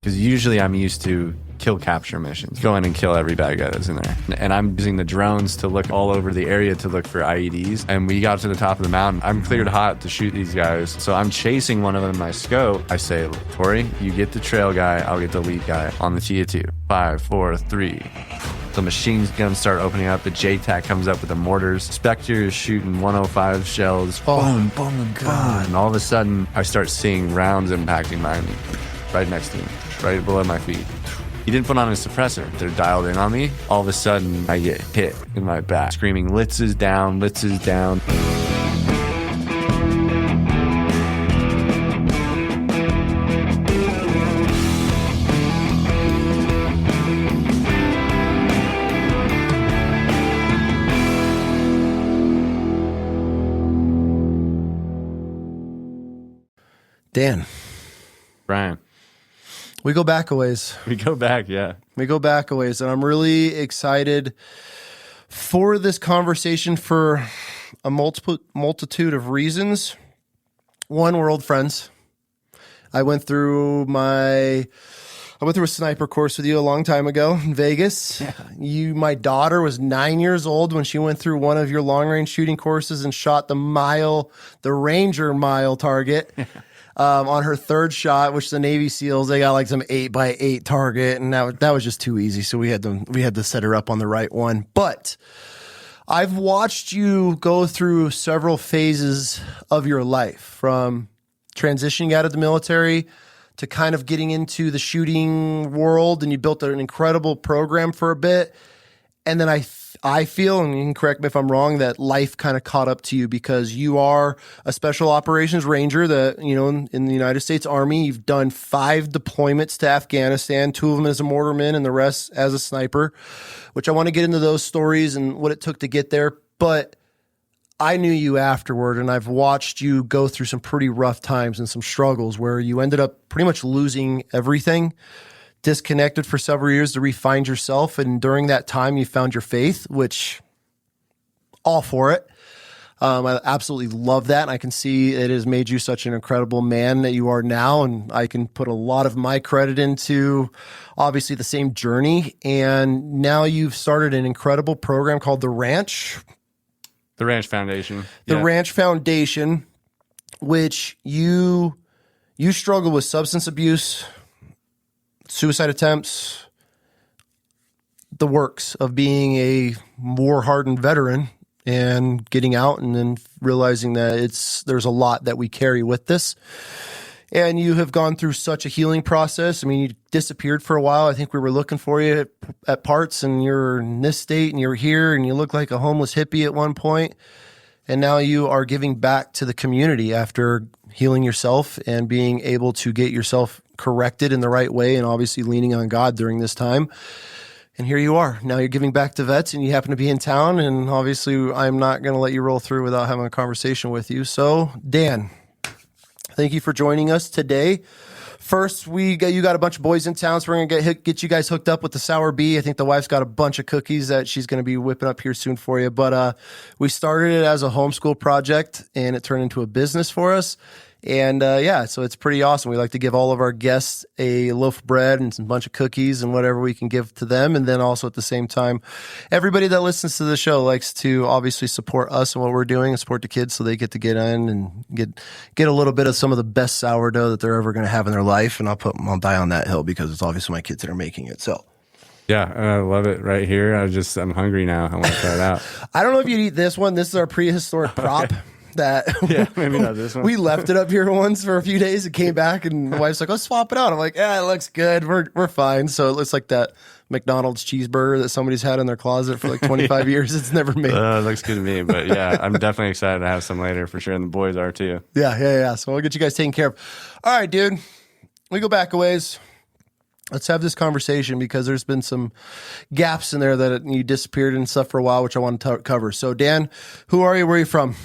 Because usually I'm used to kill capture missions, go in and kill every bad guy that's in there. And I'm using the drones to look all over the area to look for IEDs. And we got to the top of the mountain. I'm cleared hot to shoot these guys. So I'm chasing one of them in my scope. I say, Tori, you get the trail guy, I'll get the lead guy on the TU2. 5, 4, 3. The machine guns start opening up. The JTAC comes up with the mortars. Spectre is shooting 105 shells. Boom, boom, boom. And all of a sudden, I start seeing rounds impacting my enemy right next to me, right below my feet. He didn't put on his suppressor. They're dialed in on me. All of a sudden, I get hit in my back, screaming, Litz is down, Litz is down. Dan. Brian. We go back a ways. We go back, yeah. We go back a ways, and I'm really excited for this conversation for a multitude of reasons. One, we're old friends. I went through a sniper course with you a long time ago in Vegas. Yeah. My daughter was 9 years old when she went through one of your long-range shooting courses and shot the Ranger mile target. On her third shot, which the Navy SEALs, they got like some 8x8 target, and that was just too easy. So we had to set her up on the right one. But I've watched you go through several phases of your life, from transitioning out of the military to kind of getting into the shooting world, and you built an incredible program for a bit. And then I feel, and you can correct me if I'm wrong, that life kind of caught up to you because you are a special operations ranger that, in the United States Army. You've done 5 deployments to Afghanistan, 2 of them as a mortarman and the rest as a sniper, which I want to get into those stories and what it took to get there. But I knew you afterward, and I've watched you go through some pretty rough times and some struggles where you ended up pretty much losing everything, disconnected for several years to re-find yourself. And during that time, you found your faith, which all for it. I absolutely love that. And I can see it has made you such an incredible man that you are now. And I can put a lot of my credit into obviously the same journey. And now you've started an incredible program called The Ranch. The Ranch Foundation. The Ranch Foundation, which you struggle with substance abuse, suicide attempts, the works of being a war-hardened veteran and getting out and then realizing that there's a lot that we carry with this. And you have gone through such a healing process. I mean, you disappeared for a while. I think we were looking for you at parts, and you're in this state and you're here and you look like a homeless hippie at one point. And now you are giving back to the community after healing yourself and being able to get yourself corrected in the right way, and obviously leaning on God during this time. And here you are. Now you're giving back to vets, and you happen to be in town, and obviously I'm not going to let you roll through without having a conversation with you. So, Dan, thank you for joining us today. First, you got a bunch of boys in town, so we're going to get you guys hooked up with the Sour Bee. I think the wife's got a bunch of cookies that she's going to be whipping up here soon for you. But we started it as a homeschool project, and it turned into a business for us. And so it's pretty awesome. We like to give all of our guests a loaf of bread and some bunch of cookies and whatever we can give to them. And then also at the same time, everybody that listens to the show likes to obviously support us and what we're doing and support the kids, so they get to get in and get a little bit of some of the best sourdough that they're ever going to have in their life. And I'll die on that hill because it's obviously my kids that are making it. So. Yeah, I love it right here. I'm hungry now. I want to try it out. I don't know if you'd eat this one. This is our prehistoric prop. Maybe not this one. We left it up here once for a few days and came back, and the wife's like, let's swap it out. I'm like, it looks good. We're fine. So it looks like that McDonald's cheeseburger that somebody's had in their closet for like 25 years. It's never made. It looks good to me. But yeah, I'm definitely excited to have some later for sure. And the boys are too. Yeah. So we'll get you guys taken care of. All right, dude. We go back a ways. Let's have this conversation because there's been some gaps in there that you disappeared and stuff for a while, which I want to cover. So, Dan, who are you? Where are you from?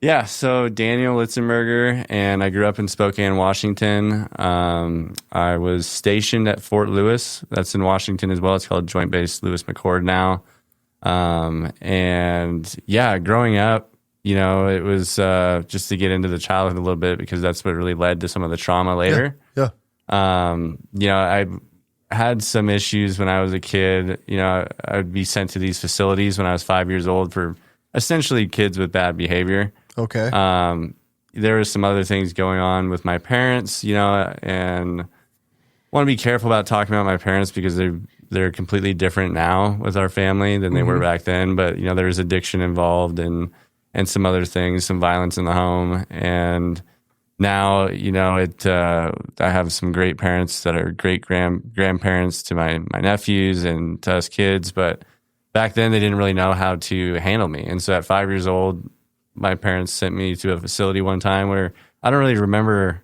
Yeah, so Daniel Litzenberger, and I grew up in Spokane, Washington. I was stationed at Fort Lewis. That's in Washington as well. It's called Joint Base Lewis McChord now. And yeah, growing up, it was just to get into the childhood a little bit because that's what really led to some of the trauma later. Yeah. I had some issues when I was a kid. I would be sent to these facilities when I was 5 years old for essentially kids with bad behavior. Okay. There was some other things going on with my parents, and want to be careful about talking about my parents because they're completely different now with our family than they were back then. But there was addiction involved and some other things, some violence in the home, and now I have some great parents that are great grandparents to my nephews and to us kids. But back then they didn't really know how to handle me, and so at 5 years old, my parents sent me to a facility one time where I don't really remember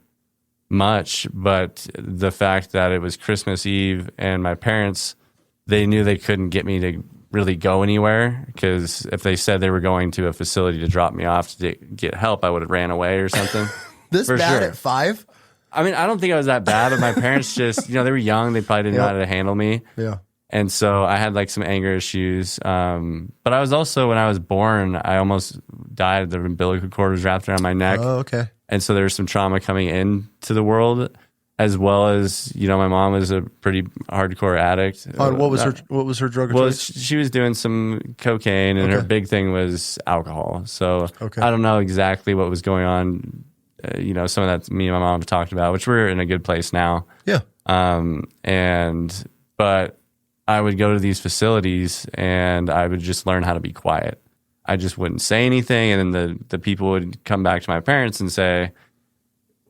much, but the fact that it was Christmas Eve and my parents, they knew they couldn't get me to really go anywhere, because if they said they were going to a facility to drop me off to get help, I would have ran away or something. This For bad sure. at 5? I mean, I don't think I was that bad, but my parents just, they were young. They probably didn't know how to handle me. Yeah. And so I had like some anger issues. But I was also, when I was born, I almost died. The umbilical cord was wrapped around my neck. Oh, okay. And so there was some trauma coming into the world, as well as, my mom was a pretty hardcore addict. What was her drug of Well, choice? she was doing some cocaine, and her big thing was alcohol. So Okay. I don't know exactly what was going on. Some of that me and my mom have talked about, which we're in a good place now. Yeah. But I would go to these facilities and I would just learn how to be quiet. I just wouldn't say anything. And then the people would come back to my parents and say,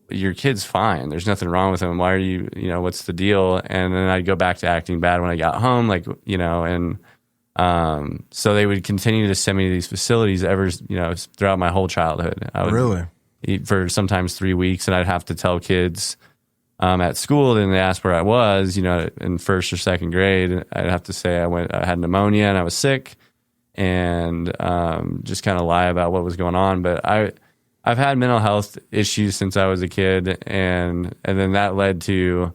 your kid's fine. There's nothing wrong with him. Why are you, what's the deal? And then I'd go back to acting bad when I got home, so they would continue to send me to these facilities throughout my whole childhood. I would Really? eat for sometimes 3 weeks, and I'd have to tell kids at school, then they asked where I was, in first or second grade. I'd have to say I had pneumonia and I was sick, and just kind of lie about what was going on. But I've had mental health issues since I was a kid, and then that led to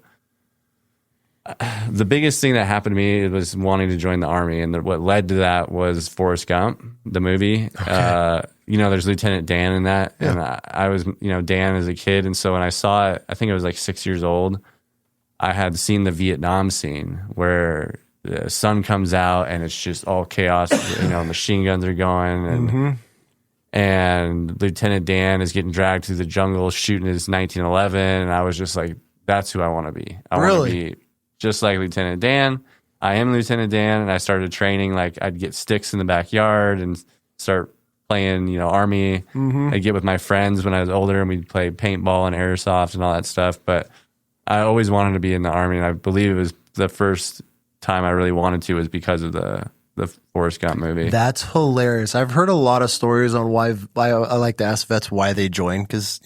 the biggest thing that happened to me was wanting to join the Army, and what led to that was Forrest Gump, the movie. Okay. There's Lieutenant Dan in that, and I was, Dan as a kid, and so when I saw it, I think I was like 6 years old. I had seen the Vietnam scene where the sun comes out and it's just all chaos. Machine guns are going, and Lieutenant Dan is getting dragged through the jungle shooting his 1911, and I was just like, that's who I want to be. I want to be just like Lieutenant Dan. I am Lieutenant Dan, and I started training. Like, I'd get sticks in the backyard and start playing, Army. I'd get with my friends when I was older, and we'd play paintball and airsoft and all that stuff. But I always wanted to be in the Army, and I believe it was the first time I really wanted to was because of the Forrest Gump movie. That's hilarious. I've heard a lot of stories on why I like to ask vets why they join, because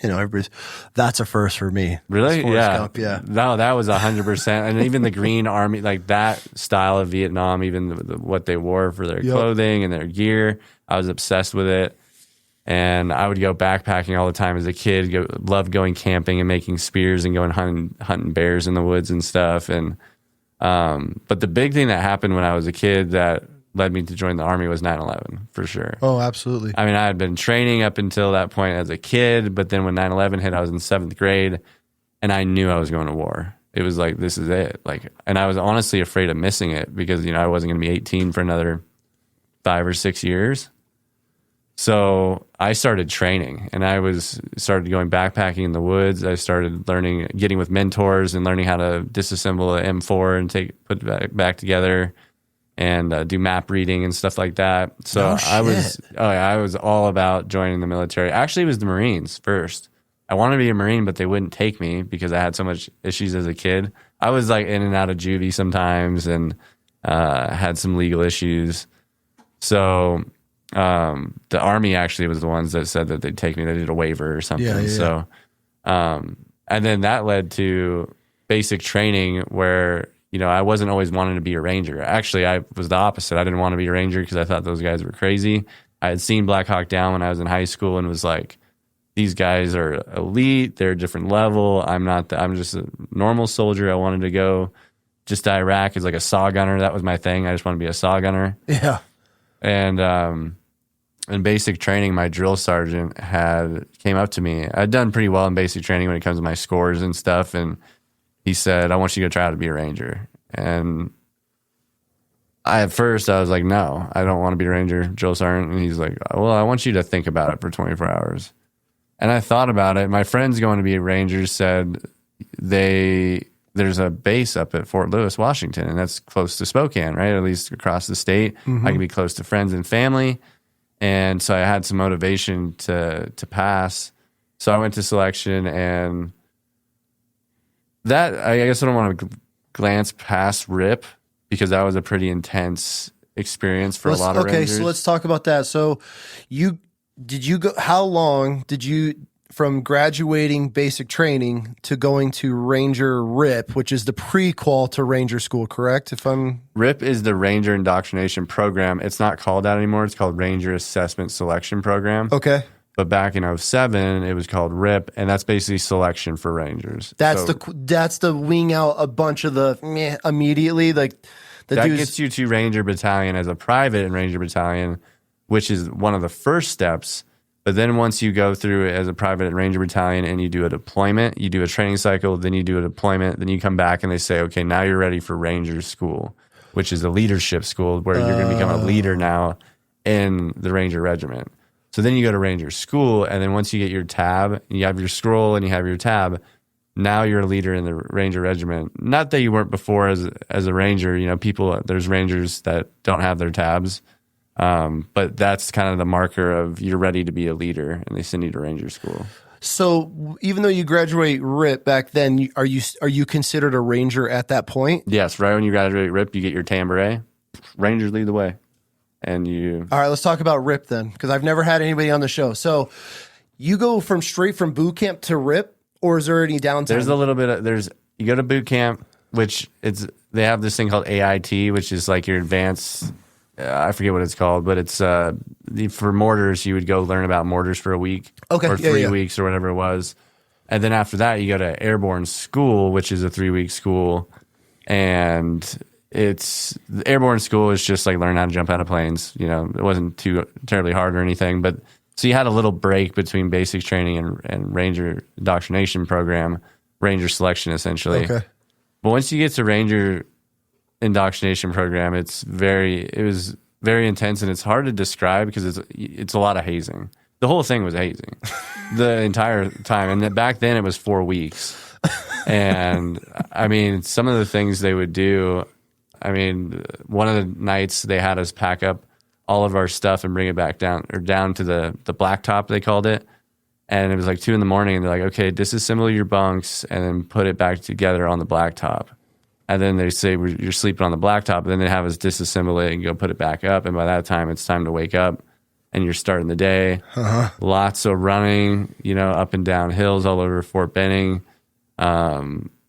that's a first for me. Really? Forrest Gump, yeah. No, that was 100%. And even the Green Army, like that style of Vietnam, even what they wore for their clothing and their gear, I was obsessed with it. And I would go backpacking all the time as a kid. Loved going camping and making spears and going hunting bears in the woods and stuff. And but the big thing that happened when I was a kid that led me to join the Army was 9/11, for sure. Oh, absolutely. I mean, I had been training up until that point as a kid, but then when 9/11 hit, I was in 7th grade, and I knew I was going to war. It was like, this is it. And I was honestly afraid of missing it because, I wasn't going to be 18 for another 5 or 6 years. So I started training, and started going backpacking in the woods. I started getting with mentors and learning how to disassemble an M4 and put it back together, and do map reading and stuff like that. So I was all about joining the military. Actually, it was the Marines first. I wanted to be a Marine, but they wouldn't take me because I had so much issues as a kid. I was like in and out of juvie sometimes, and had some legal issues. So the Army actually was the ones that said that they'd take me. They did a waiver or something. Yeah. So, and then that led to basic training where, I wasn't always wanting to be a Ranger. Actually, I was the opposite. I didn't want to be a Ranger because I thought those guys were crazy. I had seen Black Hawk Down when I was in high school and was like, these guys are elite. They're a different level. I'm just a normal soldier. I wanted to go just to Iraq as like a saw gunner. That was my thing. I just want to be a saw gunner. Yeah. And in basic training, my drill sergeant came up to me. I'd done pretty well in basic training when it comes to my scores and stuff. And he said, I want you to try out to be a ranger. And at first I was like, no, I don't want to be a ranger, Joe Sergeant. And he's like, well, I want you to think about it for 24 hours. And I thought about it. My friends going to be rangers said there's a base up at Fort Lewis, Washington, and that's close to Spokane, right? At least across the state. I can be close to friends and family. And so I had some motivation to pass. So I went to selection, and that, I guess I don't want to glance past RIP, because that was a pretty intense experience for a lot of rangers. Okay, so let's talk about that. So how long did you, from graduating basic training to going to Ranger RIP, which is the prequel to Ranger School, correct? RIP is the Ranger Indoctrination Program. It's not called that anymore. It's called Ranger Assessment Selection Program. Okay. But back in 2007, it was called RIP, and that's basically selection for rangers. That's the wing out a bunch of the immediately, like that gets you to Ranger Battalion as a private in Ranger Battalion, which is one of the first steps. But then once you go through it as a private at Ranger Battalion and you do a deployment, you do a training cycle, then you do a deployment, then you come back and they say, okay, now you're ready for Ranger School, which is a leadership school where you're going to become a leader now in the Ranger Regiment. So then you go to Ranger School, and then once you get your tab, and you have your scroll and you have your tab, now you're a leader in the Ranger Regiment. Not that you weren't before as a Ranger. You know, there's Rangers that don't have their tabs, but that's kind of the marker of you're ready to be a leader, and they send you to Ranger School. So even though you graduate RIP back then, are you considered a Ranger at that point? Yes, right when you graduate RIP, you get your tambouret. Rangers lead the way. And all right, let's talk about RIP then, because I've never had anybody on the show. So you go straight from boot camp to RIP, or is there any downtime? There's a little bit you go to boot camp, which they have this thing called AIT, which is like your advanced, I forget what it's called, but it's for mortars, you would go learn about mortars for a week, or 3 weeks or whatever it was. And then after that, you go to airborne school, which is a 3-week school. And the airborne school is just like learn how to jump out of planes. You know, it wasn't too terribly hard or anything, but so you had a little break between basic training and Ranger Indoctrination Program, Ranger selection essentially. Okay. But once you get to Ranger Indoctrination Program, it was very intense, and it's hard to describe because it's a lot of hazing. The whole thing was hazing the entire time, and back then it was 4 weeks. And I mean, some of the things they would do. I mean, one of the nights they had us pack up all of our stuff and bring it back down to the blacktop, they called it. And it was like 2 a.m. and they're like, okay, disassemble your bunks and then put it back together on the blacktop. And then they say, you're sleeping on the blacktop. And then they have us disassemble it and go put it back up. And by that time, it's time to wake up and you're starting the day. Lots of running, up and down hills all over Fort Benning.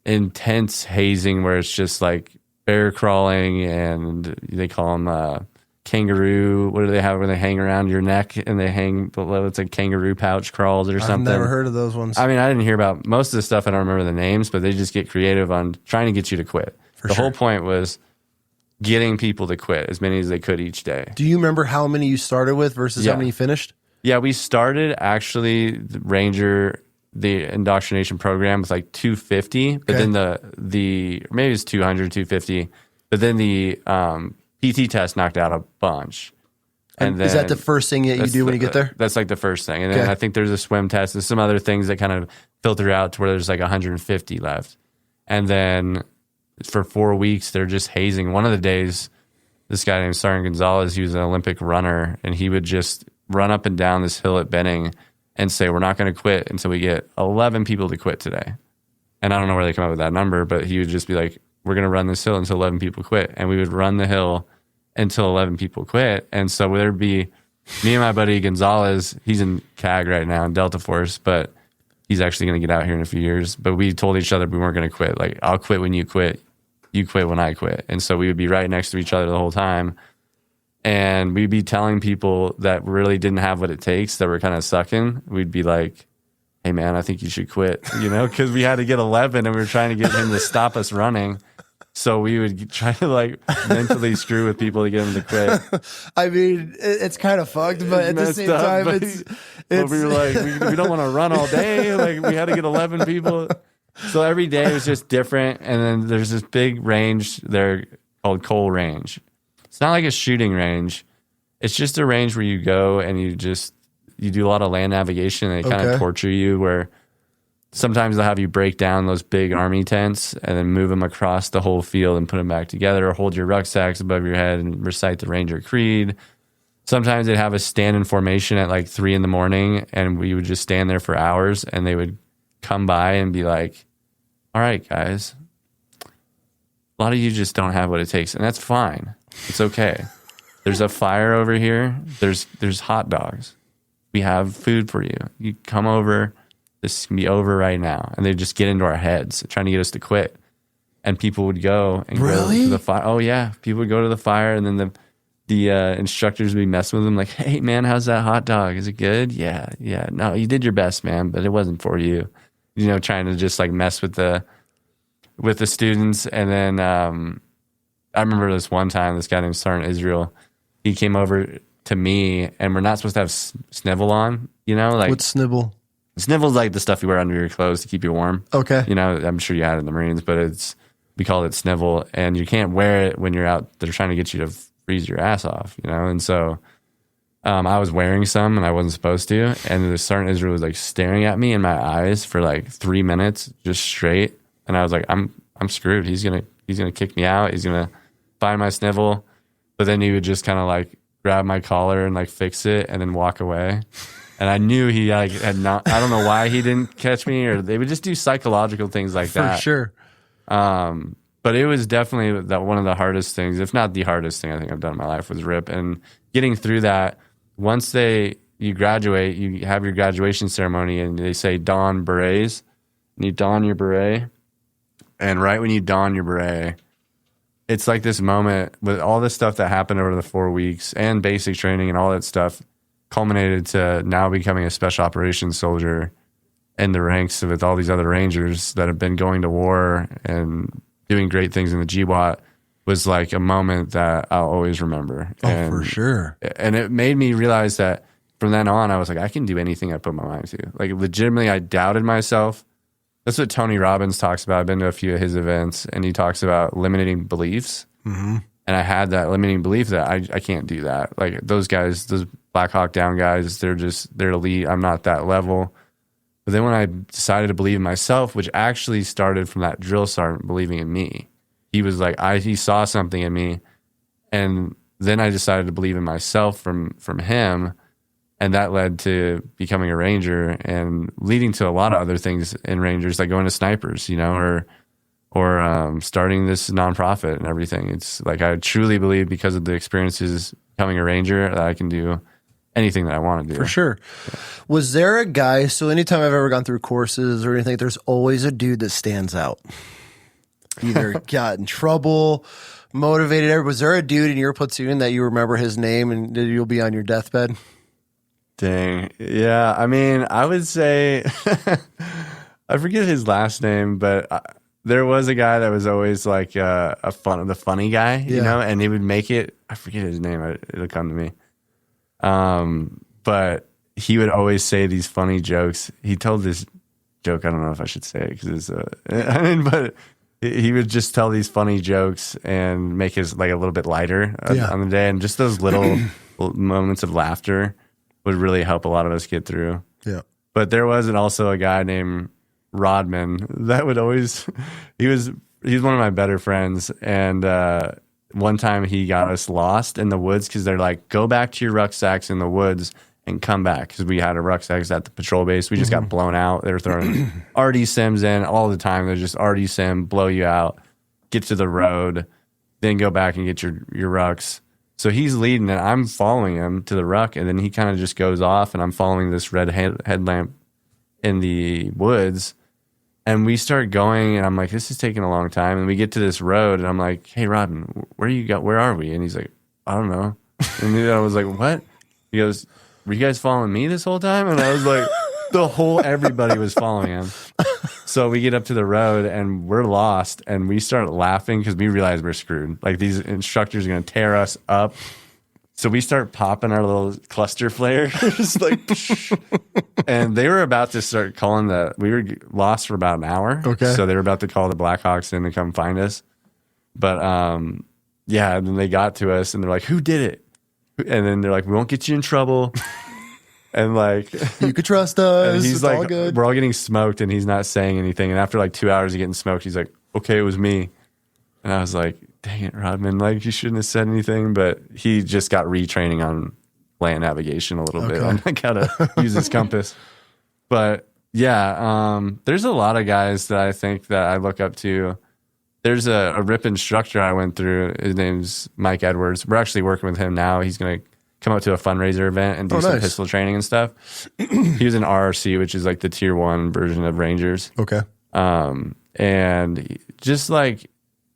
Intense hazing where it's just like bear crawling, and they call them kangaroo. What do they have where they hang around your neck and they hang below? It's like kangaroo pouch crawls or something. I've never heard of those ones. I mean, I didn't hear about most of the stuff. I don't remember the names, but they just get creative on trying to get you to quit. The whole point was getting people to quit, as many as they could each day. Do you remember how many you started with versus how many you finished? Yeah, we started actually the indoctrination program with like 250, but then the maybe it's 200, 250, but then the PT test knocked out a bunch. And then, is that the first thing that you do when you get there? That's like the first thing. And then I think there's a swim test and some other things that kind of filter out to where there's like 150 left. And then for 4 weeks, they're just hazing. One of the days, this guy named Sergeant Gonzalez, he was an Olympic runner, and he would just run up and down this hill at Benning and say, we're not going to quit until we get 11 people to quit today. And I don't know where they come up with that number, but he would just be like, we're going to run this hill until 11 people quit. And we would run the hill until 11 people quit. And so there'd be me and my buddy Gonzalez. He's in CAG right now in Delta Force, but he's actually going to get out here in a few years. But we told each other we weren't going to quit. Like, I'll quit when you quit. You quit when I quit. And so we would be right next to each other the whole time. And we'd be telling people that really didn't have what it takes, that were kind of sucking. We'd be like, hey, man, I think you should quit, because we had to get 11 and we were trying to get him to stop us running. So we would try to like mentally screw with people to get them to quit. I mean, it's kind of fucked, but at the same time, but we were like, we don't want to run all day. Like, we had to get 11 people. So every day was just different. And then there's this big range there called Cole Range. It's not like a shooting range. It's just a range where you go and you do a lot of land navigation, and they kind of torture you, where sometimes they'll have you break down those big army tents and then move them across the whole field and put them back together, or hold your rucksacks above your head and recite the Ranger Creed. Sometimes they'd have us stand in formation at like 3 a.m, and we would just stand there for hours, and they would come by and be like, all right, guys, a lot of you just don't have what it takes, and that's fine. It's okay. There's a fire over here. There's hot dogs. We have food for you. You come over. This can be over right now. And they just get into our heads, trying to get us to quit. And people would go and go to the fire. Oh, yeah. People would go to the fire, and then the instructors would be messing with them like, hey, man, how's that hot dog? Is it good? Yeah. No, you did your best, man, but it wasn't for you. You know, trying to just like mess with the students. And then I remember this one time, this guy named Sergeant Israel, he came over to me, and we're not supposed to have snivel on, you know? Like, what's snivel? Snivel's like the stuff you wear under your clothes to keep you warm. Okay. You know, I'm sure you had it in the Marines, but we call it snivel, and you can't wear it when you're out. They're trying to get you to freeze your ass off, you know? And so I was wearing some, and I wasn't supposed to. And the Sergeant Israel was like staring at me in my eyes for like 3 minutes, just straight. And I was like, I'm screwed. He's gonna kick me out. He's gonna find my snivel. But then he would just kind of like grab my collar and like fix it and then walk away. And I knew he like had not, I don't know why he didn't catch me, or they would just do psychological things like that. For sure. But it was definitely one of the hardest things, if not the hardest thing I think I've done in my life, was RIP. And getting through that, once you graduate, you have your graduation ceremony, and they say don berets, and you don your beret. And right when you don your beret, it's like this moment with all this stuff that happened over the 4 weeks and basic training and all that stuff culminated to now becoming a special operations soldier in the ranks with all these other Rangers that have been going to war and doing great things in the GWAT, was like a moment that I'll always remember. Oh, for sure. And it made me realize that from then on, I was like, I can do anything I put my mind to. Like, legitimately, I doubted myself. That's what Tony Robbins talks about. I've been to a few of his events, and he talks about limiting beliefs. Mm-hmm. And I had that limiting belief that I can't do that. Like, those guys, those Black Hawk Down guys, they're elite. I'm not that level. But then when I decided to believe in myself, which actually started from that drill sergeant believing in me, he was like, he saw something in me. And then I decided to believe in myself from him. And that led to becoming a Ranger and leading to a lot of other things in Rangers, like going to snipers, you know, or starting this nonprofit and everything. It's like, I truly believe, because of the experiences becoming a Ranger, that I can do anything that I want to do. For sure. Yeah. Was there a guy, so anytime I've ever gone through courses or anything, there's always a dude that stands out. Either got in trouble, motivated. Was there a dude in your platoon that you remember his name and you'll be on your deathbed? Dang. Yeah. I mean, I would say, I forget his last name, but there was a guy that was always like the funny guy, you know, and he would make it, I forget his name. It'll come to me. But he would always say these funny jokes. He told this joke. I don't know if I should say it because but he would just tell these funny jokes and make his like a little bit lighter on the day. And just those little moments of laughter would really help a lot of us get through. Yeah. But there was also a guy named Rodman that would always, he's one of my better friends. And, one time he got us lost in the woods because they're like, go back to your rucksacks in the woods and come back. Because we had a rucksacks at the patrol base. We just got blown out. They were throwing RD sims in all the time. They're just RD sim, blow you out, get to the road, then go back and get your rucks. So he's leading and I'm following him to the ruck. And then he kind of just goes off and I'm following this red headlamp in the woods. And we start going, and I'm like, this is taking a long time. And we get to this road, and I'm like, hey, Rodman, where are we? And he's like, I don't know. And I was like, what? He goes, were you guys following me this whole time? And I was like, everybody was following him. So we get up to the road, and we're lost, and we start laughing because we realize we're screwed. Like, these instructors are going to tear us up. So we start popping our little cluster flare, just like, and they were about to start calling we were lost for about an hour. Okay. So they were about to call the Blackhawks in to come find us. But yeah, and then they got to us and they're like, who did it? And then they're like, we won't get you in trouble. And like, you could trust us. and he's it's like, all good. we're all getting smoked and he's not saying anything. And after like 2 hours of getting smoked, he's like, okay, it was me. And I was like, dang it, Rodman, like you shouldn't have said anything. But he just got retraining on land navigation a little bit on like how to use his compass. But yeah, there's a lot of guys that I think that I look up to. There's a RIP instructor I went through. His name's Mike Edwards. We're actually working with him now. He's going to come up to a fundraiser event and do some pistol training and stuff. He was in RRC, which is like the tier 1 version of Rangers. Okay. And just like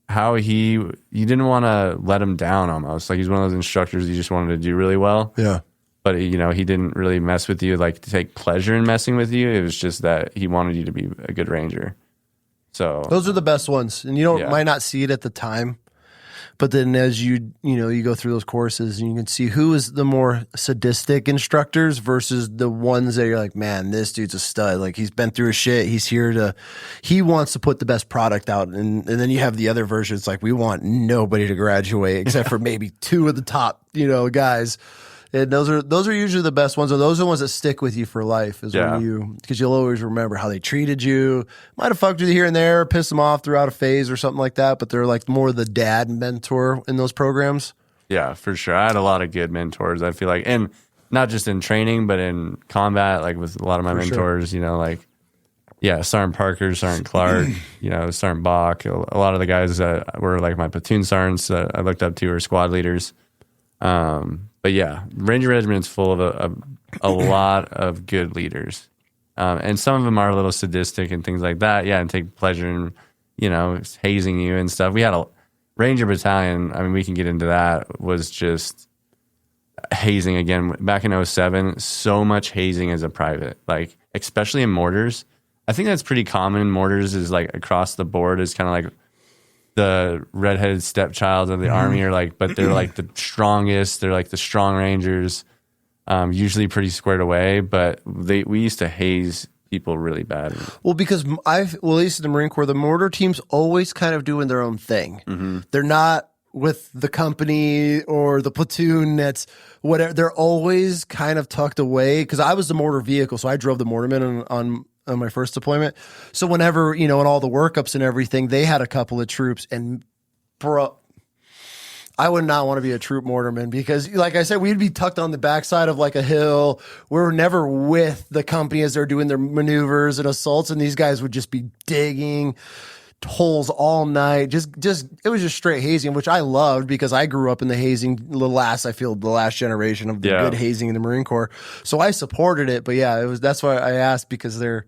how you didn't want to let him down almost. Like he's one of those instructors you just wanted to do really well. Yeah. But, you know, he didn't really mess with you, like to take pleasure in messing with you. It was just that he wanted you to be a good Ranger. So those are the best ones. And you might not see it at the time. But then as you go through those courses and you can see who is the more sadistic instructors versus the ones that you're like, man, this dude's a stud. Like he's been through his shit. He wants to put the best product out. And then you have the other versions like we want nobody to graduate except for maybe 2 of the top, guys. And those are usually the best ones. Or those are the ones that stick with you for life because you'll always remember how they treated you. Might have fucked with you here and there, pissed them off throughout a phase or something like that. But they're like more the dad mentor in those programs. Yeah, for sure. I had a lot of good mentors, I feel like. And not just in training, but in combat, like with a lot of my mentors, Sergeant Parker, Sergeant Clark, Sergeant Bach. A lot of the guys that were like my platoon sergeants that I looked up to were squad leaders. But yeah, Ranger Regiment's full of a lot of good leaders. And some of them are a little sadistic and things like that. Yeah, and take pleasure in, hazing you and stuff. We had a Ranger Battalion, I mean, we can get into that, was just hazing again. Back in 07, so much hazing as a private, like, especially in mortars. I think that's pretty common in mortars is like across the board is kind of like the redheaded stepchild of the Army are like, but they're like the strongest. They're like the strong Rangers, usually pretty squared away. But we used to haze people really bad. Well, because at least in the Marine Corps, the mortar team's always kind of doing their own thing. Mm-hmm. They're not with the company or the platoon that's whatever. They're always kind of tucked away. Because I was the mortar vehicle, so I drove the mortarmen on my first deployment. So whenever, in all the workups and everything, they had a couple of troops and bro, I would not want to be a troop mortarman because like I said, we'd be tucked on the backside of like a hill. We were never with the company as they're doing their maneuvers and assaults. And these guys would just be digging holes all night. It was just straight hazing, which I loved because I grew up in the hazing, the last generation of the good hazing in the Marine Corps. So I supported it, but yeah, that's why I asked because they're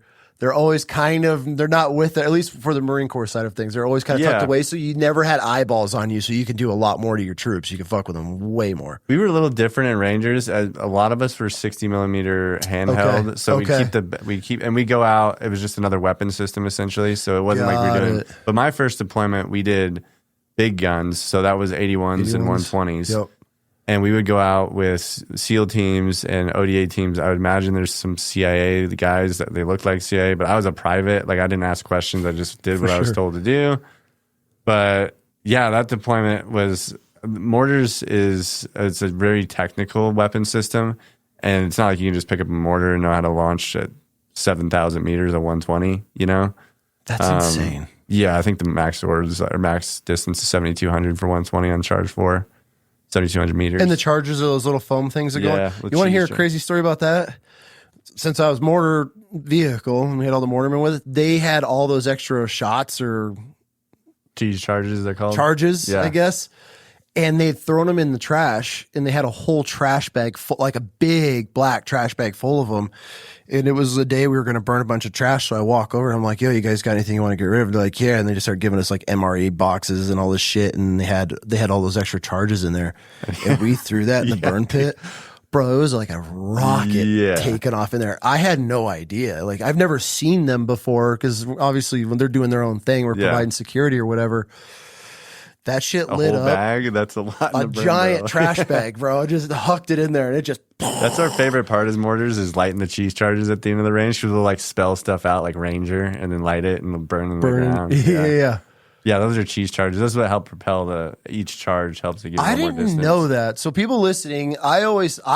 always they're not with it, at least for the Marine Corps side of things. They're always kind of tucked away. So you never had eyeballs on you. So you can do a lot more to your troops. You can fuck with them way more. We were a little different in Rangers. A lot of us were 60 millimeter handheld. Okay. So we go out. It was just another weapon system essentially. So it wasn't like we were doing, but my first deployment, we did big guns. So that was 81s and 120s. Yep. And we would go out with SEAL teams and ODA teams. I would imagine there's some CIA guys that they looked like CIA, but I was a private. Like I didn't ask questions. I just did what I was told to do. But yeah, that deployment was mortars it's a very technical weapon system. And it's not like you can just pick up a mortar and know how to launch at 7,000 meters at 120, That's insane. Yeah, I think the max distance is 7,200 for 120 on charge 4. 7,200 meters. And the charges are those little foam things that go on. You want to hear a crazy story about that? Since I was mortar vehicle and we had all the mortarmen with it, they had all those extra shots or charges, they're called. Charges, I guess. And they'd thrown them in the trash and they had a whole trash bag full, like a big black trash bag full of them. And it was the day we were going to burn a bunch of trash. So I walk over and I'm like, yo, you guys got anything you want to get rid of? They're like, yeah. And they just started giving us like MRE boxes and all this shit. And they had all those extra charges in there. And we threw that in the burn pit. Bro, it was like a rocket taking off in there. I had no idea. Like I've never seen them before because obviously when they're doing their own thing, we're providing security or whatever. That shit A lit whole up. bag? That's a lot. A giant trash bag, bro. I just hucked it in there and it just. That's our favorite part as mortars is lighting the cheese charges at the end of the range. Because we'll like spell stuff out like Ranger and then light it and it'll burn in the ground. Yeah. Yeah, those are cheese charges. That's what helped propel each charge helps to get I more didn't distance. know that. So people listening, I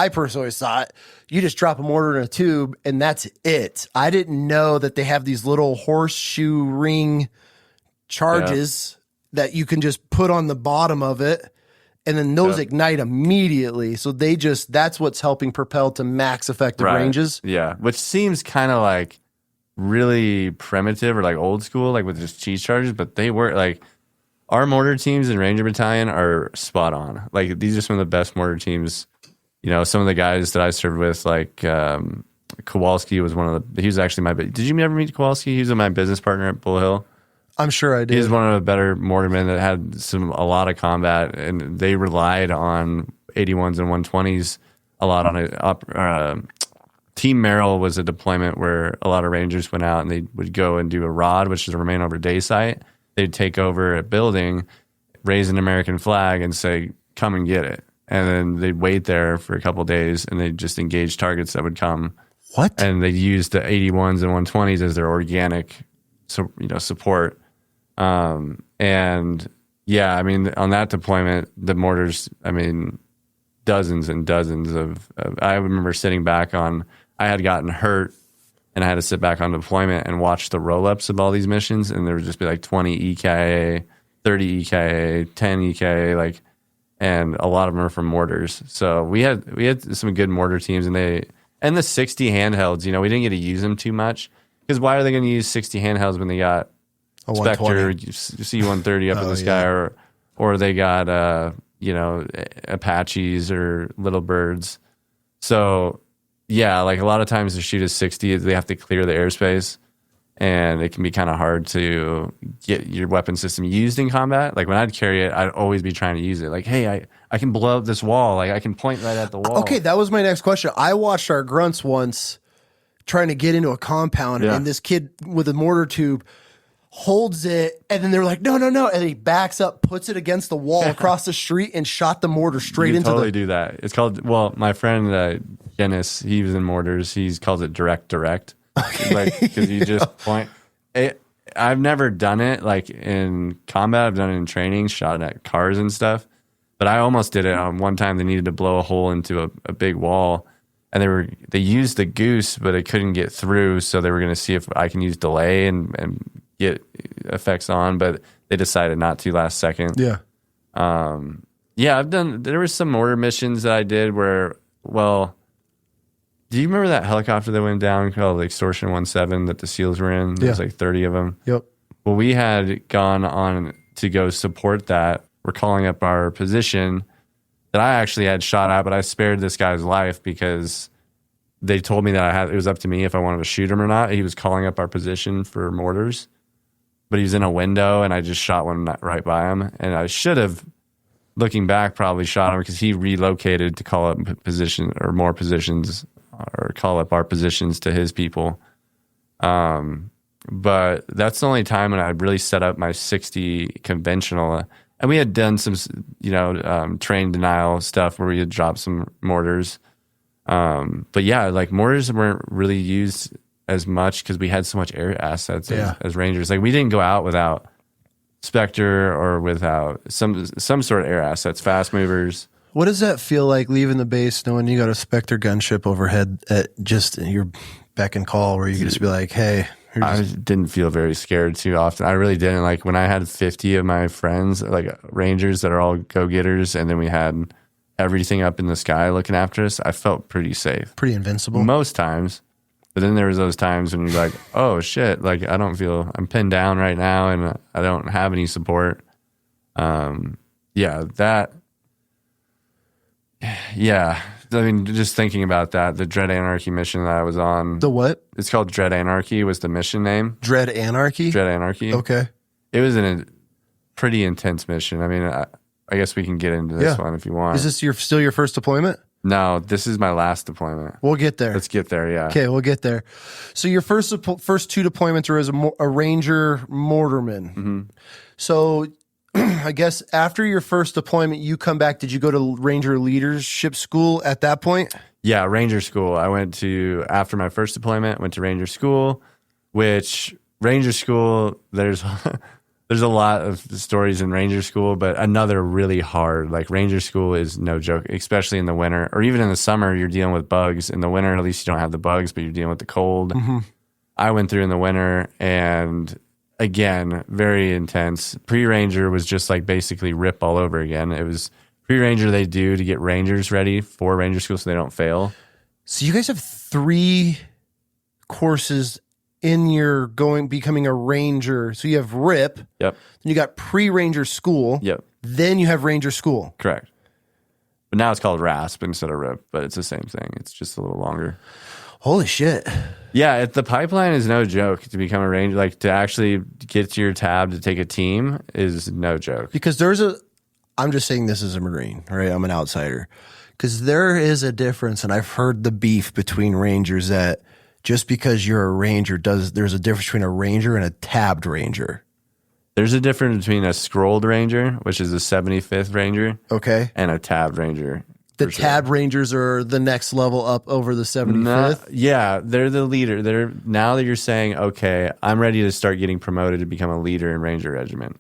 personally always thought you just drop a mortar in a tube and that's it. I didn't know that they have these little horseshoe ring charges that you can just put on the bottom of it. And then those ignite immediately. So that's what's helping propel to max effective ranges. Yeah, which seems kind of like really primitive or like old school, like with just cheese charges, but they work. Like our mortar teams in Ranger Battalion are spot on. Like these are some of the best mortar teams. You know, some of the guys that I served with, like Kowalski was he was actually did you ever meet Kowalski? He was my business partner at Bull Hill. I'm sure I did. He's one of the better mortarmen that had a lot of combat, and they relied on 81s and 120s a lot on it. Team Merrill was a deployment where a lot of Rangers went out and they would go and do a ROD, which is a remain over day site. They'd take over a building, raise an American flag, and say, "Come and get it." And then they'd wait there for a couple of days, and they'd just engage targets that would come. What? And they'd use the 81s and 120s as their organic, support. And yeah, I mean, on that deployment, the mortars, I mean, dozens and dozens I remember sitting back I had gotten hurt and I had to sit back on deployment and watch the roll-ups of all these missions. And there would just be like 20 EKA, 30 EKA, 10 EKA, and a lot of them are from mortars. So we had some good mortar teams and the 60 handhelds, we didn't get to use them too much because why are they going to use 60 handhelds when they got a Spectre, C-130 up in the sky, or they got Apaches or Little Birds. So yeah, like a lot of times to shoot a 60, they have to clear the airspace, and it can be kind of hard to get your weapon system used in combat. Like when I'd carry it, I'd always be trying to use it. Like, hey, I can blow up this wall. Like I can point right at the wall. Okay, that was my next question. I watched our grunts once trying to get into a compound, and this kid with a mortar tube holds it, and then they're like, no, and he backs up, puts it against the wall across the street, and shot the mortar straight into totally do that. It's called, my friend Dennis, he was in mortars. He calls it direct. Like because you just point. I've never done it like in combat. I've done it in training, shot at cars and stuff. But I almost did it on one time. They needed to blow a hole into a big wall, and they used the goose, but it couldn't get through. So they were going to see if I can use delay and get effects on, but they decided not to last second. Yeah. There were some mortar missions that I did where, do you remember that helicopter that went down called the Extortion 17 that the SEALs were in? There was like 30 of them. Yep. Well, we had gone on to go support that. We're calling up our position that I actually had shot at, but I spared this guy's life because they told me that it was up to me if I wanted to shoot him or not. He was calling up our position for mortars, but he was in a window and I just shot one right by him. And I should have, looking back, probably shot him because he relocated to call up position or more positions or call up our positions to his people. But that's the only time when I really set up my 60 conventional. And we had done some, train denial stuff where we had dropped some mortars. But yeah, like mortars weren't really used as much because we had so much air assets as Rangers. Like we didn't go out without Spectre or without some sort of air assets, fast movers. What does that feel like leaving the base knowing you got a Spectre gunship overhead at just your beck and call where you could just be like, hey. I didn't feel very scared too often. I really didn't. Like when I had 50 of my friends, like Rangers that are all go-getters, and then we had everything up in the sky looking after us, I felt pretty safe. Pretty invincible. Most times. But then there was those times when you're like, oh shit, like I'm pinned down right now and I don't have any support. I mean, just thinking about that, the Dread Anarchy mission that I was on. The what? It's called Dread Anarchy was the mission name. Dread Anarchy? Dread Anarchy. Okay. It was a pretty intense mission. I mean, I guess we can get into this one if you want. Is this still your first deployment? No, this is my last deployment. We'll get there. Let's get there, yeah. Okay, we'll get there. So your first two deployments were as a Ranger mortarman. Mm-hmm. So I guess after your first deployment, you come back. Did you go to Ranger Leadership School at that point? Yeah, Ranger School. I went to, after my first deployment, went to Ranger School, which Ranger School, there's a lot of stories in Ranger School, but another really hard, like Ranger School is no joke, especially in the winter or even in the summer, you're dealing with bugs. In the winter, at least you don't have the bugs, but you're dealing with the cold. Mm-hmm. I went through in the winter and again, very intense. Pre-Ranger was just like basically rip all over again. It was pre-Ranger they do to get Rangers ready for Ranger School so they don't fail. So you guys have 3 courses in your becoming a Ranger. So you have RIP. Yep. Then you got pre-Ranger School. Yep. Then you have Ranger School. Correct. But now it's called RASP instead of RIP, but it's the same thing. It's just a little longer. Holy shit. Yeah, the pipeline is no joke to become a Ranger. Like to actually get to your tab to take a team is no joke. Because I'm just saying this as a Marine, right? I'm an outsider. Because there is a difference, and I've heard the beef between Rangers that just because you're a Ranger, there's a difference between a Ranger and a tabbed Ranger. There's a difference between a scrolled Ranger, which is a 75th Ranger, okay, and a tabbed Ranger. The tabbed Rangers are the next level up over the 75th? Yeah, they're the leader. Now that you're saying, okay, I'm ready to start getting promoted to become a leader in Ranger Regiment.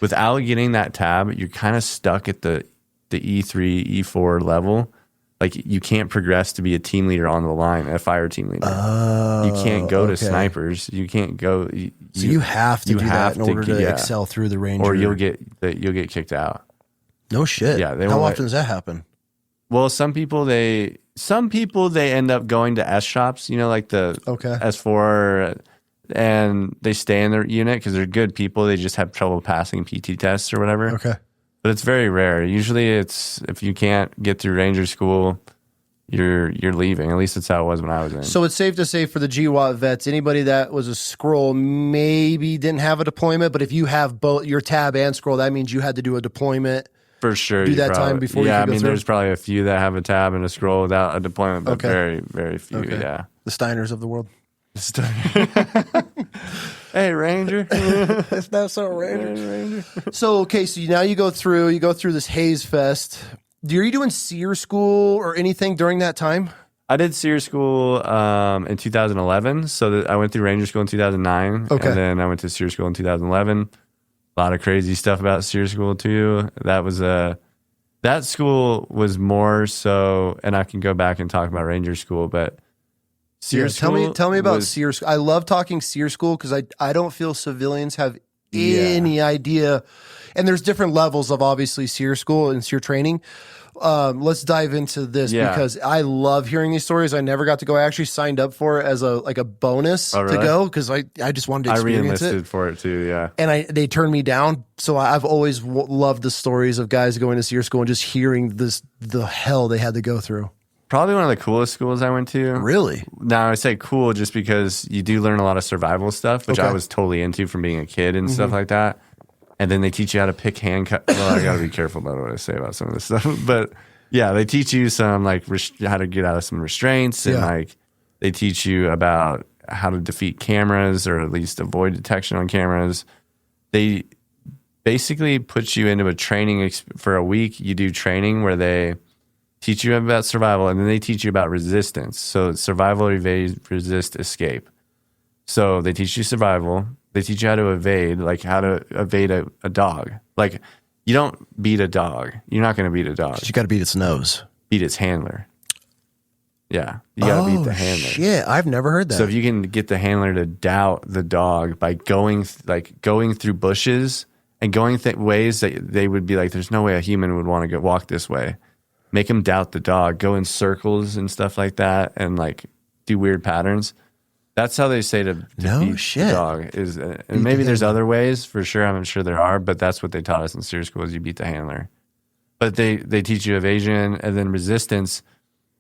Without getting that tab, you're kind of stuck at the E3, E4 level. Like you can't progress to be a team leader on the line, a fire team leader. You can't go to snipers. You can't go. So you have to do that in order to excel through the Ranger, or you'll get kicked out. No shit. Yeah. How often does that happen? Well, some people they end up going to S shops. You know, like the S4, and they stay in their unit because they're good people. They just have trouble passing PT tests or whatever. Okay. But it's very rare. Usually it's if you can't get through Ranger School, you're leaving. At least that's how it was when I was in. So it's safe to say for the GWAT vets, anybody that was a scroll maybe didn't have a deployment, but if you have both your tab and scroll, that means you had to do a deployment. For sure. Do that time before you could go through? There's probably a few that have a tab and a scroll without a deployment, but very, very few, yeah. The Steiners of the world. Hey, Ranger. It's not so Ranger. So now you go through this Haze Fest. Are you doing SEER school or anything during that time? I did SEER school in 2011. So I went through Ranger school in 2009. Okay. And then I went to SEER school in 2011. A lot of crazy stuff about SEER school too. That school was more so, and I can go back and talk about Ranger school, but SEER school. Tell me about SEER school. I love talking SEER school because I don't feel civilians have any idea. And there's different levels of obviously SEER school and SEER training. Let's dive into this because I love hearing these stories. I never got to go. I actually signed up for it as a bonus to go because I just wanted to experience it. I re-enlisted for it too, yeah. And they turned me down. So I've always loved the stories of guys going to SEER school and just hearing the hell they had to go through. Probably one of the coolest schools I went to. Really? Now, I say cool just because you do learn a lot of survival stuff, which I was totally into from being a kid and stuff like that. And then they teach you how to pick handcuffs. Well, I got to be careful about what I say about some of this stuff. But yeah, they teach you some like how to get out of some restraints. And like they teach you about how to defeat cameras or at least avoid detection on cameras. They basically put you into a training for a week. You do training where they teach you about survival, and then they teach you about resistance. So survival, evade, resist, escape. So they teach you survival. They teach you how to evade, like how to evade a dog. Like you don't beat a dog. You're not going to beat a dog. You got to beat its nose. Beat its handler. Yeah, you got to beat the handler. Shit, I've never heard that. So if you can get the handler to doubt the dog by going through bushes and going ways that they would be like, there's no way a human would want to go walk this way. Make them doubt the dog, go in circles and stuff like that, and like do weird patterns. That's how they say to beat the dog. And maybe there's other ways for sure. I'm sure there are, but that's what they taught us in SEER school is you beat the handler. But they teach you evasion and then resistance.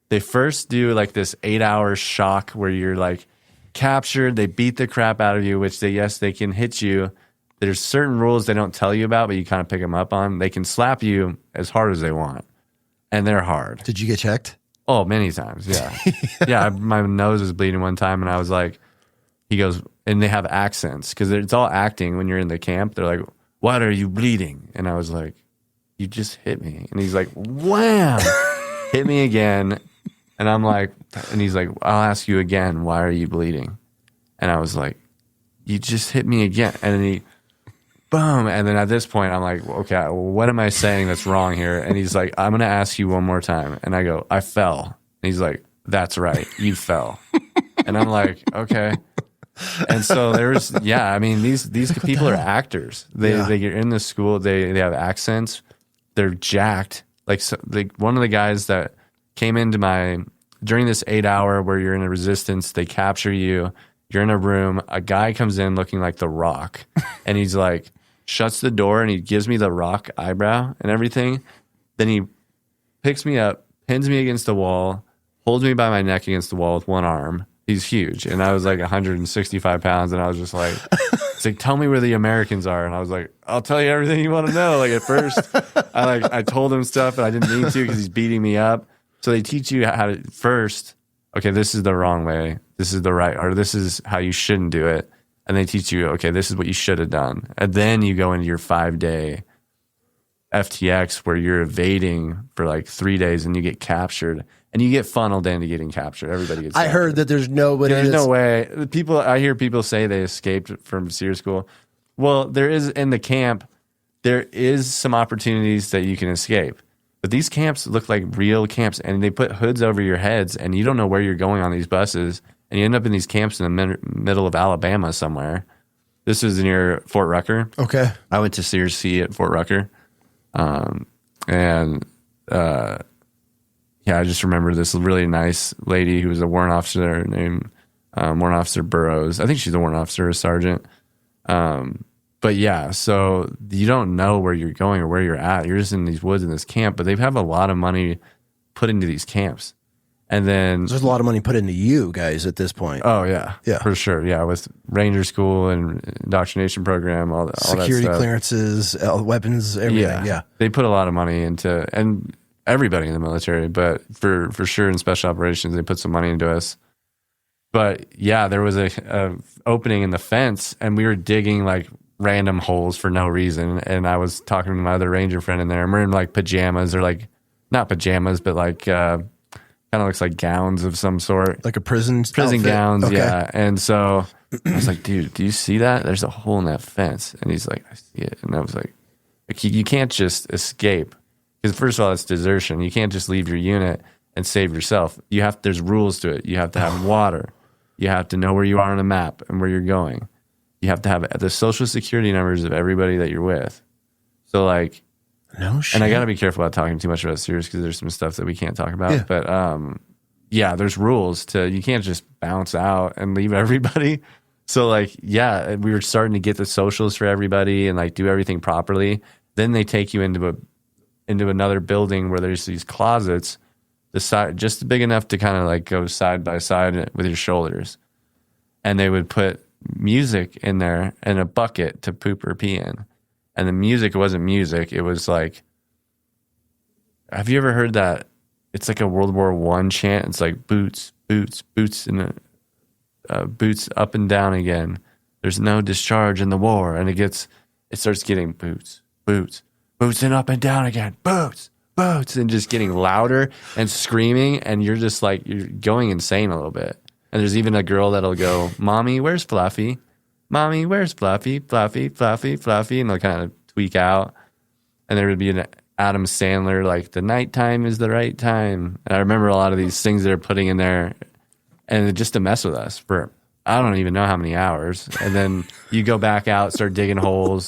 They first do like this 8-hour shock where you're like captured. They beat the crap out of you, which they can hit you. There's certain rules they don't tell you about, but you kind of pick them up on. They can slap you as hard as they want. And they're hard. Did you get checked? Oh, many times, yeah. Yeah, my nose was bleeding one time, and he goes, and they have accents, because it's all acting when you're in the camp. They're like, "Why are you bleeding?" And I was like, "You just hit me." And he's like, "Wham!" Hit me again. And I'm like, and he's like, "I'll ask you again, why are you bleeding?" And I was like, "You just hit me again." And then he, boom. And then at this point, I'm like, "Okay, well, what am I saying that's wrong here?" And he's like, "I'm going to ask you one more time." And I go, "I fell." And he's like, "That's right, you fell." And I'm like, "Okay." And so there's, I mean, these people are actors. They get in the school, they have accents, they're jacked. Like, one of the guys that came into during this 8 hour where you're in a resistance, they capture you, you're in a room, a guy comes in looking like The Rock, and he's like, shuts the door and he gives me the Rock eyebrow and everything. Then he picks me up, pins me against the wall, holds me by my neck against the wall with one arm. He's huge. And I was like 165 pounds. And I was just like, it's like, "Tell me where the Americans are." And I was like, "I'll tell you everything you want to know." Like, at first, I told him stuff, but I didn't need to because he's beating me up. So they teach you how to first, okay, this is the wrong way. This is the right, or this is how you shouldn't do it. And they teach you, okay, this is what you should have done. And then you go into your 5-day FTX where you're evading for like 3 days and you get captured. And you get funneled into getting captured. Everybody gets captured. I heard that there's nobody. There's no way. I hear people say they escaped from SEER school. Well, there is in the camp, there is some opportunities that you can escape. But these camps look like real camps, and they put hoods over your heads, and you don't know where you're going on these buses, and you end up in these camps in the middle of Alabama somewhere. This was near Fort Rucker. Okay. I went to SEER C at Fort Rucker. I just remember this really nice lady who was a warrant officer named Warrant Officer Burroughs. I think she's a warrant officer, a sergeant. But yeah, so you don't know where you're going or where you're at. You're just in these woods in this camp, but they have a lot of money put into these camps. And then there's a lot of money put into you guys at this point. Oh yeah, for sure. Yeah, with Ranger School and indoctrination program, all security that stuff. Clearances, weapons, everything. Yeah, they put a lot of money into, and everybody in the military, but for sure in special operations, they put some money into us. But yeah, there was a opening in the fence, and we were digging like random holes for no reason. And I was talking to my other Ranger friend in there, and we're in like pajamas, or like not pajamas, but like kind of looks like gowns of some sort, like a prison outfit. Gowns. Okay. Yeah. And so I was like, "Dude, do you see that? There's a hole in that fence." And he's like, "I see it." And I was like you can't just escape. Because first of all, it's desertion. You can't just leave your unit and save yourself. There's rules to it. You have to have water. You have to know where you are on the map and where you're going. You have to have the social security numbers of everybody that you're with. So like, no shit. And I got to be careful about talking too much about SEER because there's some stuff that we can't talk about. Yeah. But there's rules you can't just bounce out and leave everybody. So like, we were starting to get the socials for everybody and like do everything properly. Then they take you into another building where there's these closets, the side just big enough to kind of like go side by side with your shoulders. And they would put music in there and a bucket to poop or pee in. And the music wasn't music. It was like, have you ever heard that? It's like a World War I chant. It's like boots, boots, boots, and boots up and down again. There's no discharge in the war. And it starts getting boots, boots, boots, and up and down again, boots, boots, and just getting louder and screaming. And you're just like, you're going insane a little bit. And there's even a girl that'll go, "Mommy, where's Fluffy? Mommy, where's Fluffy? Fluffy, Fluffy, Fluffy." And they'll kind of tweak out. And there would be an Adam Sandler, like, "The nighttime is the right time." And I remember a lot of these things they're putting in there, and just to mess with us for, I don't even know how many hours. And then you go back out, start digging holes.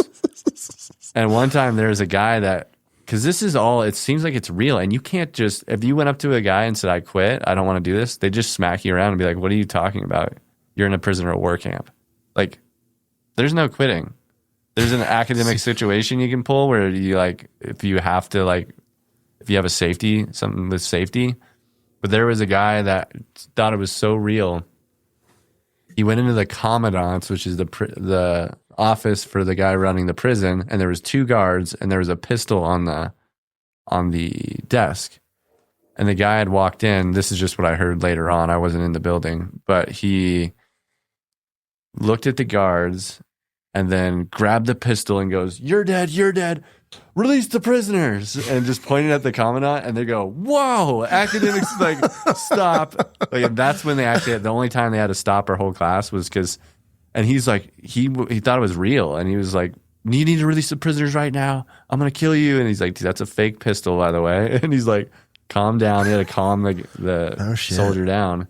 And one time there was a guy that, because this is all, it seems like it's real. And you can't just, if you went up to a guy and said, "I quit, I don't want to do this," they just smack you around and be like, "What are you talking about? You're in a prisoner of war camp." Like, there's no quitting. There's an academic situation you can pull where you like, if you have to like, if you have something with safety. But there was a guy that thought it was so real. He went into the commandant's, which is the office for the guy running the prison, and there was 2 guards, and there was a pistol on the desk. And the guy had walked in. This is just what I heard later on. I wasn't in the building, but he looked at the guards and then grabbed the pistol and goes, "You're dead, you're dead. Release the prisoners," and just pointed at the commandant, and they go, "Whoa, academics!" Like, stop. Like, and that's when they actually the only time they had to stop our whole class was because, and he's like, he thought it was real, and he was like, "You need to release the prisoners right now. I'm gonna kill you." And he's like, "That's a fake pistol, by the way." And he's like, "Calm down." He had to calm the soldier down.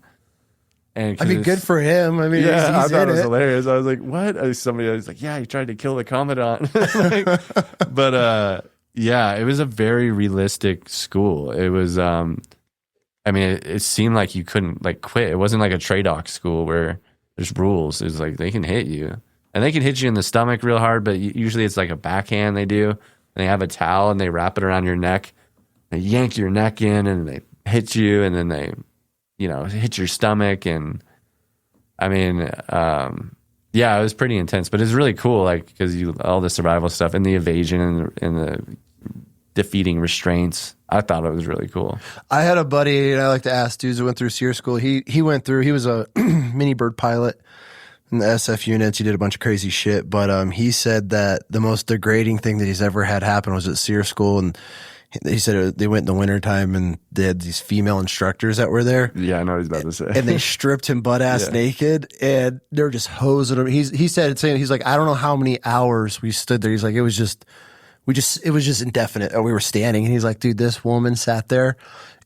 And I mean, good for him. I mean, yeah, he's I thought it was it. hilarious. I was like, "What?" Somebody was like, "Yeah, he tried to kill the commandant." Like, but yeah, it was a very realistic school. It was, I mean, it seemed like you couldn't like quit. It wasn't like a TRADOC school where there's rules. It's like they can hit you, and they can hit you in the stomach real hard, but usually it's like a backhand they do. And they have a towel and they wrap it around your neck. They yank your neck in and they hit you, and then they, hit your stomach. And I mean, yeah, it was pretty intense, but it's really cool, like, because all the survival stuff and the evasion and the defeating restraints. I thought it was really cool. I had a buddy, and I like to ask dudes that went through SEER school. He was a mini bird pilot in the SF units. He did a bunch of crazy shit, but he said that the most degrading thing that he's ever had happen was at SEER school, and he said they went in the wintertime and they had these female instructors that were there. Yeah, I know what he's about to say. And they stripped him butt ass naked, and they're just hosing him. He's like, I don't know how many hours we stood there. He's like, it was just indefinite. And we were standing, and he's like, dude, this woman sat there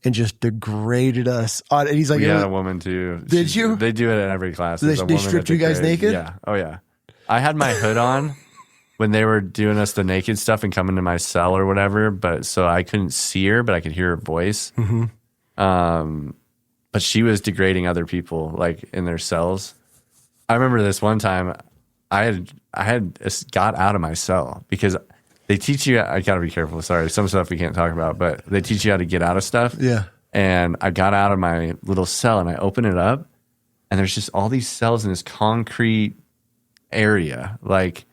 and just degraded us. And he's like, we had a woman too. Did you? They do it in every class. They stripped you guys naked? Yeah. Oh yeah. I had my hood on when they were doing us the naked stuff and coming to my cell or whatever, but so I couldn't see her, but I could hear her voice. Mm-hmm. But she was degrading other people, like, in their cells. I remember this one time I had got out of my cell because they teach you, I gotta be careful, sorry, some stuff we can't talk about, but they teach you how to get out of stuff. Yeah. And I got out of my little cell and I opened it up, and there's just all these cells in this concrete area. Like,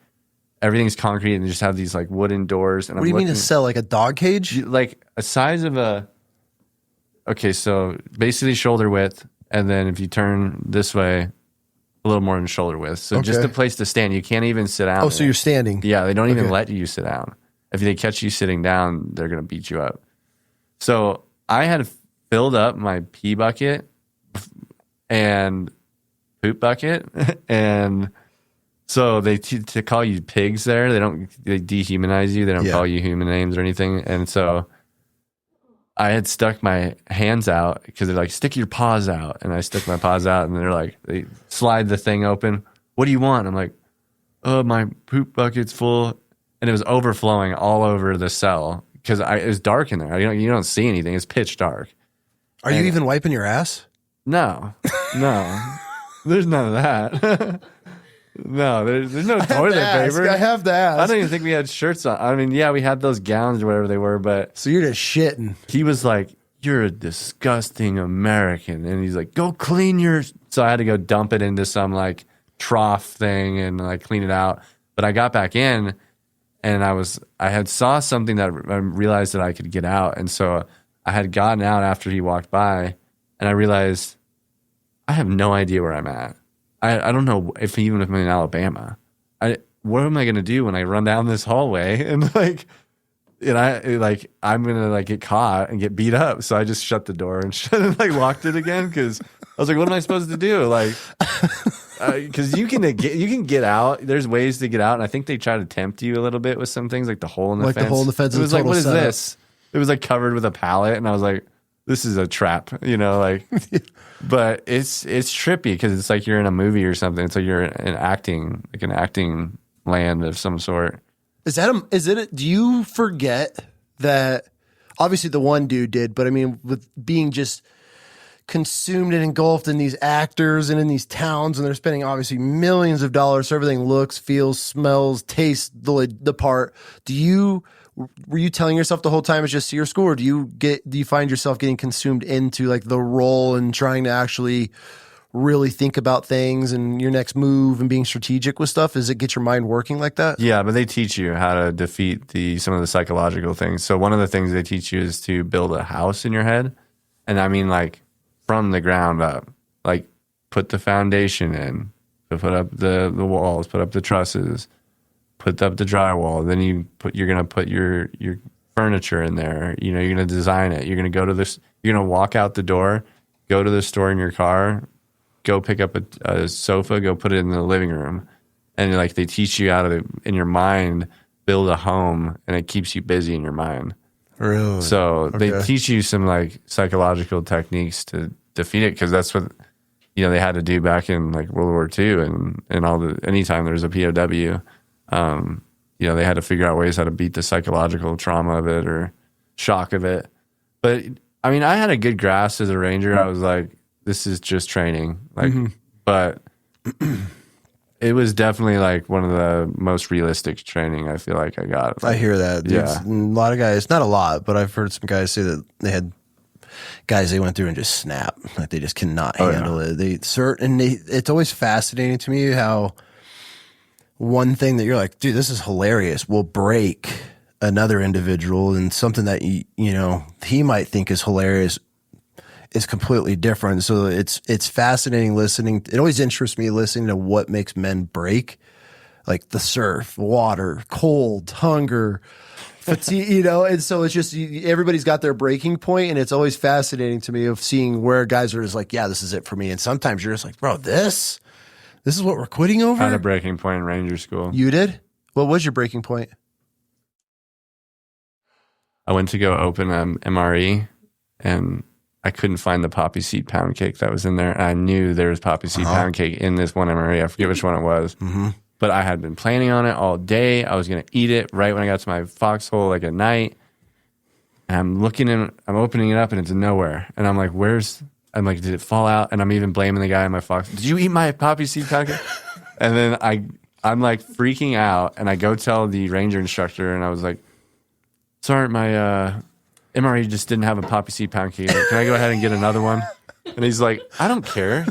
everything's concrete, and they just have these like wooden doors. And what do you mean a cell? Like a dog cage? Like a size of a, okay, so basically shoulder width, and then if you turn this way, a little more than shoulder width. So just a place to stand. You can't even sit down. Oh, so you're standing. Yeah, they don't even let you sit down. If they catch you sitting down, they're going to beat you up. So I had filled up my pee bucket and poop bucket, and so they to call you pigs there. They dehumanize you. They don't call you human names or anything. And so I had stuck my hands out because they're like, stick your paws out. And I stuck my paws out, and they're like, they slide the thing open. What do you want? I'm like, oh, my poop bucket's full. And it was overflowing all over the cell because it was dark in there. You don't see anything. It's pitch dark. Are you even wiping your ass? No. There's none of that. No, there's no toilet paper. I have to ask. I don't even think we had shirts on. I mean, yeah, we had those gowns or whatever they were, but so you're just shitting. He was like, "You're a disgusting American," and he's like, "Go clean your." So I had to go dump it into some like trough thing and like clean it out. But I got back in, and I had saw something that I realized that I could get out, and so I had gotten out after he walked by, and I realized I have no idea where I'm at. I don't know if I'm in Alabama. What am I going to do when I run down this hallway and I'm going to like get caught and get beat up. So I just shut the door and locked it again. Cause I was like, what am I supposed to do? Like, cause you can get out. There's ways to get out. And I think they try to tempt you a little bit with some things like the hole in the fence. Like the hole in the fence. It was like, what is this? It was like covered with a pallet. And I was like, this is a trap, but it's trippy because it's like you're in a movie or something. It's like you're in an acting land of some sort. Do you forget that obviously the one dude did, but I mean, with being just consumed and engulfed in these actors and in these towns, and they're spending obviously millions of dollars so everything looks, feels, smells, tastes the part. Were you telling yourself the whole time it's just SEER school, or do you find yourself getting consumed into like the role and trying to actually really think about things and your next move and being strategic with stuff? Does it get your mind working like that? Yeah, but they teach you how to defeat some of the psychological things. So one of the things they teach you is to build a house in your head. And I mean like from the ground up, like put the foundation in, to put up the walls, put up the trusses, put up the drywall. Then you're gonna put your furniture in there. You know, you're gonna design it. You're gonna go to this. You're gonna walk out the door, go to the store in your car, go pick up a sofa, go put it in the living room, and like they teach you how to in your mind build a home, and it keeps you busy in your mind. Really? So Okay. they teach you some like psychological techniques to defeat it, because that's what they had to do back in like World War II and all the anytime there's a POW, they had to figure out ways how to beat the psychological trauma of it or shock of it. But I mean, I had a good grasp as a Ranger. I was like, this is just training, like, but it was definitely like one of the most realistic training I feel like I got. I hear that. Yeah. A lot of guys, not a lot, but I've heard some guys say that they had guys they went through and just snap, like they just cannot handle it. It's always fascinating to me how one thing that you're like, dude, this is hilarious, will break another individual, and something that he might think is hilarious is completely different. So it's fascinating listening. It always interests me listening to what makes men break, like the surf, water, cold, hunger, fatigue, and so it's just everybody's got their breaking point, and it's always fascinating to me of seeing where guys are just like, yeah, this is it for me, and sometimes you're just like, bro, this is what we're quitting over. I had a breaking point in Ranger school. You did? What was your breaking point? I went to go open MRE, and I couldn't find the poppy seed pound cake that was in there. And I knew there was poppy seed pound cake in this one MRE. I forget which one it was. But I had been planning on it all day. I was going to eat it right when I got to my foxhole, like at night. And I'm opening it up, and it's nowhere. And I'm like, I'm like, did it fall out? And I'm even blaming the guy in my fox. Did you eat my poppy seed pound cake? And then I'm like freaking out, and I go tell the Ranger instructor, and I was like, Sergeant, my MRE just didn't have a poppy seed pound cake. Can I go ahead and get another one? And he's like, I don't care.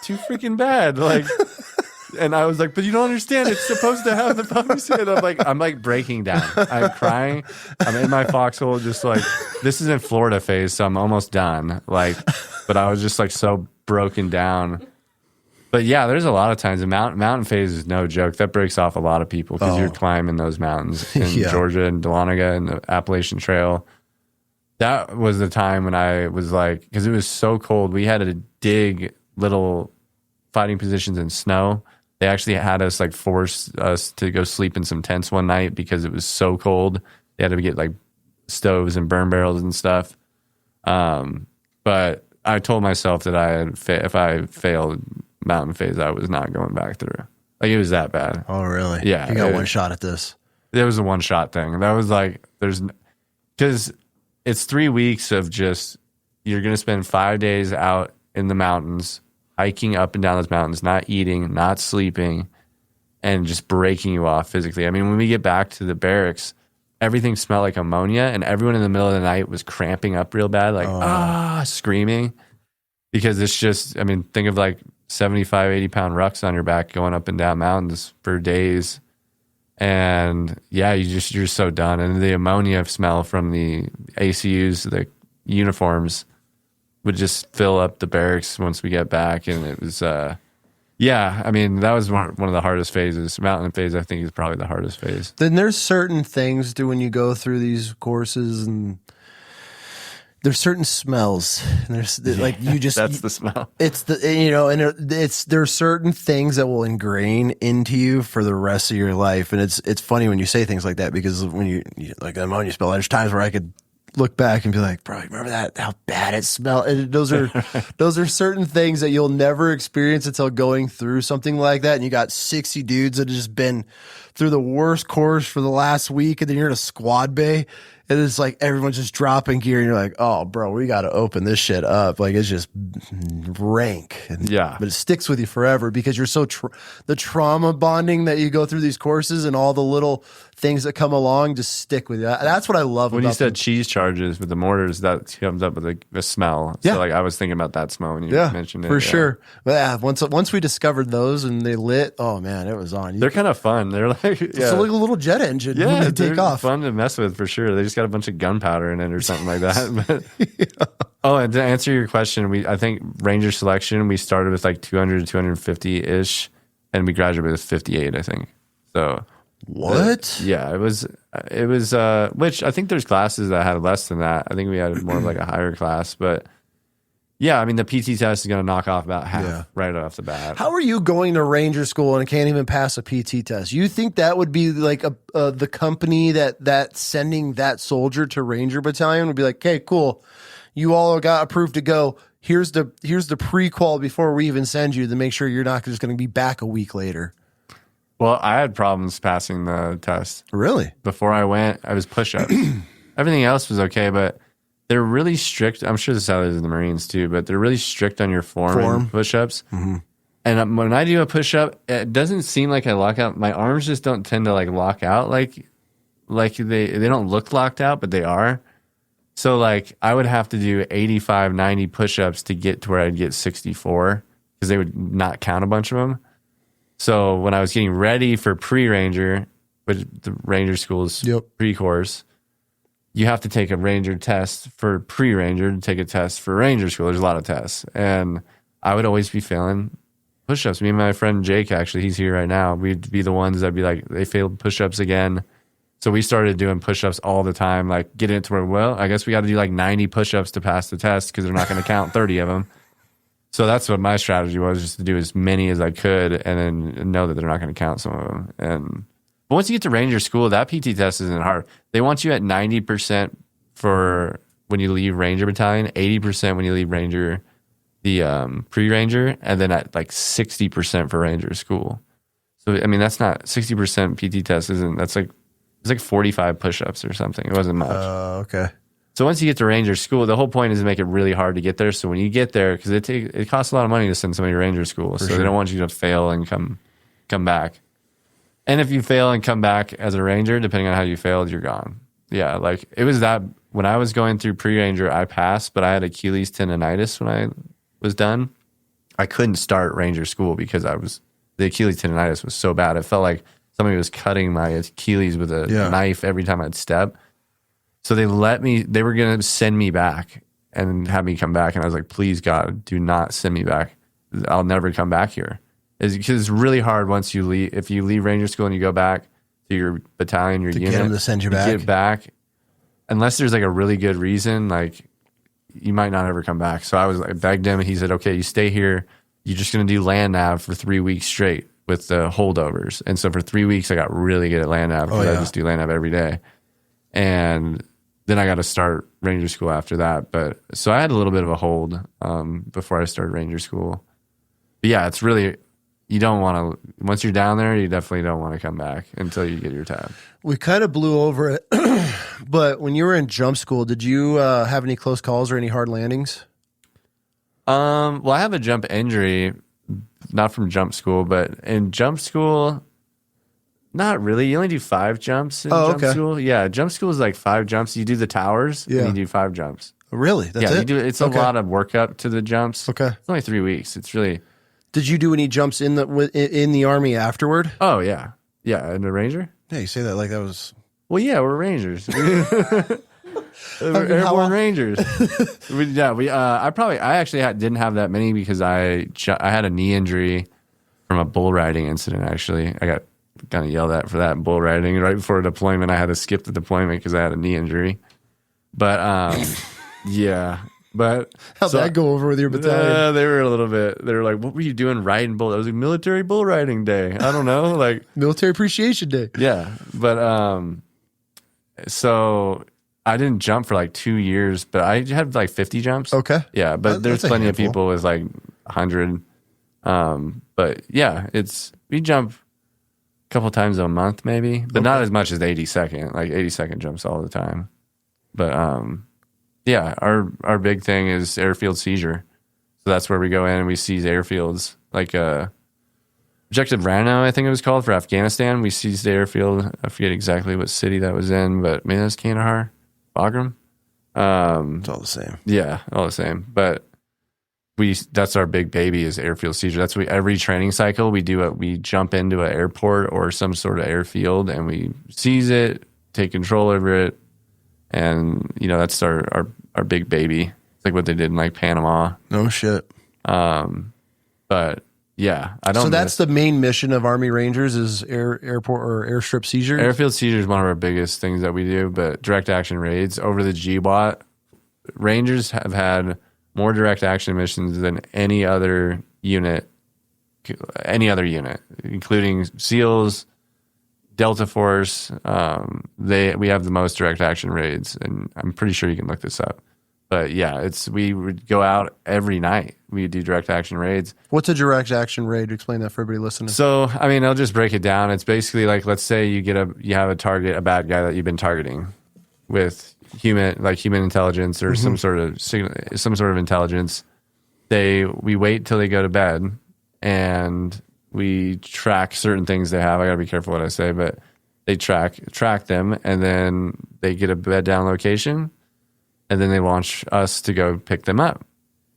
Too freaking bad. Like, and I was like, but you don't understand. It's supposed to have the poppy seed. And I'm like breaking down. I'm crying. I'm in my foxhole, just like, this is in Florida phase, so I'm almost done. Like, but I was just like so broken down. But yeah, there's a lot of times. The mountain phase is no joke. That breaks off a lot of people because you're climbing those mountains in Georgia and Dahlonega and the Appalachian Trail. That was the time when I was like, because it was so cold, we had to dig little fighting positions in snow. They actually had us like force us to go sleep in some tents one night because it was so cold. They had to get like stoves and burn barrels and stuff. But I told myself that if I failed mountain phase, I was not going back through. Like, it was that bad. Oh, really? Yeah. You got one shot at this. It was a one shot thing. That was like, because it's 3 weeks of just, you're going to spend 5 days out in the mountains, hiking up and down those mountains, not eating, not sleeping, and just breaking you off physically. I mean, when we get back to the barracks, everything smelled like ammonia, and everyone in the middle of the night was cramping up real bad, like, screaming. Because it's just, I mean, think of like 75, 80 pound rucks on your back going up and down mountains for days. And yeah, you're so done. And the ammonia smell from the ACUs, the uniforms, would just fill up the barracks once we get back. And it was, I mean, that was one of the hardest phases. Mountain phase, I think, is probably the hardest phase. Then there's certain things when you go through these courses, and there's certain smells. And there's like, you just, that's the smell. It's there's certain things that will ingrain into you for the rest of your life. And it's funny when you say things like that, because when you like ammonia smell, there's times where I could look back and be like, bro, remember that, how bad it smelled? And those are certain things that you'll never experience until going through something like that. And you got 60 dudes that have just been through the worst course for the last week, and then you're in a squad bay, and it's like everyone's just dropping gear, and you're like, oh, bro, we got to open this shit up. Like, it's just rank. But it sticks with you forever because you're so the trauma bonding that you go through these courses, and all the little things that come along just stick with you. That's what I love. When you said cheese charges with the mortars, that comes up with a smell. Yeah. So like, I was thinking about that smell when you mentioned it. For sure. But yeah, once we discovered those and they lit, oh man, it was on. They're kind of fun. They're like, it's like a little jet engine when they take off. Fun to mess with for sure. They just got a bunch of gunpowder in it or something like that. But, Oh, and to answer your question, I think Ranger selection, we started with like 200 to 250 ish, and we graduated with 58, I think. So What? yeah, it was which I think there's classes that had less than that. I think we had more of like a higher class, but yeah, I mean the PT test is going to knock off about half right off the bat. How are you going to Ranger School and can't even pass a PT test? You think that would be like the company that's sending that soldier to Ranger Battalion would be like, okay, cool, you all got approved to go. Here's the pre-qual before we even send you to make sure you're not just going to be back a week later. Well, I had problems passing the test. Really? Before I went, I was push-ups. Everything else was okay, but they're really strict. I'm sure this is how it is in the Marines too, but they're really strict on your form. And push-ups. Mm-hmm. And when I do a push-up, it doesn't seem like I lock out. My arms just don't tend to like lock out like they don't look locked out, but they are. So like I would have to do 85, 90 push-ups to get to where I'd get 64 because they would not count a bunch of them. So when I was getting ready for pre-Ranger, which the Ranger School's pre-course, you have to take a Ranger test for pre-Ranger to take a test for Ranger School. There's a lot of tests. And I would always be failing push-ups. Me and my friend Jake, actually, he's here right now. We'd be the ones that'd be like, they failed push-ups again. So we started doing push-ups all the time, like getting it to where, well, I guess we got to do like 90 push-ups to pass the test because they're not going to count 30 of them. So that's what my strategy was, just to do as many as I could and then know that they're not going to count some of them. But once you get to Ranger School, that PT test isn't hard. They want you at 90% for when you leave Ranger Battalion, 80% when you leave Ranger, the pre-Ranger, and then at like 60% for Ranger School. So, I mean, that's not 60% PT test isn't, that's like, it's like 45 push-ups or something. It wasn't much. Okay. So once you get to Ranger School, the whole point is to make it really hard to get there. So when you get there, because it costs a lot of money to send somebody to Ranger School, so they don't want you to fail and come back. And if you fail and come back as a Ranger, depending on how you failed, you're gone. Yeah, like it was that when I was going through pre-Ranger, I passed, but I had Achilles tendonitis when I was done. I couldn't start Ranger School because the Achilles tendonitis was so bad. It felt like somebody was cutting my Achilles with a knife every time I'd step. So they were going to send me back and have me come back. And I was like, please, God, do not send me back. I'll never come back here. Because it's really hard once you leave. If you leave Ranger School and you go back to your battalion, your unit, get them to send you back. Get back. Unless there's like a really good reason, like you might not ever come back. So I begged him and he said, okay, you stay here. You're just going to do land nav for 3 weeks straight with the holdovers. And so for 3 weeks, I got really good at land nav because I just do land nav every day. And then I got to start Ranger School after that. But so I had a little bit of a hold before I started Ranger School. But yeah, it's really, you don't want to, once you're down there, you definitely don't want to come back until you get your tab. We kind of blew over it. But when you were in jump school, did you have any close calls or any hard landings? Well, I have a jump injury, not from jump school, but in jump school, not really. You only do 5 jumps in jump school. Yeah, jump school is like 5 jumps. You do the towers, and you do 5 jumps. Really? That's it? You do. It's a lot of workup to the jumps. Okay. It's only 3 weeks. It's really. Did you do any jumps in the Army afterward? Oh, yeah. Yeah, in the Ranger? Yeah, you say that like that was... Well, yeah, we're Rangers. We're Airborne Rangers. I actually didn't have that many because I had a knee injury from a bull riding incident, actually. I got kind of yelled at for that bull riding. Right before deployment, I had to skip the deployment because I had a knee injury. But, yeah. But how'd that go over with your battalion? They were a little bit. They were like, "What were you doing riding bull?" It was like military bull riding day. I don't know, like military appreciation day. Yeah, but so I didn't jump for like 2 years, but I had like 50 jumps. Okay, yeah, but there's plenty of people with like 100. But yeah, we jump a couple times a month maybe, but not as much as 80-second. Like 80-second jumps all the time. But yeah, our big thing is airfield seizure. So that's where we go in and we seize airfields. Like Objective Rhino, I think it was called, for Afghanistan. We seized the airfield. I forget exactly what city that was in, but maybe that's Kandahar, Bagram. It's all the same. Yeah, all the same. But that's our big baby is airfield seizure. That's every training cycle we jump into an airport or some sort of airfield and we seize it, take control over it. And, that's our big baby. It's like what they did in like Panama. No shit. But yeah, Yeah, I don't. So that's the main mission of Army Rangers is airport or airstrip seizures. Airfield seizure is one of our biggest things that we do, but direct action raids over the GWAT, Rangers have had more direct action missions than any other unit, including SEALs, Delta Force. We have the most direct action raids, and I'm pretty sure you can look this up. But yeah, we would go out every night. We do direct action raids. What's a direct action raid? Explain that for everybody listening. So, I mean, I'll just break it down. It's basically like, let's say you have a target, a bad guy that you've been targeting with human intelligence or some sort of intelligence. We wait till they go to bed and we track certain things they have. I gotta be careful what I say, but they track them, and then they get a bed down location, and then they launch us to go pick them up.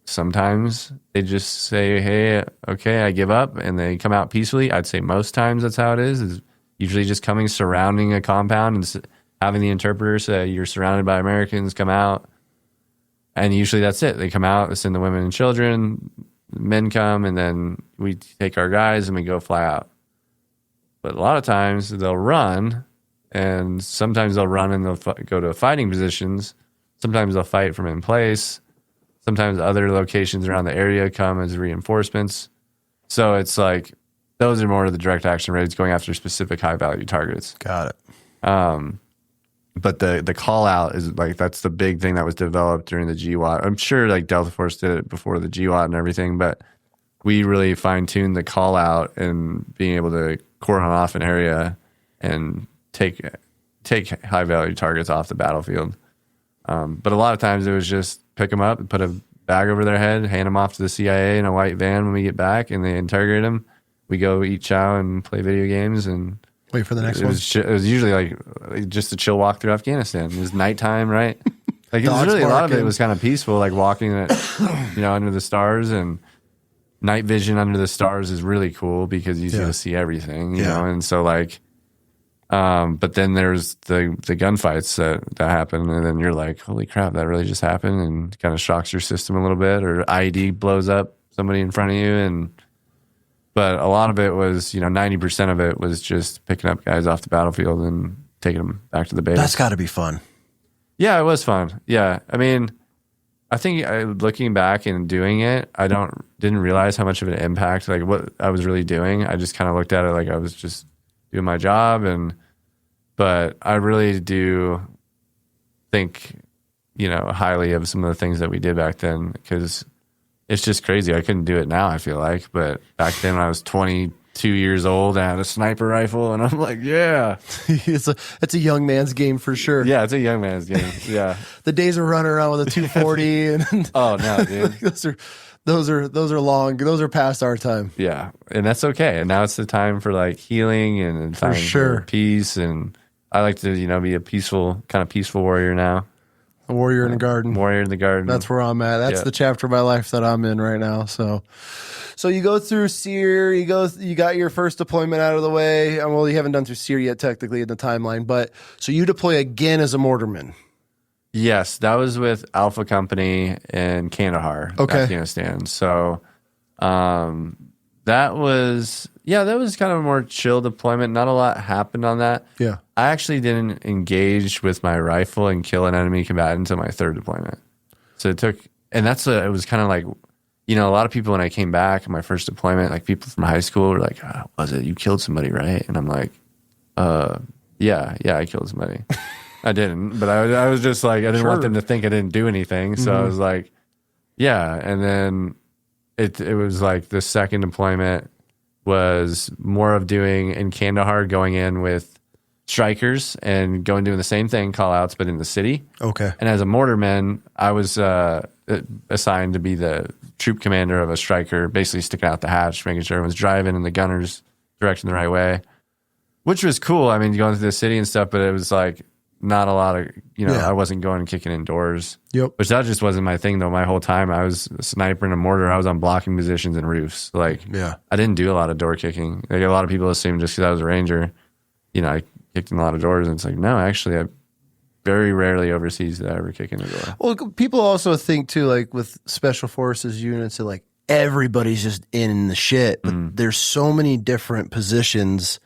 Sometimes they just say, hey, okay, I give up, and they come out peacefully. I'd say most times that's how it is usually just surrounding a compound and having the interpreter say, you're surrounded by Americans, come out. And usually that's it. They come out, they send the women and children, men come, and then we take our guys and we go fly out. But a lot of times they'll run, and sometimes they'll run and they'll go to fighting positions. Sometimes they'll fight from in place. Sometimes other locations around the area come as reinforcements. So it's like those are more of the direct action raids going after specific high value targets. Got it. But the call out is like that's the big thing that was developed during the GWAT. I'm sure like Delta Force did it before the GWAT and everything, but we really fine tuned the call out and being able to cordon off an area and take high value targets off the battlefield. But a lot of times it was just pick them up and put a bag over their head, hand them off to the CIA in a white van when we get back, and they interrogate them. We go eat chow and play video games and wait for the next one. It was usually like just a chill walk through Afghanistan. It was nighttime, right? Like it was really a lot of it was kind of peaceful, like walking under the stars, and night vision under the stars is really cool because you get to see everything, you know. And so like, but then there's the gunfights that happen, and then you're like, holy crap, that really just happened, and kind of shocks your system a little bit, or IED blows up somebody in front of you, but a lot of it was, 90% of it was just picking up guys off the battlefield and taking them back to the base. That's got to be fun. Yeah, it was fun. Yeah, I mean, I think looking back and doing it, I didn't realize how much of an impact, like what I was really doing. I just kind of looked at it like I was just doing my job, but I really do think, highly of some of the things that we did back then, because it's just crazy. I couldn't do it now, I feel like, but back then when I was 22 years old, I had a sniper rifle, and I'm like, yeah. It's a young man's game for sure. Yeah, it's a young man's game. Yeah. The days of running around with a 240 and oh no, dude. those are long. Those are past our time. Yeah, and that's okay. And now it's the time for like healing and time for peace. And I like to, be a peaceful warrior now. A warrior in the garden. Warrior in the garden. That's where I'm at. That's the chapter of my life that I'm in right now. So you go through SEER. You got your first deployment out of the way. Well, you haven't done through SEER yet, technically in the timeline. But so you deploy again as a mortarman. Yes, that was with Alpha Company in Kandahar, Afghanistan. So that was kind of a more chill deployment. Not a lot happened on that. Yeah. I actually didn't engage with my rifle and kill an enemy combatant until my third deployment. So it was kind of like, a lot of people when I came back in my first deployment, like people from high school were like, oh, was it? You killed somebody, right? And I'm like, yeah, I killed somebody. I didn't, but I was just like, I didn't want them to think I didn't do anything. So I was like, yeah. And then it was like the second deployment was more of doing in Kandahar, going in with strikers and doing the same thing, call outs, but in the city. Okay. And as a mortarman, I was assigned to be the troop commander of a striker, basically sticking out the hatch, making sure everyone's driving and the gunners directing the right way, which was cool. I mean, going through the city and stuff, but it was like not a lot of, I wasn't going and kicking indoors. Yep. Which that just wasn't my thing though. My whole time I was a sniper and a mortar. I was on blocking positions and roofs. Like, I didn't do a lot of door kicking. Like a lot of people assume just because I was a ranger, I kicked in a lot of doors, and it's like, no, actually, I very rarely overseas did I ever kick in a door. Well, people also think too, like with special forces units, that like everybody's just in the shit. But there's so many different positions.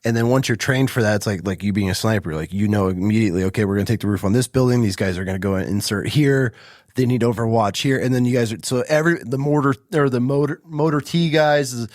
And then once you're trained for that, it's like you being a sniper, like, you know, immediately, okay, we're going to take the roof on this building. These guys are going to go and insert here. They need overwatch here. And then you guys are, so the mortar or the motor T guys,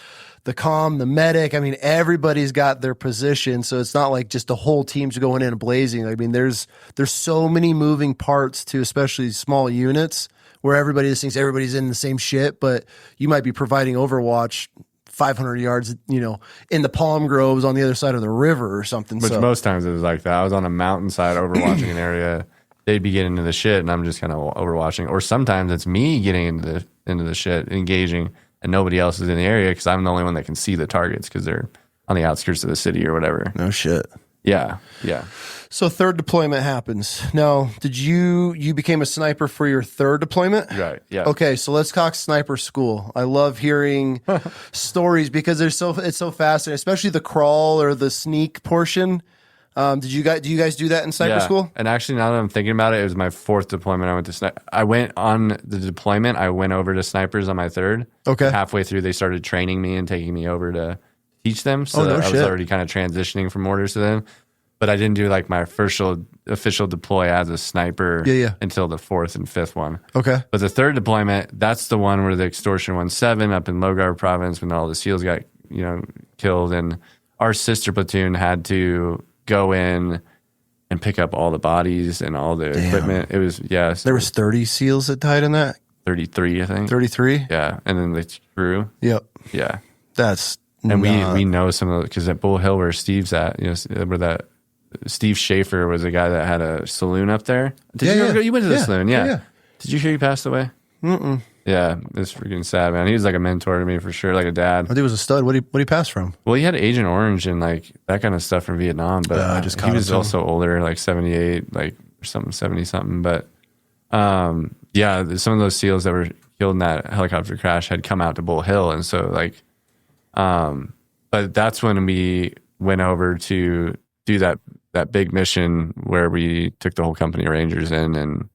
the comm, the medic, I mean, everybody's got their position. So it's not like just the whole team's going in and blazing. I mean, there's so many moving parts to especially small units where everybody just thinks everybody's in the same shit, but you might be providing overwatch 500 yards, you know, in the palm groves on the other side of the river or something. Which most times it was like that. I was on a mountainside overwatching an area. They'd be getting into the shit, and I'm just kind of overwatching. Or sometimes it's me getting into the shit, engaging, and nobody else is in the area because I'm the only one that can see the targets because they're on the outskirts of the city or whatever. No shit. Yeah. So third deployment happens. Now, did you became a sniper for your third deployment? Right. Yeah. Okay, so let's talk sniper school. I love hearing stories because it's so fascinating, especially the crawl or the sneak portion. Do you guys do that in sniper school? And actually, now that I'm thinking about it was my fourth deployment. I went on the deployment. I went over to snipers on my third. Okay. Halfway through, they started training me and taking me over to teach them. So no I shit. was already kind of transitioning from mortars to them. But I didn't do like my official deploy as a sniper until the fourth and fifth one. Okay. But the third deployment, that's the one where the extortion 1-7 up in Logar province when all the SEALs got, you know, killed, and our sister platoon had to go in and pick up all the bodies and all the equipment. It was There was 30 SEALs that died in that. 33, I think. 33. Yeah, and then the crew. Yep. Yeah, that's and we know some of because at Bull Hill where Steve's at, you know, where that. Steve Schaefer was a guy that had a saloon up there. Did you ever go? You went to the saloon, yeah. Did you hear he passed away? Mm-mm. Yeah, it's freaking sad, man. He was like a mentor to me for sure, like a dad. I think he was a stud. What did he pass from? Well, he had Agent Orange and like that kind of stuff from Vietnam, but he was also older, like 78, like or something, 70 something. But yeah, some of those SEALs that were killed in that helicopter crash had come out to Bull Hill, and so like, but that's when we went over to do that big mission where we took the whole company of Rangers in and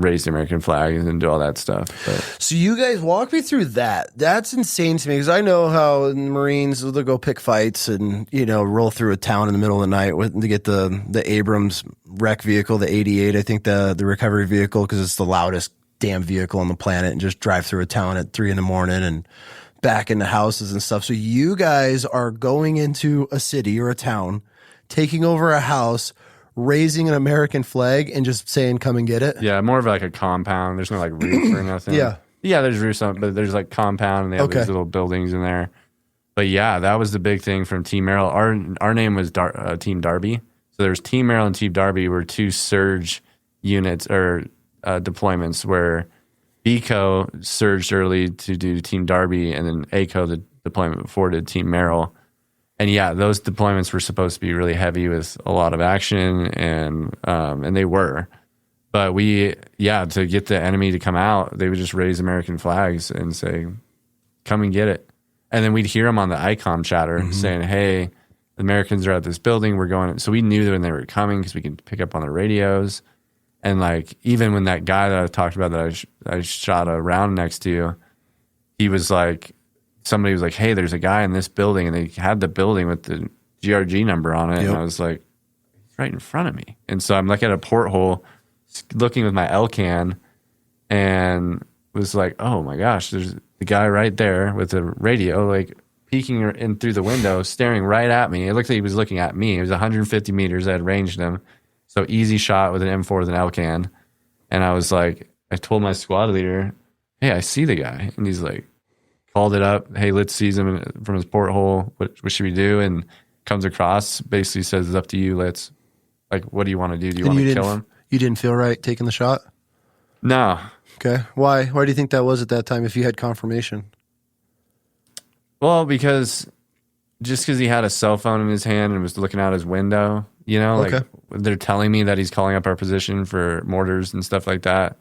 raised the American flag and do all that stuff. But. So you guys walk me through that. That's insane to me because I know how in the Marines they'll go pick fights and, you know, roll through a town in the middle of the night to get the Abrams wreck vehicle, the 88, I think the recovery vehicle, because it's the loudest damn vehicle on the planet, and just drive through a town at 3 a.m. and back into houses and stuff. So you guys are going into a city or a town, taking over a house, raising an American flag, and just saying, come and get it? Yeah, more of like a compound. There's no like roof or nothing. Yeah, there's roofs on, but there's like compound, and they have these little buildings in there. But yeah, that was the big thing from Team Merrill. Our name was Team Darby. So there's Team Merrill and Team Darby were two surge units or deployments where BCO surged early to do Team Darby, and then ACO, the deployment before, did Team Merrill. And yeah, those deployments were supposed to be really heavy with a lot of action, and they were. But to get the enemy to come out, they would just raise American flags and say, come and get it. And then we'd hear them on the ICOM chatter saying, hey, the Americans are at this building, we're going. So we knew that when they were coming because we could pick up on the radios. And like, even when that guy that I talked about that I shot a round next to, he was like, somebody was like, hey, there's a guy in this building, and they had the building with the GRG number on it. Yep. And I was like, he's right in front of me. And so I'm like at a porthole looking with my LCAN and was like, oh my gosh, there's the guy right there with the radio, like peeking in through the window, staring right at me. It looked like he was looking at me. It was 150 meters. I had ranged him. So easy shot with an M4 with an LCAN. And I was like, I told my squad leader, hey, I see the guy. And he's like, called it up. Hey, Litz sees him from his porthole. What should we do? And comes across, basically says, it's up to you, Litz. Like, what do you want to do? Do you want to kill him? You didn't feel right taking the shot? No. Okay. Why? Why do you think that was at that time if you had confirmation? Well, because he had a cell phone in his hand and was looking out his window, you know, like they're telling me that he's calling up our position for mortars and stuff like that.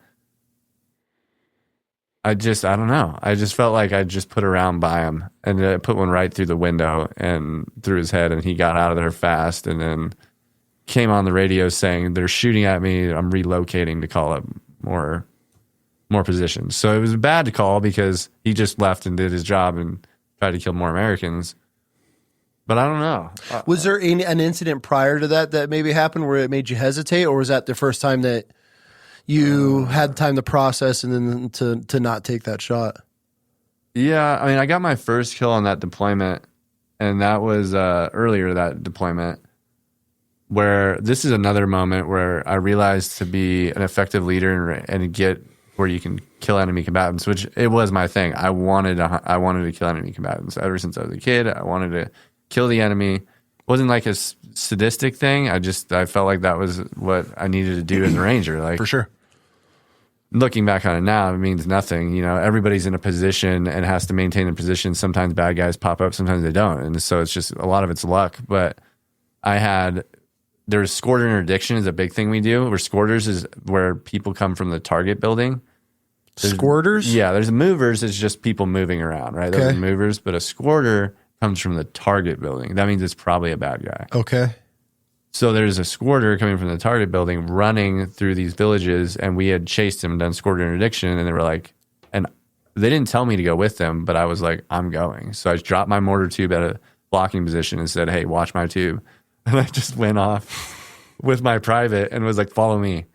I don't know. I just felt like I just put a round by him, and I put one right through the window and through his head, and he got out of there fast, and then came on the radio saying, they're shooting at me. I'm relocating to call up more more positions. So it was a bad call because he just left and did his job and tried to kill more Americans. But I don't know. Was there an incident prior to that maybe happened where it made you hesitate, or was that the first time that you had time to process and then to not take that shot? Yeah, I mean, I got my first kill on that deployment, and that was earlier that deployment, where this is another moment where I realized to be an effective leader and get where you can kill enemy combatants, which it was my thing. I wanted to kill enemy combatants ever since I was a kid. I wanted to kill the enemy. It wasn't like a sadistic thing. I felt like that was what I needed to do as a ranger. Like, for sure. Looking back on it now, it means nothing. You know, everybody's in a position and has to maintain a position. Sometimes bad guys pop up, sometimes they don't. And so it's just, a lot of it's luck. But there's squatter interdiction is a big thing we do, where squatters is where people come from the target building. Squatters? Yeah, there's movers, it's just people moving around, right? Those are movers, but a squatter comes from the target building. That means it's probably a bad guy. Okay. So there's a squatter coming from the target building running through these villages, and we had chased him and done squatter interdiction, and they were like, and they didn't tell me to go with them, but I was like, I'm going. So I dropped my mortar tube at a blocking position and said, hey, watch my tube. And I just went off with my private and was like, follow me.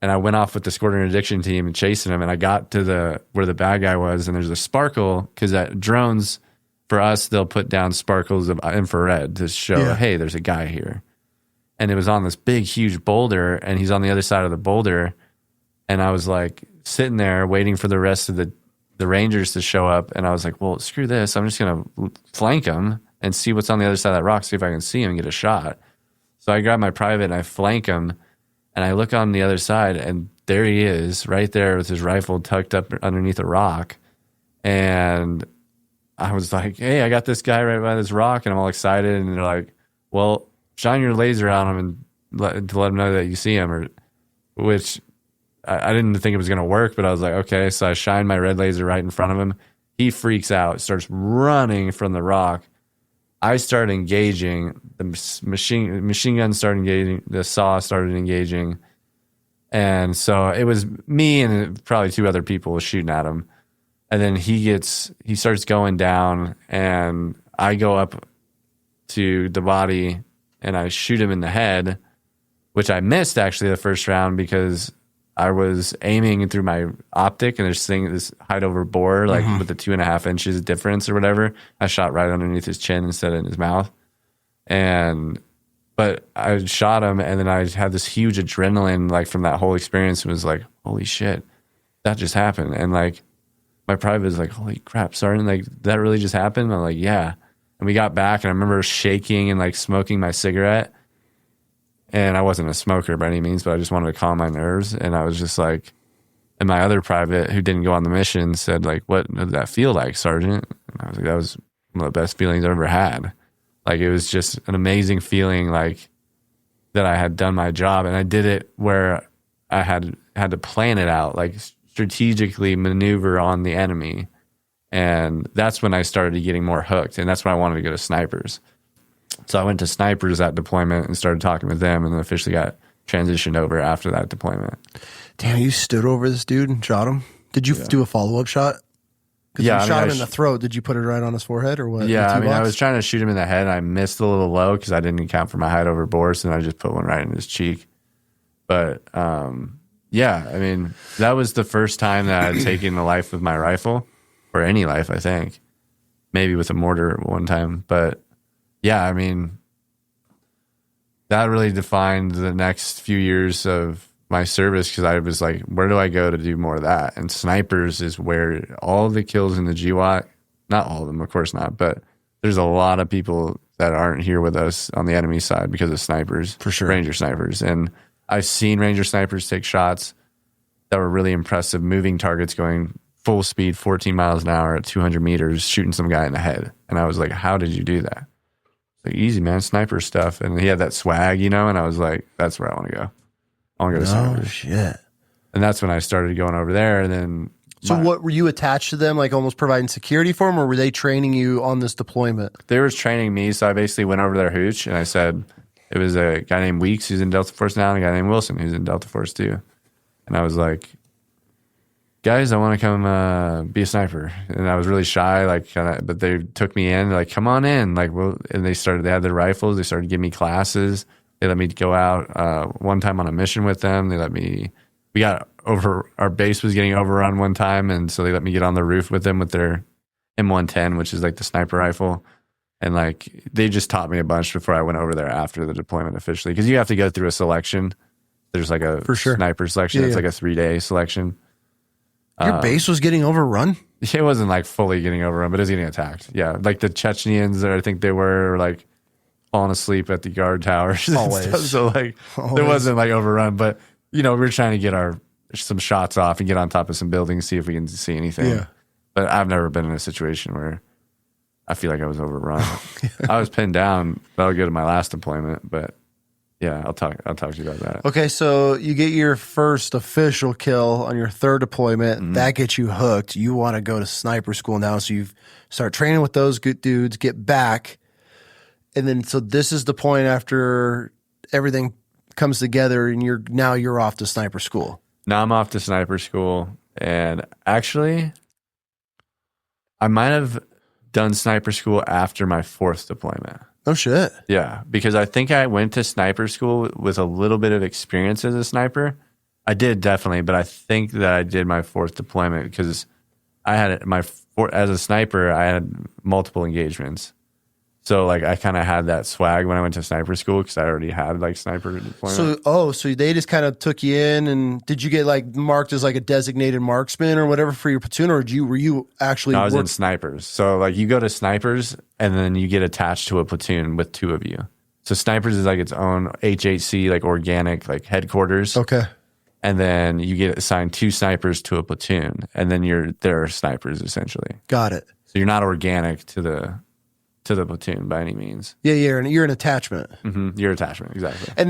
And I went off with the squatter interdiction team and chasing him, and I got to where the bad guy was, and there's a sparkle, because at drones, for us, they'll put down sparkles of infrared to show, hey, there's a guy here. And it was on this big, huge boulder, and he's on the other side of the boulder. And I was like sitting there waiting for the rest of the Rangers to show up. And I was like, well, screw this. I'm just going to flank him and see what's on the other side of that rock, see if I can see him and get a shot. So I grab my private and I flank him. And I look on the other side, and there he is right there with his rifle tucked up underneath a rock. And I was like, hey, I got this guy right by this rock. And I'm all excited. And they're like, well, shine your laser on him and to let him know that you see him, which I didn't think it was going to work, but I was like, okay. So I shine my red laser right in front of him. He freaks out, starts running from the rock. I start engaging. The machine gun started engaging. The saw started engaging. And so it was me and probably two other people shooting at him. And then he starts going down, and I go up to the body and I shoot him in the head, which I missed actually the first round because I was aiming through my optic, and this height over bore, like with the 2.5 inches difference or whatever. I shot right underneath his chin instead of in his mouth. But I shot him, and then I had this huge adrenaline like from that whole experience. It was like, holy shit, that just happened. And like my private was like, holy crap, Sergeant, like that really just happened? I'm like, yeah. And we got back, and I remember shaking and like smoking my cigarette. And I wasn't a smoker by any means, but I just wanted to calm my nerves. And I was just like, and my other private who didn't go on the mission said like, what did that feel like, Sergeant? And I was like, that was one of the best feelings I've ever had. Like, it was just an amazing feeling, like that I had done my job, and I did it where I had to plan it out, like strategically maneuver on the enemy. And that's when I started getting more hooked. And that's when I wanted to go to snipers. So I went to snipers at deployment and started talking with them, and then officially got transitioned over after that deployment. Damn, you stood over this dude and shot him? Did you do a follow-up shot? Because you shot him in the throat. Did you put it right on his forehead or what? Yeah, I mean, I was trying to shoot him in the head, and I missed a little low because I didn't account for my height over bore, so then I just put one right in his cheek. But yeah, I mean, that was the first time that I had taken the life with my rifle, or any life, I think. Maybe with a mortar one time. But yeah, I mean, that really defined the next few years of my service, because I was like, where do I go to do more of that? And snipers is where all the kills in the GWAT, not all of them, of course not, but there's a lot of people that aren't here with us on the enemy side because of snipers. For sure. Ranger snipers. And I've seen Ranger snipers take shots that were really impressive, moving targets going full speed, 14 miles an hour at 200 meters, shooting some guy in the head. And I was like, how did you do that? Like, easy, man, sniper stuff. And he had that swag, you know, and I was like, that's where I want to go. I want to go to snipers. Shit. And that's when I started going over there. And then, so what, were you attached to them, like almost providing security for them, or were they training you on this deployment? They were training me. So I basically went over their hooch, and I said, it was a guy named Weeks who's in Delta Force now, and a guy named Wilson who's in Delta Force too. And I was like, guys, I want to come be a sniper. And I was really shy, like, but they took me in, like, come on in. Like, well, and they had their rifles. They started giving me classes. They let me go out one time on a mission with them. We got over, our base was getting overrun one time. And so they let me get on the roof with them with their M110, which is like the sniper rifle. And like, they just taught me a bunch before I went over there after the deployment officially. Because you have to go through a selection. There's like a sniper selection. It's like a 3-day selection. Your base was getting overrun? It wasn't like fully getting overrun, but it was getting attacked. Yeah. Like the Chechens, I think they were like falling asleep at the guard towers. Always. So like, there wasn't like overrun, but you know, we were trying to get some shots off and get on top of some buildings, see if we can see anything. Yeah. But I've never been in a situation where I feel like I was overrun. I was pinned down. That'll go to my last deployment, but yeah, I'll talk to you about that. Okay, so you get your first official kill on your third deployment. Mm-hmm. That gets you hooked. You want to go to sniper school now, so you start training with those good dudes, get back, and then so this is the point after everything comes together, and you're off to sniper school. Now I'm off to sniper school, and actually, I might have done sniper school after my 4th deployment. Oh, shit. Yeah, because I think I went to sniper school with a little bit of experience as a sniper. I did, definitely, but I think that I did my 4th deployment because I had as a sniper, I had multiple engagements. So, like, I kind of had that swag when I went to sniper school because I already had, like, sniper deployment. So they just kind of took you in, and did you get, like, marked as, like, a designated marksman or whatever for your platoon, or were you actually... No, I was in snipers. So, like, you go to snipers, and then you get attached to a platoon with 2 of you. So, snipers is, like, its own HHC, like, organic, like, headquarters. Okay. And then you get assigned 2 snipers to a platoon, and then they're snipers, essentially. Got it. So, you're not organic to the platoon by any means. Yeah, you're an attachment. Mm-hmm. Your attachment, exactly. And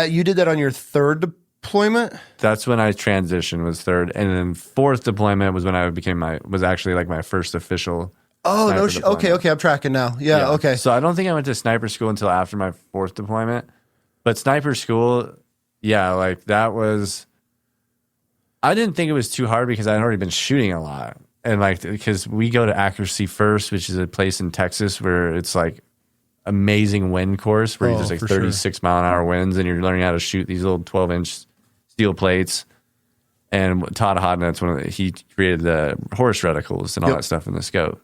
you did that on your 3rd deployment? That's when I transitioned, was 3rd. And then 4th deployment was when I was actually like my first official. Oh, no. Okay. I'm tracking now. Yeah, okay. So I don't think I went to sniper school until after my 4th deployment. But sniper school, yeah, like that was, I didn't think it was too hard because I had already been shooting a lot. And like, because we go to Accuracy First, which is a place in Texas where it's like amazing wind course where there's like 36 mile an hour winds and you're learning how to shoot these little 12-inch steel plates. And Todd Hodnett's he created the horse reticles and all that stuff in the scope.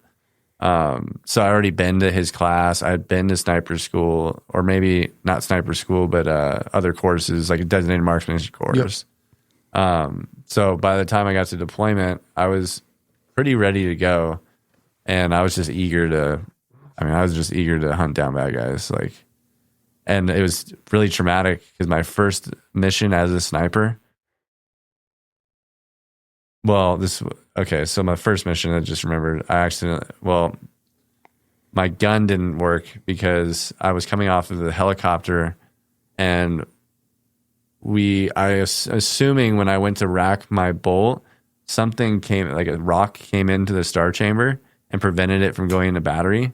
So I already been to his class. I had been to sniper school, or maybe not sniper school, but other courses like a designated marksmanship course. Yep. So by the time I got to deployment, I was pretty ready to go, and I was just eager to hunt down bad guys. Like, and it was really traumatic because my first mission as a sniper. So my first mission, I just remembered, my gun didn't work because I was coming off of the helicopter, and assuming when I went to rack my bolt, something like a rock came into the star chamber and prevented it from going into battery.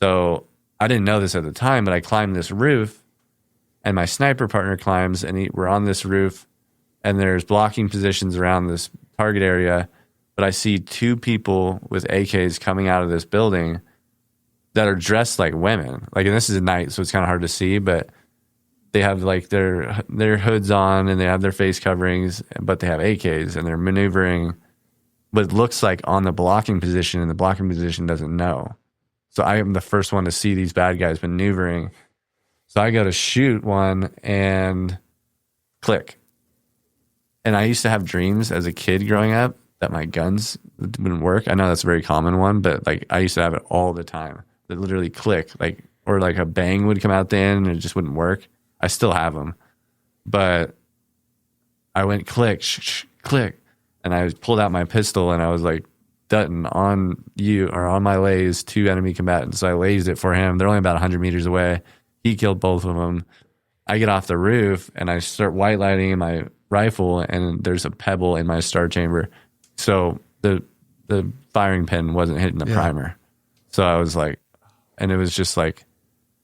So I didn't know this at the time, but I climbed this roof, and my sniper partner climbs, and we're on this roof, and there's blocking positions around this target area. But I see 2 people with AKs coming out of this building that are dressed like women. Like, and this is at night, so it's kind of hard to see, but they have like their hoods on and they have their face coverings, but they have AKs and they're maneuvering what looks like on the blocking position, and the blocking position doesn't know. So I am the first one to see these bad guys maneuvering. So I go to shoot one and click. And I used to have dreams as a kid growing up that my guns wouldn't work. I know that's a very common one, but like I used to have it all the time. That literally click, like, or like a bang would come out the end and it just wouldn't work. I still have them, but I went click, click, and I pulled out my pistol and I was like, Dutton, on my lays, 2 enemy combatants. So I lased it for him. They're only about 100 meters away. He killed both of them. I get off the roof and I start white lighting in my rifle, and there's a pebble in my star chamber. So the firing pin wasn't hitting the primer. So I was like, and it was just like,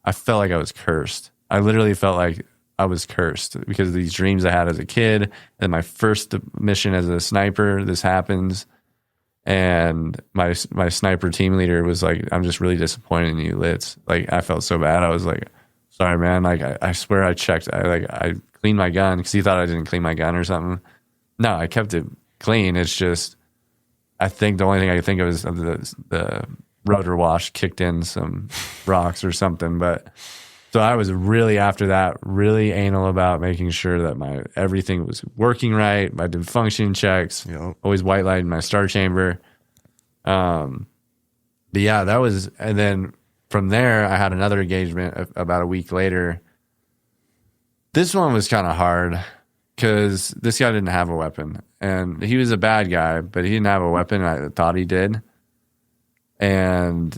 I felt like I was cursed. I literally felt like I was cursed because of these dreams I had as a kid. And my first mission as a sniper, this happens. And my sniper team leader was like, I'm just really disappointed in you, Litz. Like, I felt so bad. I was like, sorry, man. Like, I swear I checked. I cleaned my gun because he thought I didn't clean my gun or something. No, I kept it clean. It's just, I think the only thing I could think of is the rotor wash kicked in some rocks or something. But so I was really, after that, really anal about making sure that my everything was working right. I did function checks, always white lighting my star chamber. But yeah, that was, and then from there, I had another engagement about a week later. This one was kind of hard because this guy didn't have a weapon. And he was a bad guy, but he didn't have a weapon. I thought he did. And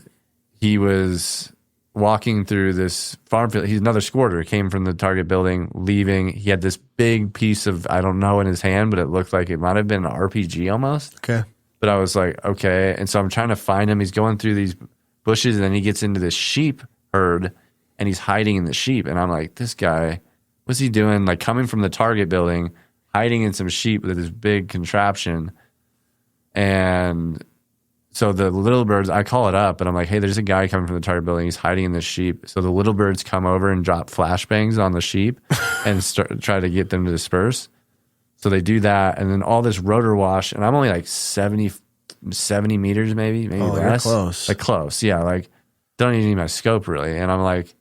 he was walking through this farm field. He's another squatter, came from the target building, leaving. He had this big piece of, I don't know, in his hand, but it looked like it might have been an RPG almost. Okay. But I was like, okay. And so I'm trying to find him. He's going through these bushes, and then he gets into this sheep herd, and he's hiding in the sheep. And I'm like, this guy, what's he doing? Like, coming from the target building, hiding in some sheep with this big contraption. And so the little birds, I call it up, and I'm like, hey, there's a guy coming from the target building. He's hiding in the sheep. So the little birds come over and drop flashbangs on the sheep and try to get them to disperse. So they do that, and then all this rotor wash, and I'm only like 70 meters maybe less. You're close. Like close, yeah. Like, don't even need my scope really. And I'm like,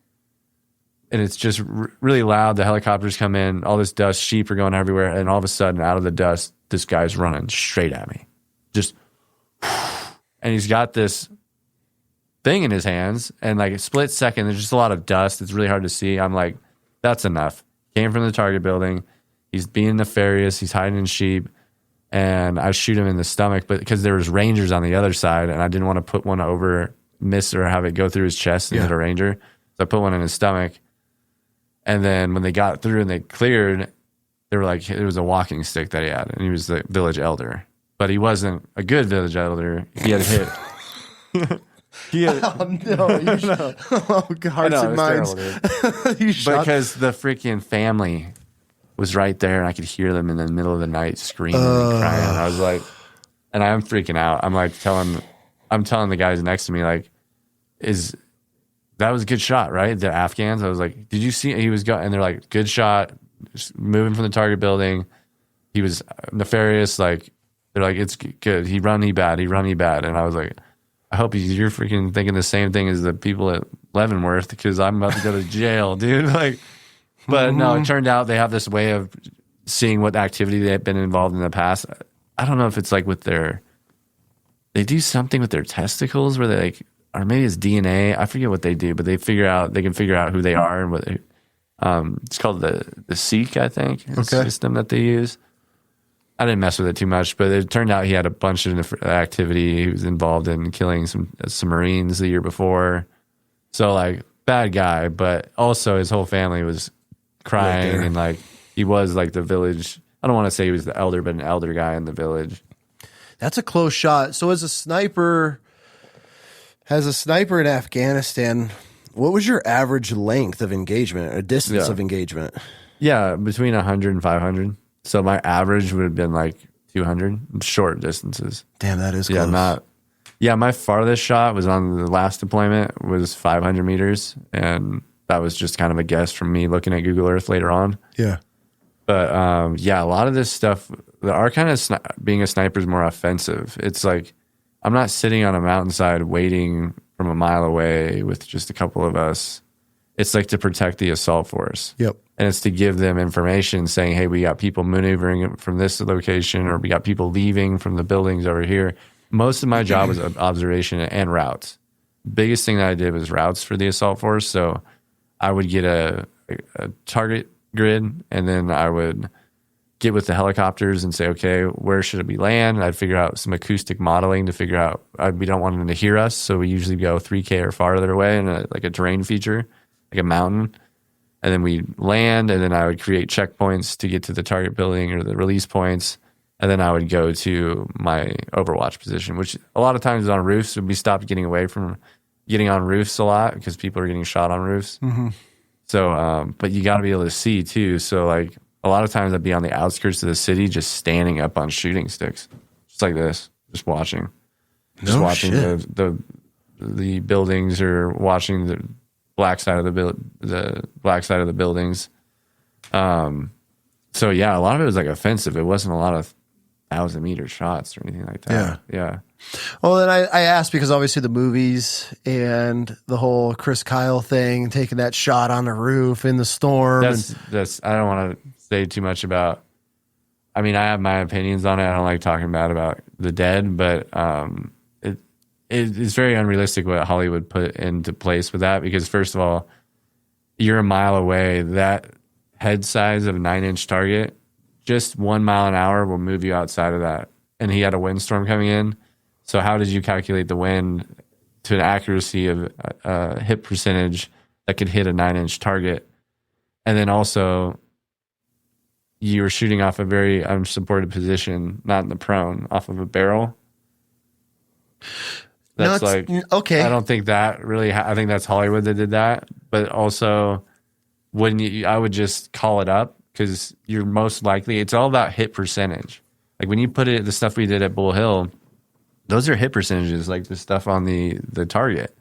and it's just really loud. The helicopters come in, all this dust, sheep are going everywhere, and all of a sudden, out of the dust, this guy's running straight at me. Just, and he's got this thing in his hands, and like a split second, there's just a lot of dust. It's really hard to see. I'm like, that's enough. Came from the target building. He's being nefarious. He's hiding in sheep. And I shoot him in the stomach, but because there was rangers on the other side, and I didn't want to put one over, miss, or have it go through his chest and hit a ranger. So I put one in his stomach. And then when they got through and they cleared, they were like, it was a walking stick that he had, and he was the village elder. But he wasn't a good village elder. He had hit. Oh, no. Oh, hearts and minds. Terrible, because the freaking family was right there, and I could hear them in the middle of the night screaming and crying. I was like, and I'm freaking out. I'm like telling the guys next to me, like, that was a good shot, right? The Afghans. I was like, did you see? He was going, and they're like, good shot, just moving from the target building. He was nefarious. Like, they're like, it's good. He run, he bad. And I was like, I hope you're freaking thinking the same thing as the people at Leavenworth, because I'm about to go to jail, dude. Like, but no, it turned out they have this way of seeing what activity they've been involved in the past. I don't know if it's like they do something with their testicles where they like, or maybe it's DNA. I forget what they do, but they can figure out who they are and what they, it's called the Seek, I think, system that they use. I didn't mess with it too much, but it turned out he had a bunch of activity. He was involved in killing some Marines the year before. So like, bad guy, but also his whole family was crying, and like, he was like the village. I don't want to say he was the elder, but an elder guy in the village. That's a close shot. So as a sniper in Afghanistan, what was your average length of engagement or distance of engagement? Yeah, between 100 and 500. So my average would have been like 200 short distances. Damn, that is close. My farthest shot was on the last deployment was 500 meters, and that was just kind of a guess from me looking at Google Earth later on. Yeah. But a lot of this stuff, our kind of being a sniper is more offensive. It's like, I'm not sitting on a mountainside waiting from a mile away with just a couple of us. It's like to protect the assault force. Yep. And it's to give them information saying, hey, we got people maneuvering from this location, or we got people leaving from the buildings over here. Most of my job was observation and routes. Biggest thing that I did was routes for the assault force. So I would get a target grid, and then I would get with the helicopters and say, okay, where should we land? And I'd figure out some acoustic modeling to figure out, we don't want them to hear us. So we usually go 3K or farther away in like a terrain feature, like a mountain. And then we land, and then I would create checkpoints to get to the target building or the release points. And then I would go to my overwatch position, which a lot of times is on roofs. We stopped getting away from getting on roofs a lot because people are getting shot on roofs. Mm-hmm. So, but you got to be able to see too. So like a lot of times I'd be on the outskirts of the city, just standing up on shooting sticks, just like this, just watching, the buildings or watching the black side of the black side of the buildings. So yeah, a lot of it was like offensive. It wasn't a lot of 1,000-meter shots or anything like that. Yeah. Well, then I asked because obviously the movies and the whole Chris Kyle thing, taking that shot on the roof in the storm. That's I don't want to say too much about. I mean, I have my opinions on it. I don't like talking bad about the dead, but it's very unrealistic what Hollywood put into place with that, because first of all, you're a mile away. That head size of a 9-inch target, just 1 mile an hour will move you outside of that. And he had a windstorm coming in. So how did you calculate the wind to an accuracy of a hit percentage that could hit a 9-inch target? And then also, you were shooting off a very unsupported position, not in the prone, off of a barrel. That's okay. I don't think that really. I think that's Hollywood that did that. But also, I would just call it up, because you're most likely. It's all about hit percentage. Like when you put it, the stuff we did at Bull Hill, those are hit percentages. Like the stuff on the target.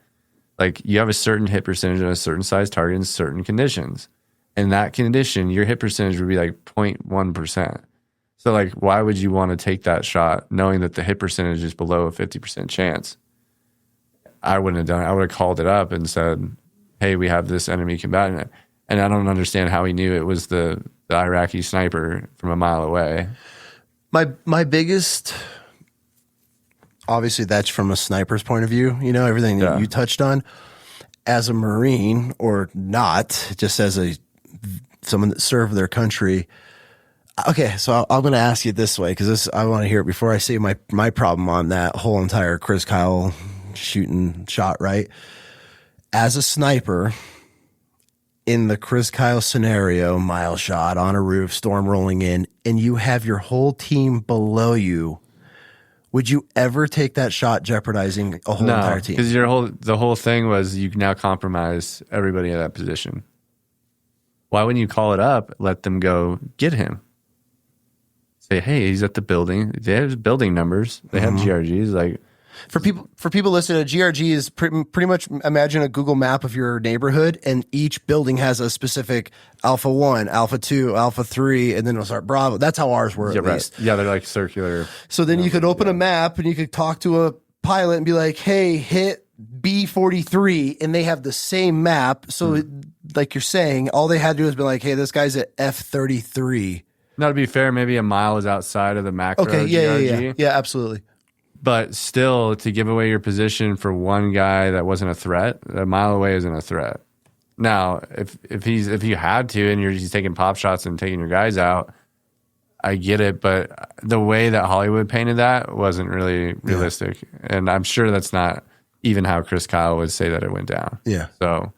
Like you have a certain hit percentage on a certain size target in certain conditions. In that condition, your hit percentage would be like 0.1%. So like, why would you want to take that shot knowing that the hit percentage is below a 50% chance? I wouldn't have done it. I would have called it up and said, hey, we have this enemy combatant. And I don't understand how he knew it was the Iraqi sniper from a mile away. My biggest, obviously that's from a sniper's point of view, everything that you touched on. As a Marine, or not, just as someone that served their country. Okay, so I'm going to ask you this way, because I want to hear it before I say my problem on that whole entire Chris Kyle shot, right? As a sniper, in the Chris Kyle scenario, mile shot on a roof, storm rolling in, and you have your whole team below you, would you ever take that shot jeopardizing a whole entire team? Because the whole thing was you now compromise everybody in that position. Why wouldn't you call it up, let them go get him? Say, hey, he's at the building. They have building numbers. They have GRGs. Like, For people listening, a GRG is pretty much, imagine a Google map of your neighborhood, and each building has a specific Alpha 1, Alpha 2, Alpha 3, and then it'll start Bravo. That's how ours were, at least. Yeah, they're like circular. So then you could open a map and you could talk to a pilot and be like, hey, hit B43, and they have the same map. So like you're saying, all they had to do is be like, hey, this guy's at F33. Now, to be fair, maybe a mile is outside of the macro GRG. Yeah, absolutely. But still, to give away your position for one guy that wasn't a threat, a mile away isn't a threat. Now, if you had to and you're just taking pop shots and taking your guys out, I get it. But the way that Hollywood painted that wasn't really realistic. And I'm sure that's not even how Chris Kyle would say that it went down. Yeah. So,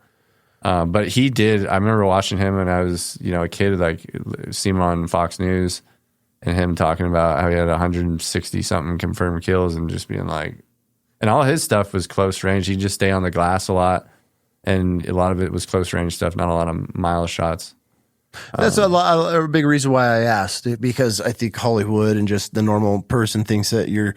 but he did. I remember watching him when I was, a kid, like seeing him on Fox News. And him talking about how he had 160 something confirmed kills, and just being like, and all his stuff was close range. He'd just stay on the glass a lot, and a lot of it was close range stuff, not a lot of mile shots. That's a big reason why I asked, because I think Hollywood and just the normal person thinks that you're,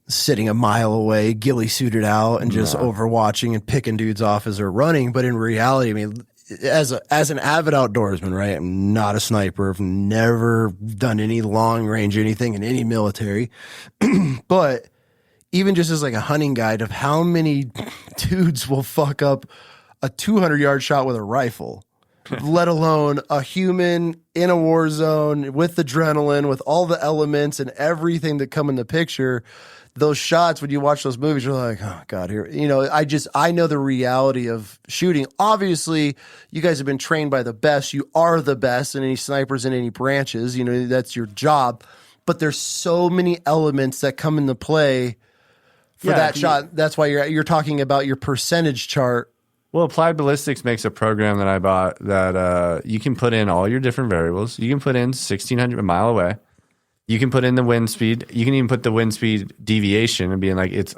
sitting a mile away, ghillie suited out, and just overwatching and picking dudes off as they're running. But in reality, I mean, as an avid outdoorsman, right? I'm not a sniper. I've never done any long range anything in any military. But even just as like a hunting guide of how many dudes will fuck up a 200-yard shot with a rifle, let alone a human in a war zone with adrenaline, with all the elements and everything that come in the picture. Those shots, when you watch those movies, you're like, oh God, here, I know the reality of shooting. Obviously, you guys have been trained by the best. You are the best, and any snipers in any branches, that's your job. But there's so many elements that come into play for that shot. That's why you're talking about your percentage chart. Well, Applied Ballistics makes a program that I bought that you can put in all your different variables. You can put in 1,600 a mile away. You can put in the wind speed. You can even put the wind speed deviation and being like it's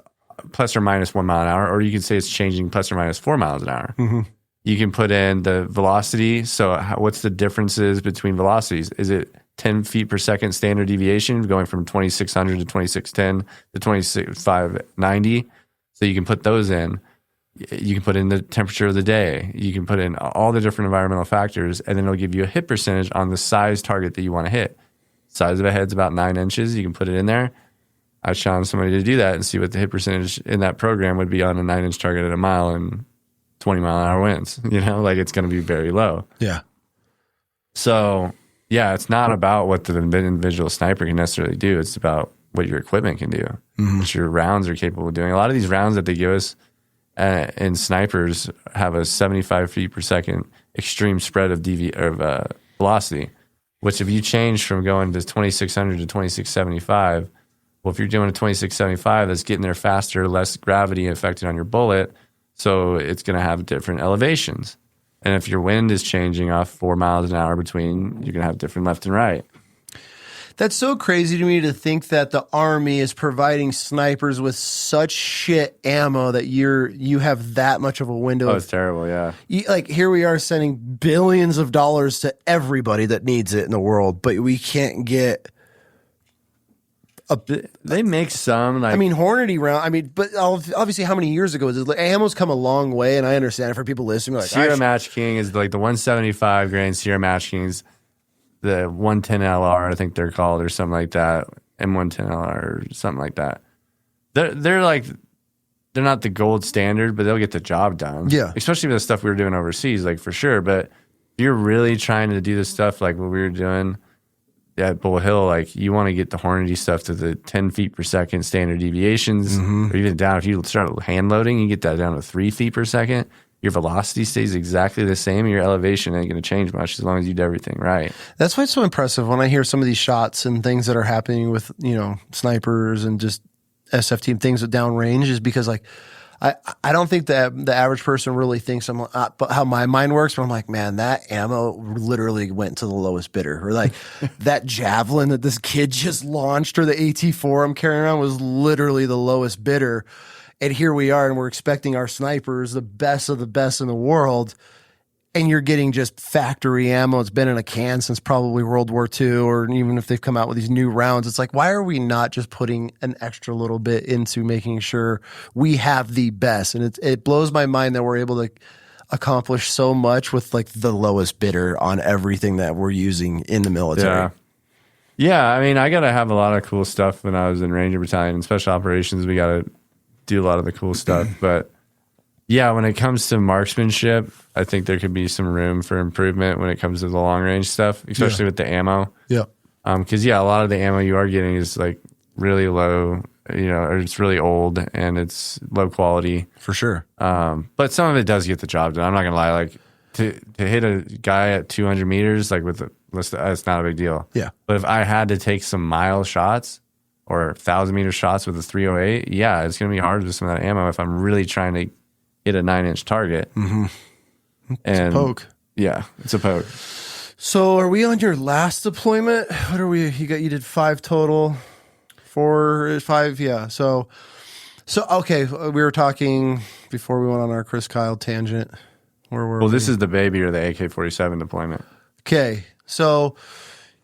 plus or minus 1 mile an hour, or you can say it's changing plus or minus 4 miles an hour. Mm-hmm. You can put in the velocity. So what's the differences between velocities? Is it 10 feet per second standard deviation going from 2600 to 2610 to 2590? So you can put those in. You can put in the temperature of the day. You can put in all the different environmental factors, and then it'll give you a hit percentage on the size target that you want to hit. Size of a head's about 9 inches. You can put it in there. I challenge somebody to do that and see what the hit percentage in that program would be on a 9-inch target at a mile and 20-mile-an-hour winds. Like it's going to be very low. Yeah. So, yeah, it's not about what the individual sniper can necessarily do. It's about what your equipment can do, what your rounds are capable of doing. A lot of these rounds that they give us in snipers have a 75 feet per second extreme spread of velocity, which if you change from going to 2600 to 2675, well, if you're doing a 2675, that's getting there faster, less gravity affected on your bullet, so it's going to have different elevations. And if your wind is changing off 4 miles an hour between, you're going to have different left and right. That's so crazy to me to think that the Army is providing snipers with such shit ammo that you have that much of a window. Oh, it's terrible, yeah. Like here we are sending billions of dollars to everybody that needs it in the world, but we can't get they make some. Like, Hornady round. But obviously, how many years ago is it? Like, ammo's come a long way, and I understand for people listening. Like, Sierra Match King is like the 175 grain Sierra Match Kings, the 110 LR, I think they're called, or something like that, M110 LR, or something like that. They're like, they're not the gold standard, but they'll get the job done. Yeah, especially with the stuff we were doing overseas, like for sure. But if you're really trying to do this stuff like what we were doing at Bull Hill, like you want to get the Hornady stuff to the 10 feet per second standard deviations, or even down. If you start hand loading, you get that down to 3 feet per second. Your velocity stays exactly the same, and your elevation ain't going to change much as long as you do everything right. That's why it's so impressive when I hear some of these shots and things that are happening with snipers and just SF team things at downrange, is because like I don't think that the average person really thinks how my mind works, but I'm like, man, that ammo literally went to the lowest bidder. Or like that javelin that this kid just launched, or the AT4 I'm carrying around, was literally the lowest bidder. And here we are, and we're expecting our snipers, the best of the best in the world, and you're getting just factory ammo. It's been in a can since probably World War II, or even if they've come out with these new rounds, it's like, why are we not just putting an extra little bit into making sure we have the best? And it blows my mind that we're able to accomplish so much with like the lowest bidder on everything that we're using in the military. Yeah, I got to have a lot of cool stuff when I was in Ranger Battalion and Special Operations. We got to do a lot of the cool stuff, but yeah, when it comes to marksmanship, I think there could be some room for improvement when it comes to the long range stuff, especially with the ammo. Yeah. Because a lot of the ammo you are getting is like really low, or it's really old and it's low quality for sure. But some of it does get the job done. I'm not gonna lie. Like to hit a guy at 200 meters, like that's not a big deal. Yeah. But if I had to take some mile shots or 1,000-meter shots with a 308, yeah, it's gonna be hard with some of that ammo if I'm really trying to hit a 9-inch target. It's a poke. Yeah, it's a poke. So are we on your last deployment? What are we? You did 5 total. 4, 5, yeah. So okay, we were talking before we went on our Chris Kyle tangent. Where were we? This is the baby or the AK-47 deployment. Okay, so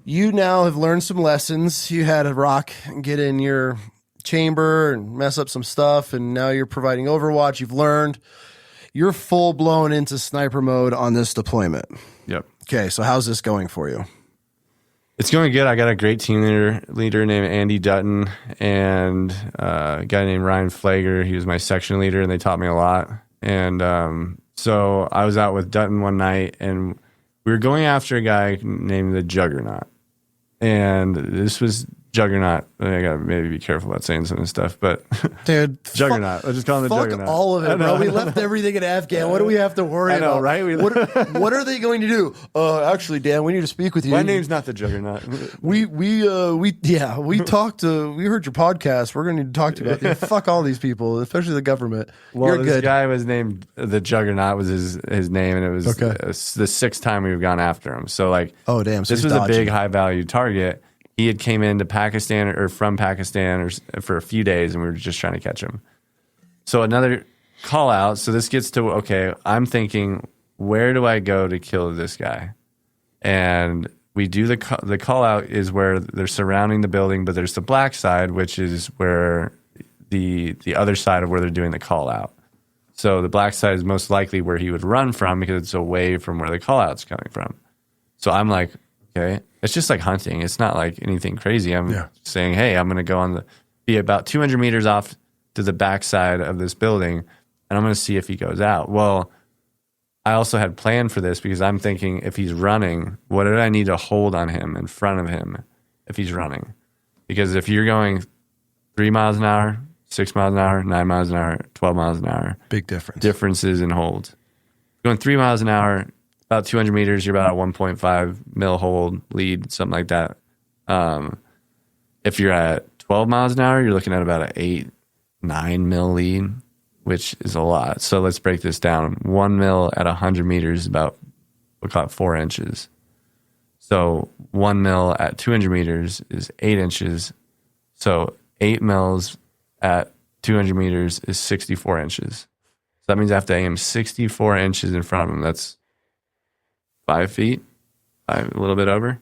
you now have learned some lessons. You had a rock get in your chamber and mess up some stuff, and now you're providing overwatch. You've learned. You're full blown into sniper mode on this deployment. Yep. Okay, so how's this going for you? It's going good. I got a great team leader named Andy Dutton and a guy named Ryan Flager. He was my section leader, and they taught me a lot. And so I was out with Dutton one night, and we were going after a guy named the Juggernaut. And this was Juggernaut. I gotta maybe be careful about saying some of this stuff, but dude, Juggernaut. Let's just call him the Juggernaut. All of it, bro. We left everything in Afghan. What do we have to worry about? Right? What are they going to do? Actually, Dan, we need to speak with you. My name's not the Juggernaut. We talked to. We heard your podcast. We're going to need to talk to you about. Fuck all these people, especially the government. Well, You're this good. guy was named the Juggernaut was his name, and it was okay. The 6th time we've gone after him. So like, oh damn, so this was a big high value target. He had came into Pakistan or from Pakistan for a few days, and we were just trying to catch him. So another call out. So this gets to, okay, I'm thinking, where do I go to kill this guy? And we do the call out is where they're surrounding the building, but there's the black side, which is where the other side of where they're doing the call out. So the black side is most likely where he would run from because it's away from where the call out's coming from. So I'm like, okay, it's just like hunting. It's not like anything crazy. I'm saying, hey, I'm going to go be about 200 meters off to the back side of this building, and I'm going to see if he goes out. Well, I also had planned for this because I'm thinking if he's running, what did I need to hold on him in front of him if he's running? Because if you're going 3 miles an hour, 6 miles an hour, 9 miles an hour, 12 miles an hour. Big difference. Differences in hold. Going 3 miles an hour, about 200 meters, you're about a 1.5 mil hold lead, something like that. If you're at 12 miles an hour, you're looking at about an 8, 9 mil lead, which is a lot. So let's break this down. 1 mil at 100 meters is about, we'll call it 4 inches. So 1 mil at 200 meters is 8 inches. So 8 mils at 200 meters is 64 inches. So that means I have to aim 64 inches in front of him. That's 5 feet, a little bit over.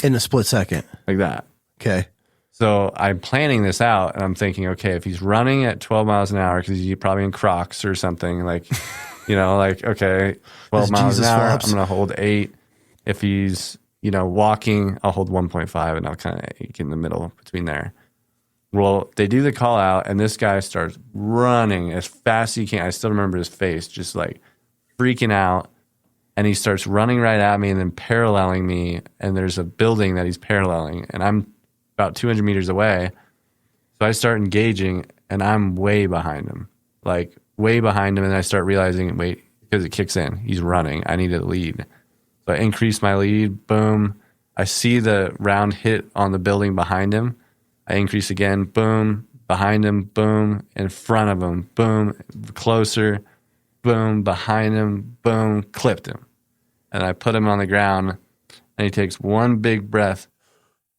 In a split second. Like that. Okay. So I'm planning this out, and I'm thinking, okay, if he's running at 12 miles an hour, because he's probably in Crocs or something, like, okay, 12 miles an hour, I'm going to hold 8. If he's, walking, I'll hold 1.5, and I'll kind of get in the middle between there. Well, they do the call out, and this guy starts running as fast as he can. I still remember his face, just like freaking out. And he starts running right at me and then paralleling me. And there's a building that he's paralleling, and I'm about 200 meters away. So I start engaging, and I'm way behind him, like way behind him. And I start realizing, wait, because it kicks in, he's running. I need to lead. So I increase my lead. Boom. I see the round hit on the building behind him. I increase again. Boom. Behind him. Boom. In front of him. Boom. Closer. Boom. Behind him. Boom. Clipped him. And I put him on the ground, and he takes one big breath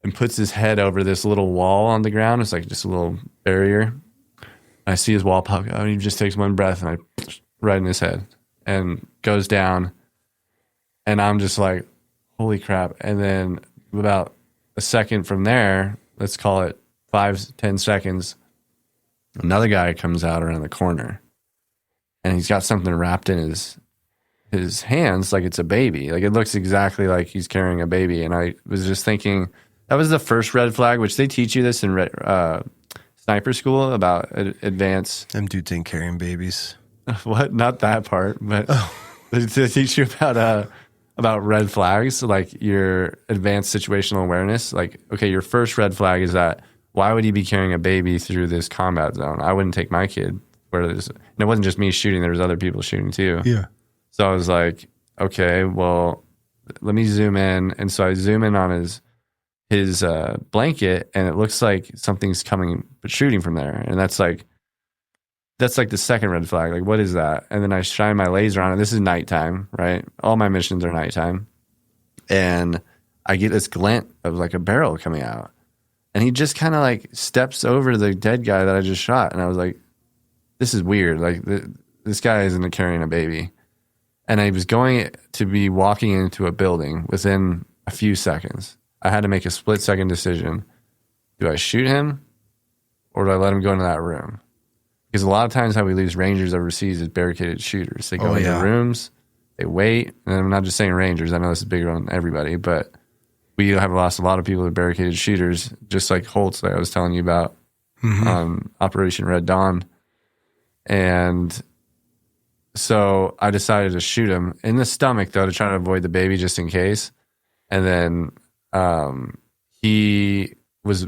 and puts his head over this little wall on the ground. It's like just a little barrier. I see his wall pop out, and he just takes one breath, and I right in his head and goes down. And I'm just like, holy crap. And then about a second from there, let's call it 5-10 seconds, another guy comes out around the corner, and he's got something wrapped in his hands like it's a baby. Like it looks exactly like he's carrying a baby. And I was just thinking, that was the first red flag, which they teach you this in sniper school about advanced. Them dudes ain't carrying babies. What? Not that part, but they teach you about red flags, like your advanced situational awareness. Like, okay, your first red flag is that why would he be carrying a baby through this combat zone? I wouldn't take my kid where there's, and it wasn't just me shooting, there was other people shooting too. Yeah. So I was like, okay, well, let me zoom in. And so I zoom in on his blanket, and it looks like something's coming, but shooting from there. And that's like the second red flag. Like, what is that? And then I shine my laser on it. This is nighttime, right? All my missions are nighttime. And I get this glint of like a barrel coming out. And he just kind of like steps over the dead guy that I just shot. And I was like, this is weird. Like, this guy isn't carrying a baby. And I was going to be walking into a building within a few seconds. I had to make a split-second decision. Do I shoot him, or do I let him go into that room? Because a lot of times how we lose Rangers overseas is barricaded shooters. They go into rooms, they wait, and I'm not just saying Rangers. I know this is bigger on everybody, but we have lost a lot of people to barricaded shooters, just like Holtz that I was telling you about on Operation Red Dawn. And so I decided to shoot him in the stomach, though, to try to avoid the baby just in case. And then he was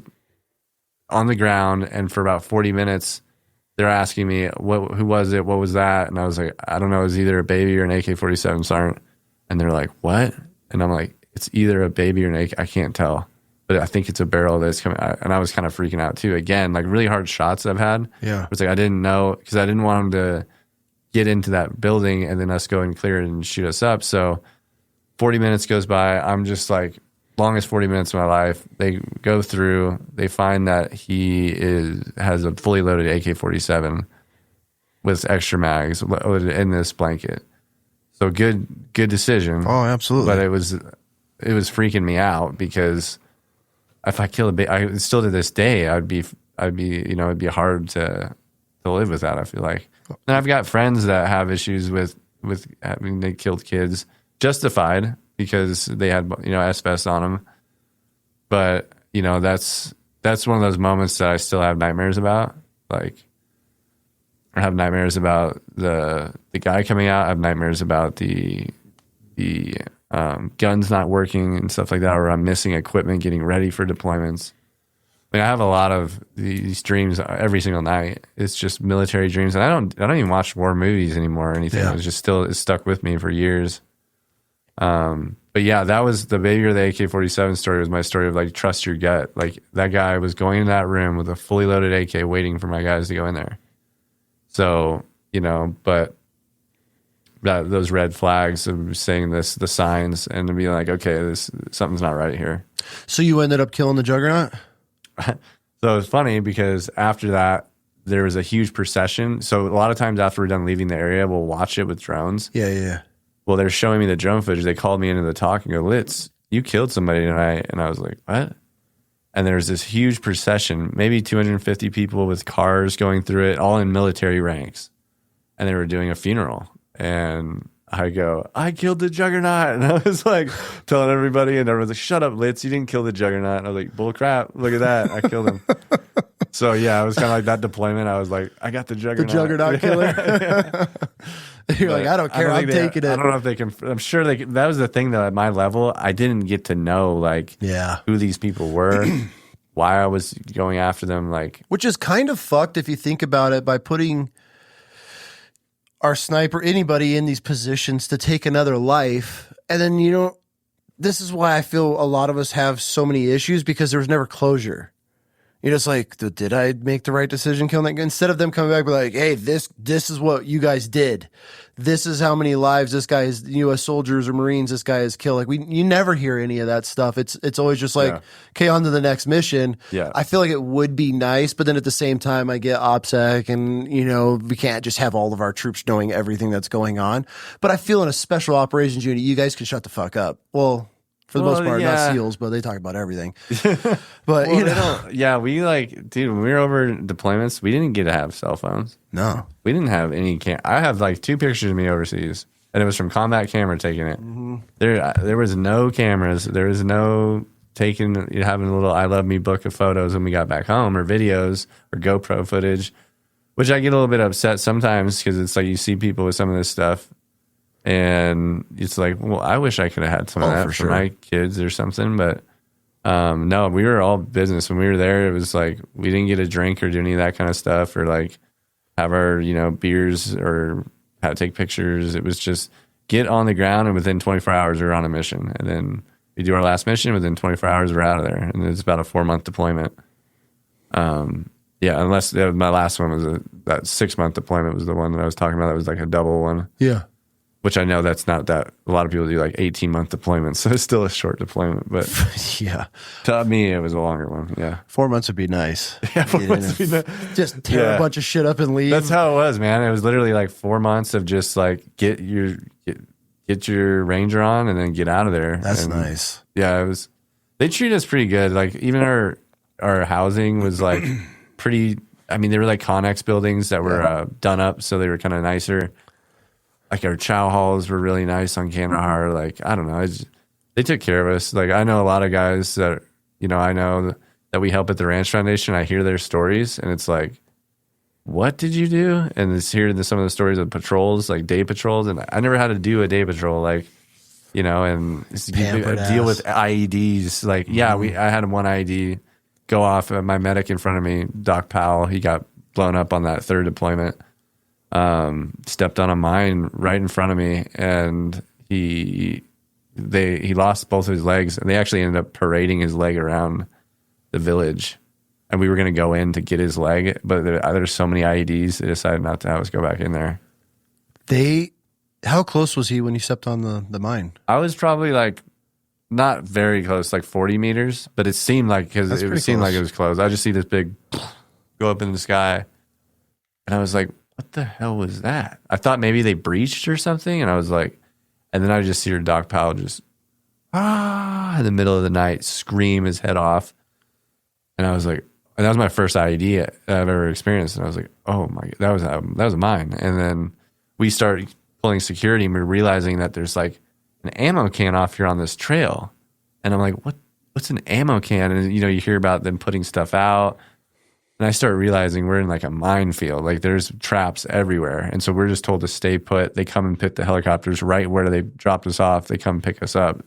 on the ground, and for about 40 minutes, they're asking me, who was it? What was that? And I was like, I don't know. It was either a baby or an AK-47 sergeant. And they're like, what? And I'm like, it's either a baby or an AK. I can't tell. But I think it's a barrel that's coming out. And I was kind of freaking out, too. Again, like really hard shots I've had. Yeah. It's like I didn't know, because I didn't want him to get into that building and then us go and clear it and shoot us up. So 40 minutes goes by. I'm just like, longest 40 minutes of my life. They go through, they find that he has a fully loaded AK-47 with extra mags loaded in this blanket. So good decision. Oh, absolutely. But it was freaking me out because if I kill I still to this day, it'd be hard to live with that. I feel like, and I've got friends that have issues with having they killed kids, justified because they had asbestos on them. But that's one of those moments that I still have nightmares about. Like, I have nightmares about the guy coming out. I have nightmares about the guns not working and stuff like that, or I'm missing equipment getting ready for deployments. I have a lot of these dreams every single night. It's just military dreams, and I don't even watch war movies anymore or anything. Yeah. It's stuck with me for years. But yeah, that was the Baby or the AK-47 story. Was my story of like trust your gut. Like, that guy was going in that room with a fully loaded AK, waiting for my guys to go in there. So but those red flags of saying the signs, and to be like, okay, something's not right here. So you ended up killing the Juggernaut? So it's funny because after that, there was a huge procession. So a lot of times after we're done leaving the area, we'll watch it with drones. Yeah. Well, they're showing me the drone footage. They called me into the talk and go, Litz, you killed somebody tonight. And I was like, what? And there's this huge procession, maybe 250 people with cars going through it, all in military ranks. And they were doing a funeral. And I go, I killed the Juggernaut. And I was like telling everybody, and everyone's like, shut up, Litz, you didn't kill the Juggernaut. And I was like, bull crap, look at that, I killed him. So yeah, it was kind of like that deployment. I was like, I got the Juggernaut. The Juggernaut killer. Yeah. You're like, I don't care, I'm taking it. I don't know if they can, I'm sure that was the thing that at my level, I didn't get to know who these people were, why I was going after them. Which is kind of fucked if you think about it, by putting our sniper, anybody in these positions to take another life. And then, this is why I feel a lot of us have so many issues, because there was never closure. You're just like, did I make the right decision killing that guy? Instead of them coming back and be like, hey, this is what you guys did. This is how many lives this guy is, U.S. soldiers or Marines this guy has killed. You never hear any of that stuff. It's always just like, okay, on to the next mission. Yeah. I feel like it would be nice, but then at the same time, I get OPSEC, and, we can't just have all of our troops knowing everything that's going on. But I feel in a special operations unit, you guys can shut the fuck up. Well, for the most part, not SEALs, but they talk about everything. But, dude, when we were over deployments, we didn't get to have cell phones. No. We didn't have any I have 2 pictures of me overseas, and it was from combat camera taking it. Mm-hmm. There was no cameras. There was no having a little I Love Me book of photos when we got back home, or videos, or GoPro footage, which I get a little bit upset sometimes, because it's like you see people with some of this stuff, and it's like, well, I wish I could have had some of that for my kids or something. But no, we were all business. When we were there, it was like we didn't get a drink or do any of that kind of stuff, or have our beers or take pictures. It was just get on the ground, and within 24 hours we were on a mission. And then we do our last mission, within 24 hours we're out of there. And it's about a 4-month deployment. Unless my last one was that 6-month deployment was the one that I was talking about. That was like a double one. Yeah. Which I know that's not that. A lot of people do 18-month deployments, so it's still a short deployment. But yeah, to me, it was a longer one. Yeah, 4 months would be nice. Yeah, 4 months would be nice. Just tear a bunch of shit up and leave. That's how it was, man. It was literally 4 months of just get your Ranger on and then get out of there. That's nice. Yeah, it was. They treat us pretty good. Even our housing was pretty. I mean, they were Connex buildings that were done up, so they were kind of nicer. Our chow halls were really nice on Kandahar. I don't know. They took care of us. I know a lot of guys that, I know that we help at the Ranch Foundation. I hear their stories, and it's what did you do? And it's hearing some of the stories of patrols, day patrols. And I never had to do a day patrol, and deal with IEDs. I had one IED go off. My medic in front of me, Doc Powell, he got blown up on that 3rd deployment. Stepped on a mine right in front of me, and he lost both of his legs, and they actually ended up parading his leg around the village, and we were going to go in to get his leg, but there's so many IEDs, they decided not to have us go back in there. How close was he when you stepped on the mine? I was probably not very close, 40 meters, but it seemed because it seemed like it was close. I just see this big go up in the sky, and I was like, what the hell was that? I thought maybe they breached or something, and I was like, And then I just see her dog Powell just in the middle of the night scream his head off. And I was like, and that was my first IED I've ever experienced. And I was like, oh my God, that was mine. And then we started pulling security and we're realizing that there's like an ammo can off here on this trail. And I'm like, what's an ammo can? And you hear about them putting stuff out. And I start realizing we're in like a minefield. Like there's traps everywhere. And so we're just told to stay put. They come and pick the helicopters right where they dropped us off. They come pick us up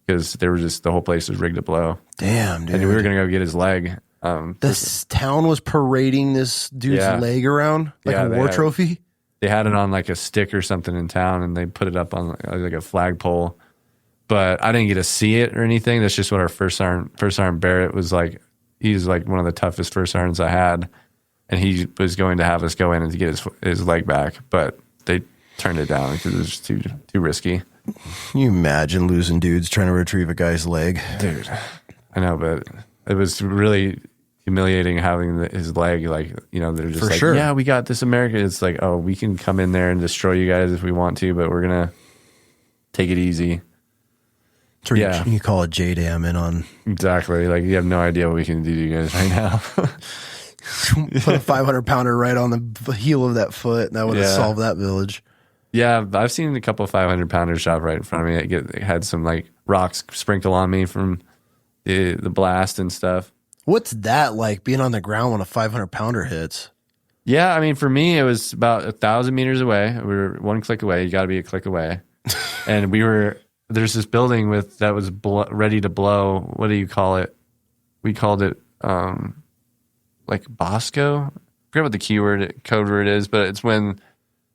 because they were just, the whole place was rigged to blow. Damn, dude. And we were going to go get his leg. This town was parading this dude's leg around like a war trophy. They had it on like a stick or something in town and they put it up on like a flagpole. But I didn't get to see it or anything. That's just what our first sergeant Barrett was like. He's like one of the toughest first sergeants I had. And he was going to have us go in and to get his leg back. But they turned it down because it was just too risky. Can you imagine losing dudes trying to retrieve a guy's leg? Dude, I know, but it was really humiliating having his leg. Like, they're just like, yeah, we got this America. It's like, oh, we can come in there and destroy you guys if we want to, but we're going to take it easy. So you call it JDAM in on. Exactly. Like, you have no idea what we can do to you guys right now. Put a 500-pounder right on the heel of that foot, and that would have solved that village. Yeah, I've seen a couple of 500-pounders shot right in front of me. It had some like rocks sprinkled on me from the blast and stuff. What's that like, being on the ground when a 500-pounder hits? Yeah, I mean, for me, it was about 1,000 meters away. We were one click away. You got to be a click away. And there's this building that was ready to blow. What do you call it? We called it like Bosco. I forget what the code word is, but it's when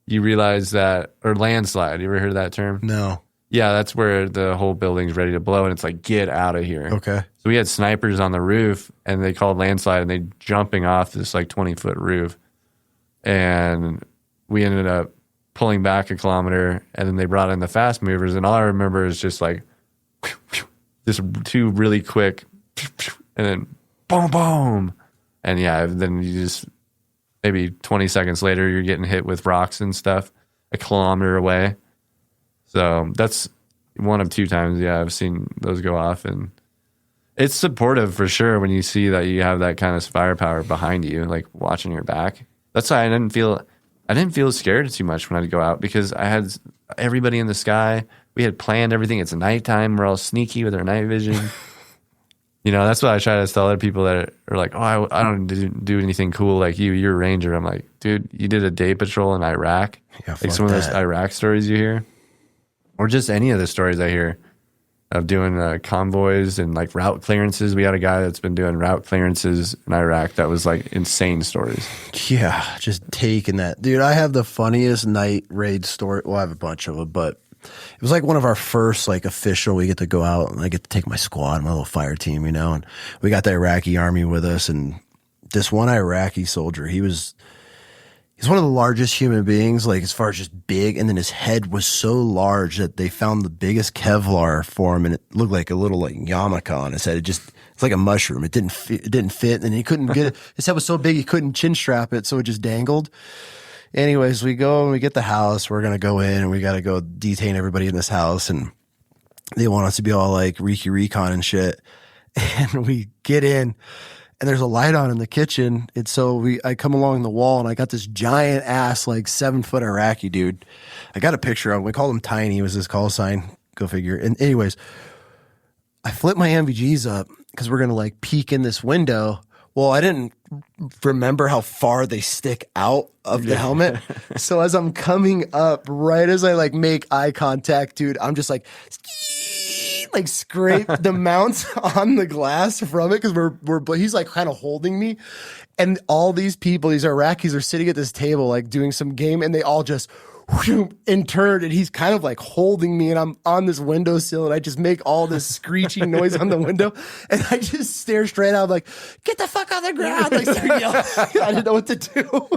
you realize that, or landslide. You ever heard that term? No. Yeah, that's where the whole building's ready to blow, and it's like, get out of here. Okay. So we had snipers on the roof, and they called landslide, and they jumping off this like 20-foot roof. And we ended up pulling back a kilometer, and then they brought in the fast movers, and all I remember is just like just two really quick, and then boom, boom. And yeah, then you just, maybe 20 seconds later, you're getting hit with rocks and stuff a kilometer away. So that's one of two times, I've seen those go off. And it's supportive for sure when you see that you have that kind of firepower behind you, like watching your back. That's why I didn't feel scared too much when I'd go out, because I had everybody in the sky. We had planned everything. It's nighttime. We're all sneaky with our night vision. That's what I try to tell other people that are like, oh, I don't do anything cool like you. You're a ranger. I'm like, dude, you did a day patrol in Iraq. Yeah, like some of those Iraq stories you hear, or just any of the stories I hear of doing convoys and like route clearances. We had a guy that's been doing route clearances in Iraq. That was like insane stories. Yeah, just taking that. Dude, I have the funniest night raid story. Well, I have a bunch of them, but it was like one of our first like official, we get to go out and I get to take my squad, my little fire team, and we got the Iraqi army with us. And this one Iraqi soldier, he's one of the largest human beings, like as far as just big. And then his head was so large that they found the biggest Kevlar for him, and it looked like a little like yarmulke on his head. It's like a mushroom. It didn't fit, and he couldn't get it. His head was so big he couldn't chin strap it, so it just dangled. Anyways, we go and we get the house. We're gonna go in and we gotta go detain everybody in this house, and they want us to be all like recon and shit. And we get in, and there's a light on in the kitchen. And so I come along the wall, and I got this giant ass, like 7-foot Iraqi dude. I got a picture of him. We called him Tiny. It was his call sign. Go figure. And anyways, I flip my MVGs up because we're going to like peek in this window. Well, I didn't remember how far they stick out of the helmet. So as I'm coming up, right as I like make eye contact, dude, I'm just like scrape the mounts on the glass from it, because he's like kind of holding me, and all these people, these Iraqis, are sitting at this table like doing some game, and they all just and turned, and he's kind of like holding me, and I'm on this windowsill, and I just make all this screeching noise on the window, and I just stare straight out like, get the fuck on the ground, like start yelling. I didn't know what to do.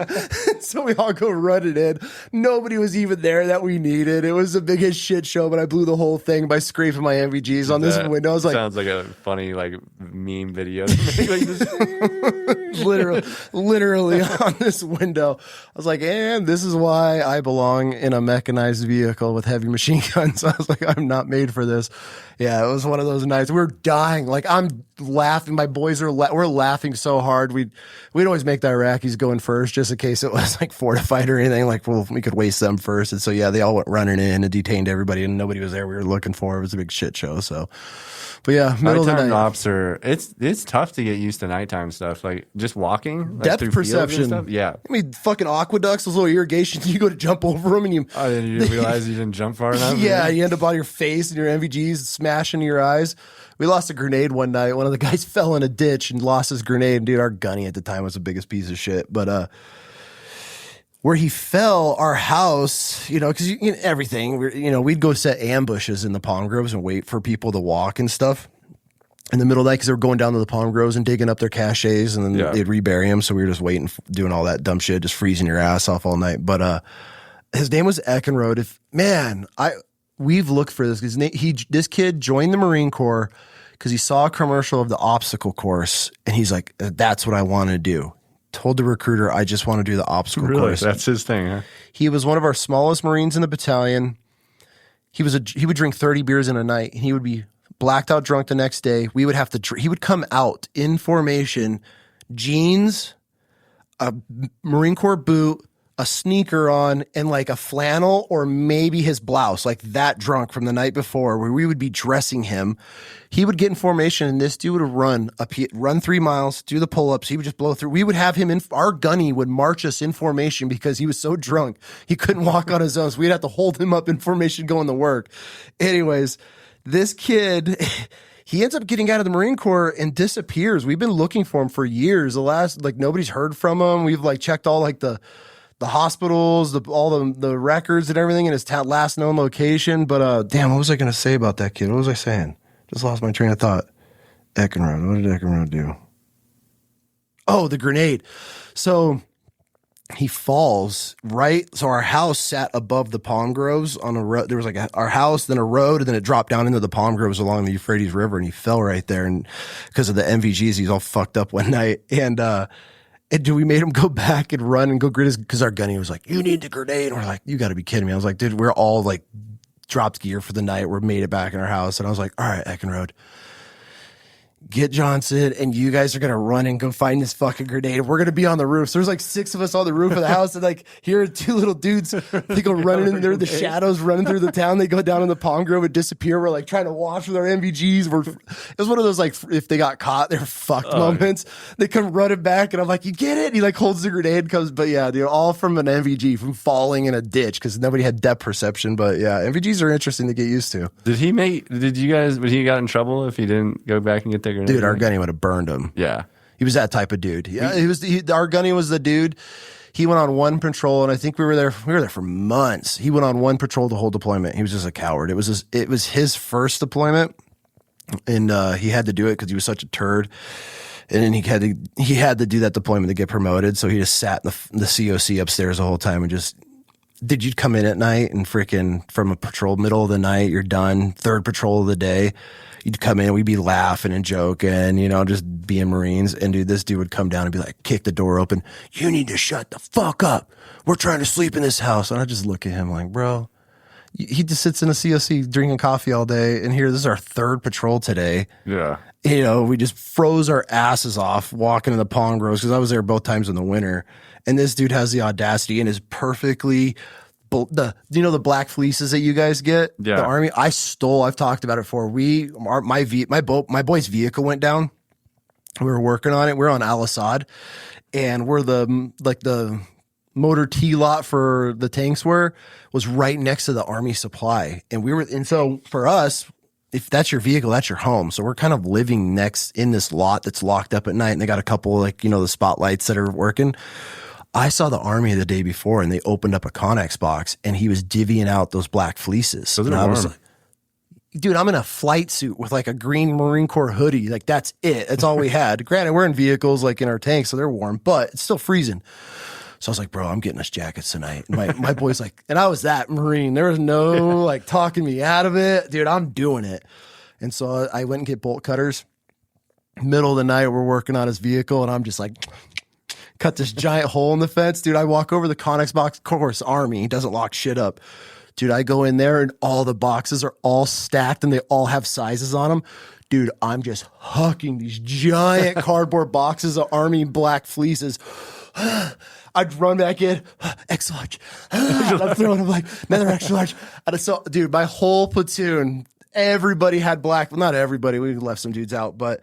So we all go running in. Nobody was even there that we needed. It was the biggest shit show, but I blew the whole thing by scraping my MVGs on this window. I was like, sounds like a funny like meme video to make, like this. literally on this window. I was like, and this is why I belong in a mechanized vehicle with heavy machine guns. I was like, I'm not made for this. Yeah, it was one of those nights. We were dying. Like, I'm laughing. My boys are we're laughing so hard. We'd always make the Iraqis go in first just in case it was like fortified or anything. Like, well, we could waste them first. And so, yeah, they all went running in and detained everybody, and nobody was there we were looking for. It was a big shit show. So, but yeah, middle of the Nighttime night. ops are it's tough to get used to nighttime stuff. Like just walking, like Depth through fields and perception. stuff. Yeah. I mean, fucking aqueducts, those little irrigations, you go to jump over them and you. Oh, then you didn't realize you didn't jump far enough. Yeah, you end up on your face and your MVGs smashing your eyes. We lost a grenade one night. One of the guys fell in a ditch and lost his grenade. Dude, our gunny at the time was the biggest piece of shit. But where he fell, our house, because everything, we'd go set ambushes in the palm groves and wait for people to walk and stuff in the middle of the night because they were going down to the palm groves and digging up their caches, and then they'd rebury them. So we were just waiting, doing all that dumb shit, just freezing your ass off all night. But his name was Eckenrode. We've looked for this because this kid joined the Marine Corps because he saw a commercial of the obstacle course, and he's like, "That's what I want to do." Told the recruiter, "I just want to do the obstacle course." That's his thing, huh? He was one of our smallest Marines in the battalion. He would drink 30 beers in a night, and he would be blacked out drunk the next day. We would have to. He would come out in formation, jeans, a Marine Corps boot, a sneaker on, and like a flannel or maybe his blouse, like that drunk from the night before, where we would be dressing him. He would get in formation, and this dude would run 3 miles, do the pull-ups. He would just blow through. We would have him our gunny would march us in formation because he was so drunk he couldn't walk on his own. So we'd have to hold him up in formation going to work. Anyways, this kid, he ends up getting out of the Marine Corps and disappears. We've been looking for him for years. Nobody's heard from him. We've checked all the hospitals, all the records and everything in his last known location. But damn, what was I going to say about that kid? What was I saying? Just lost my train of thought. Eckenrode. What did Eckenrode do? Oh, the grenade. So he falls, right? So our house sat above the palm groves on a road. There was our house, then a road, and then it dropped down into the palm groves along the Euphrates River, and he fell right there. And because of the MVGs, he's all fucked up one night. And we made him go back and run and go get his, because our gunny was like, "You need the grenade." And we're like, "You got to be kidding me." I was like, "Dude, we're all dropped gear for the night. We're made it back in our house." And I was like, "All right, Eckenrode, get Johnson, and you guys are going to run and go find this fucking grenade. We're going to be on the roof." So there's 6 of us on the roof of the house, and here are 2 little dudes. They go running in there, the shadows running through the town. They go down in the palm grove and disappear. We're trying to watch with our MVGs. It was one of those, if they got caught, they're fucked moments. They come running back, and I'm like, "You get it?" And he holds the grenade, but yeah, dude, all from an MVG, from falling in a ditch because nobody had depth perception. But yeah, MVGs are interesting to get used to. Would he got in trouble if he didn't go back and get the grenade? Dude, our gunny would have burned him. Yeah. He was that type of dude. Yeah, our gunny was the dude. He went on one patrol, and I think we were there for months. He went on one patrol the whole deployment. He was just a coward. It was his first deployment, and he had to do it because he was such a turd. And then he had to do that deployment to get promoted. So he just sat in the COC upstairs the whole time and just. Did you come in at night and freaking from a patrol middle of the night, you're done, 3rd patrol of the day, you'd come in, we'd be laughing and joking, just being Marines. And dude, this dude would come down and be like, kick the door open. "You need to shut the fuck up. We're trying to sleep in this house." And I just look at him like, bro, he just sits in a COC drinking coffee all day. And this is our 3rd patrol today. Yeah. We just froze our asses off walking in the palm groves because I was there both times in the winter. And this dude has the audacity and is perfectly the black fleeces that you guys get, yeah. The Army. I've talked about it before. My boy's vehicle went down. We were working on it. We were on Al Assad, and we're the motor T lot for the tanks was right next to the Army supply, and so for us, if that's your vehicle, that's your home. So we're kind of living next in this lot that's locked up at night, and they got a couple the spotlights that are working. I saw the Army the day before, and they opened up a Connex box, and he was divvying out those black fleeces. Those are I warm. was like, dude, I'm in a flight suit with a green Marine Corps hoodie. That's it. That's all we had. Granted, we're in vehicles in our tanks, so they're warm, but it's still freezing. So I was like, "Bro, I'm getting us jackets tonight." And my boy's like, and I was that Marine. There was no talking me out of it. Dude, I'm doing it. And so I went and get bolt cutters. Middle of the night, we're working on his vehicle, and I'm just like, cut this giant hole in the fence. Dude, I walk over the Connex box. Of course, Army doesn't lock shit up. Dude, I go in there, and all the boxes are all stacked, and they all have sizes on them. Dude, I'm just hucking these giant cardboard boxes of Army black fleeces. I'd run back in, extra large. I'm throwing them like another extra large. And so, dude, my whole platoon, everybody had black. Well, not everybody. We left some dudes out, but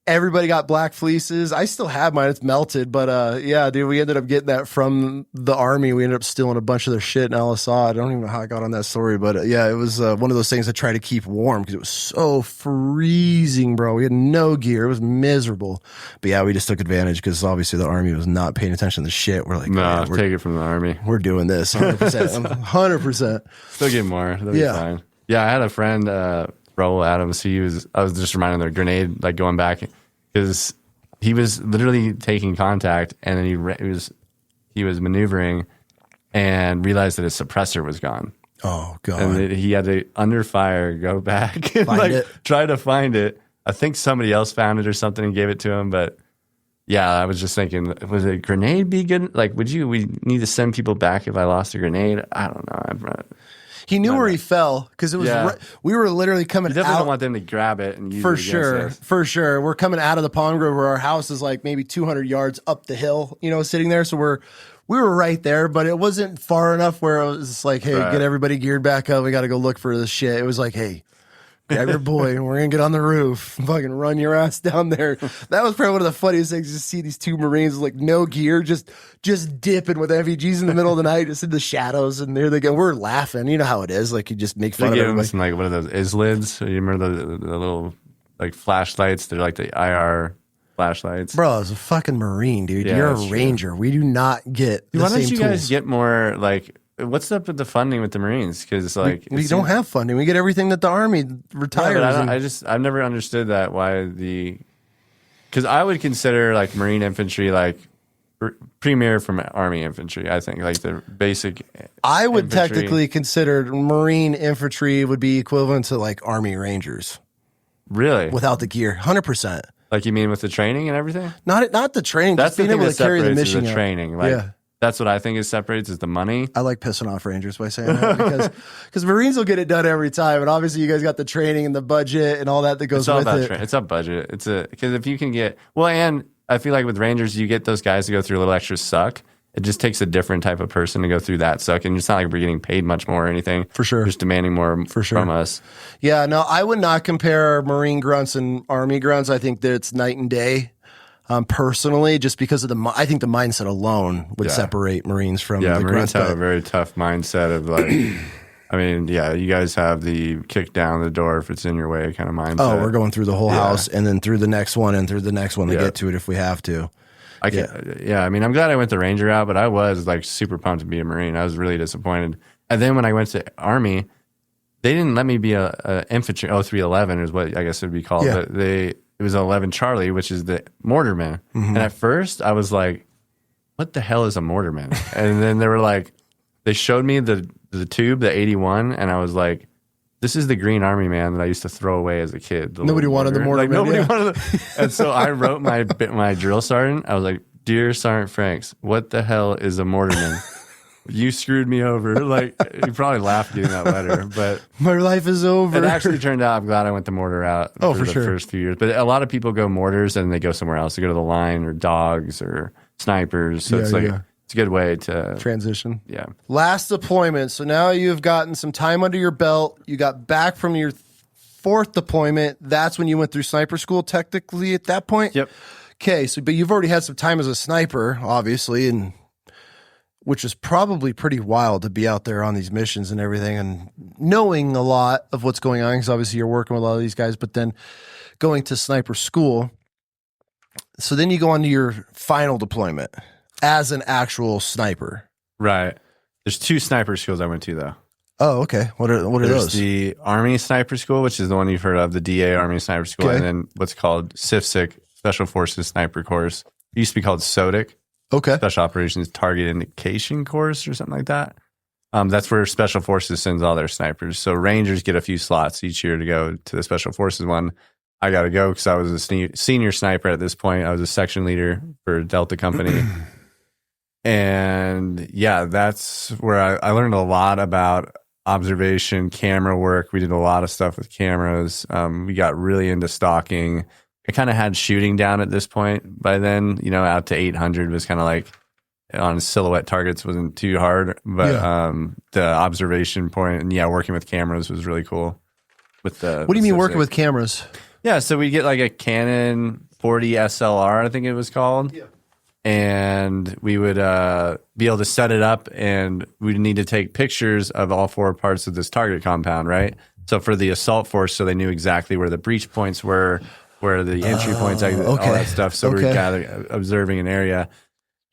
everybody got black fleeces. I still have mine. It's melted, but yeah, dude, we ended up getting that from the Army. We ended up stealing a bunch of their shit in Al Assad. I don't even know how I got on that story, but yeah, it was one of those things I try to keep warm because it was so freezing, bro. We had no gear. It was miserable. But yeah, we just took advantage because obviously the Army was not paying attention to the shit. We're like, no, take it from the Army. We're doing this 100%. 100%. Still get more. They'll be fine. Yeah, I had a friend, Raul Adams. I was just reminding him of the grenade, like going back. Because he was literally taking contact, and then he was maneuvering, and realized that his suppressor was gone. Oh god! And he had to under fire go back and try to find it. I think somebody else found it or something and gave it to him. But yeah, I was just thinking, would a grenade be good? Like, we need to send people back if I lost a grenade? I don't know. He knew where he fell because it was. We were literally coming. You definitely out. don't want them to grab it and use for it sure. us. For sure, we're coming out of the Palm Grove where our house is like maybe 200 yards up the hill. You know, sitting there. So we were right there, but it wasn't far enough where it was like, hey, get everybody geared back up. We got to go look for this shit. It was like, hey, grab your boy and we're gonna get on the roof, fucking run your ass down there. That was probably one of the funniest things to see these two Marines with like no gear, just dipping with FEGs in the middle of the night, just in the shadows, and there they go. We're laughing. You know how it is. Like you just make fun of everybody. Some, like, what are those ISLIDs? You remember the little like flashlights? They're like the IR flashlights. Bro, I was a fucking Marine, dude. Yeah, you're a Ranger. We do not get the Why same don't you tools. guys get more like? What's up with the funding with the Marines? Because like we don't have funding. We get everything that the Army retires. Yeah, but I've never understood that. Because I would consider like Marine infantry like premier from Army infantry. I think like the basic. I would technically consider Marine infantry would be equivalent to like Army Rangers. Really? Without the gear, 100%. Like you mean with the training and everything? Not the training. That's just being able to carry the mission. The training, like. Yeah. That's what I think is separates is the money. I like pissing off Rangers by saying that because Marines will get it done every time, and obviously you guys got the training and the budget and all that goes with it. It's a budget. Because if you can get and I feel like with Rangers you get those guys to go through a little extra suck. It just takes a different type of person to go through that suck, and it's not like we're getting paid much more or anything. For sure, just demanding more from us. Yeah, no, I would not compare Marine grunts and Army grunts. I think that it's night and day. Personally, just because of I think the mindset alone would separate Marines from the Marines grunts. have a very tough mindset of like, I mean, yeah, you guys have the kick down the door if it's in your way kind of mindset. Oh, we're going through the whole house and then through the next one and through the next one to get to it if we have to. I mean, I'm glad I went the Ranger route, but I was like super pumped to be a Marine. I was really disappointed. And then when I went to Army, they didn't let me be a infantry. 0311 is what I guess it would be called. Yeah. But it was 11 Charlie, which is the mortarman. Mm-hmm. And at first I was like, what the hell is a mortarman? And then they were like, they showed me the tube, the 81, and I was like, this is the green Army man that I used to throw away as a kid. Nobody wanted the mortarman. Like, nobody wanted the, and so I wrote my drill sergeant. I was like, Dear Sergeant Franks, what the hell is a mortarman? You screwed me over. Like, you probably laughed getting that letter, but my life is over. It actually turned out I'm glad I went the mortar route for the first few years. But a lot of people go mortars and they go somewhere else. They go to the line or dogs or snipers. So it's like it's a good way to transition. Yeah. Last deployment. So now you've gotten some time under your belt. You got back from your fourth deployment. That's when you went through sniper school technically at that point? Yep. Okay, so but you've already had some time as a sniper, obviously, and which is probably pretty wild to be out there on these missions and everything and knowing a lot of what's going on because obviously you're working with a lot of these guys, but then going to sniper school. So then you go on to your final deployment as an actual sniper. Right. There's 2 sniper schools I went to, though. Oh, okay. What are There's those? The Army Sniper School, which is the one you've heard of, the DA Army Sniper School, and then what's called SIFSIC, Special Forces Sniper Course. It used to be called SOTIC. Okay. Special Operations Target Indication Course or something like that. That's where Special Forces sends all their snipers. So Rangers get a few slots each year to go to the Special Forces one. I got to go because I was a senior sniper at this point. I was a section leader for Delta Company. And yeah, that's where I learned a lot about observation, camera work. We did a lot of stuff with cameras. We got really into stalking. I kind of had shooting down at this point by then, out to 800 was kind of like on silhouette targets wasn't too hard, but the observation point and working with cameras was really cool. What do you mean working with cameras? Yeah, so we get like a Canon 40 SLR, I think it was called. Yeah. And we would be able to set it up, and we'd need to take pictures of all 4 parts of this target compound, right? So for the assault force, so they knew exactly where the breach points were, where the entry points, all that stuff. So we're observing an area,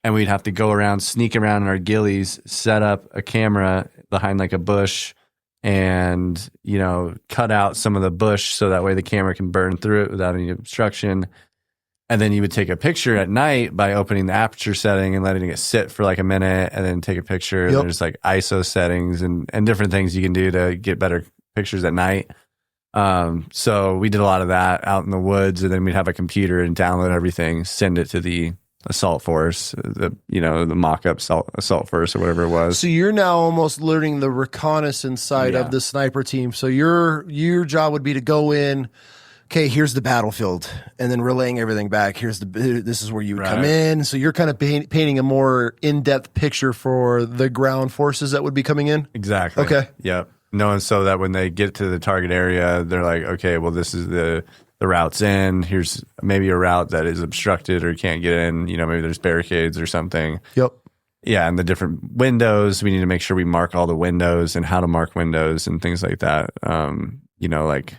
and we'd have to go around, sneak around in our ghillies, set up a camera behind like a bush, and cut out some of the bush so that way the camera can burn through it without any obstruction. And then you would take a picture at night by opening the aperture setting and letting it sit for like a minute, and then take a picture. Yep. There's like ISO settings and different things you can do to get better pictures at night. So we did a lot of that out in the woods, and then we'd have a computer and download everything, send it to the assault force, the mock-up assault force or whatever it was. So you're now almost learning the reconnaissance side of the sniper team. So your job would be to go in. Okay, here's the battlefield, and then relaying everything back. This is where you would come in. So you're kind of painting a more in-depth picture for the ground forces that would be coming in. Exactly. Okay. Yep. Knowing so that when they get to the target area, they're like, okay, well, this is the route's in. Here's maybe a route that is obstructed or can't get in. Maybe there's barricades or something. Yep. Yeah, and the different windows. We need to make sure we mark all the windows and how to mark windows and things like that. Like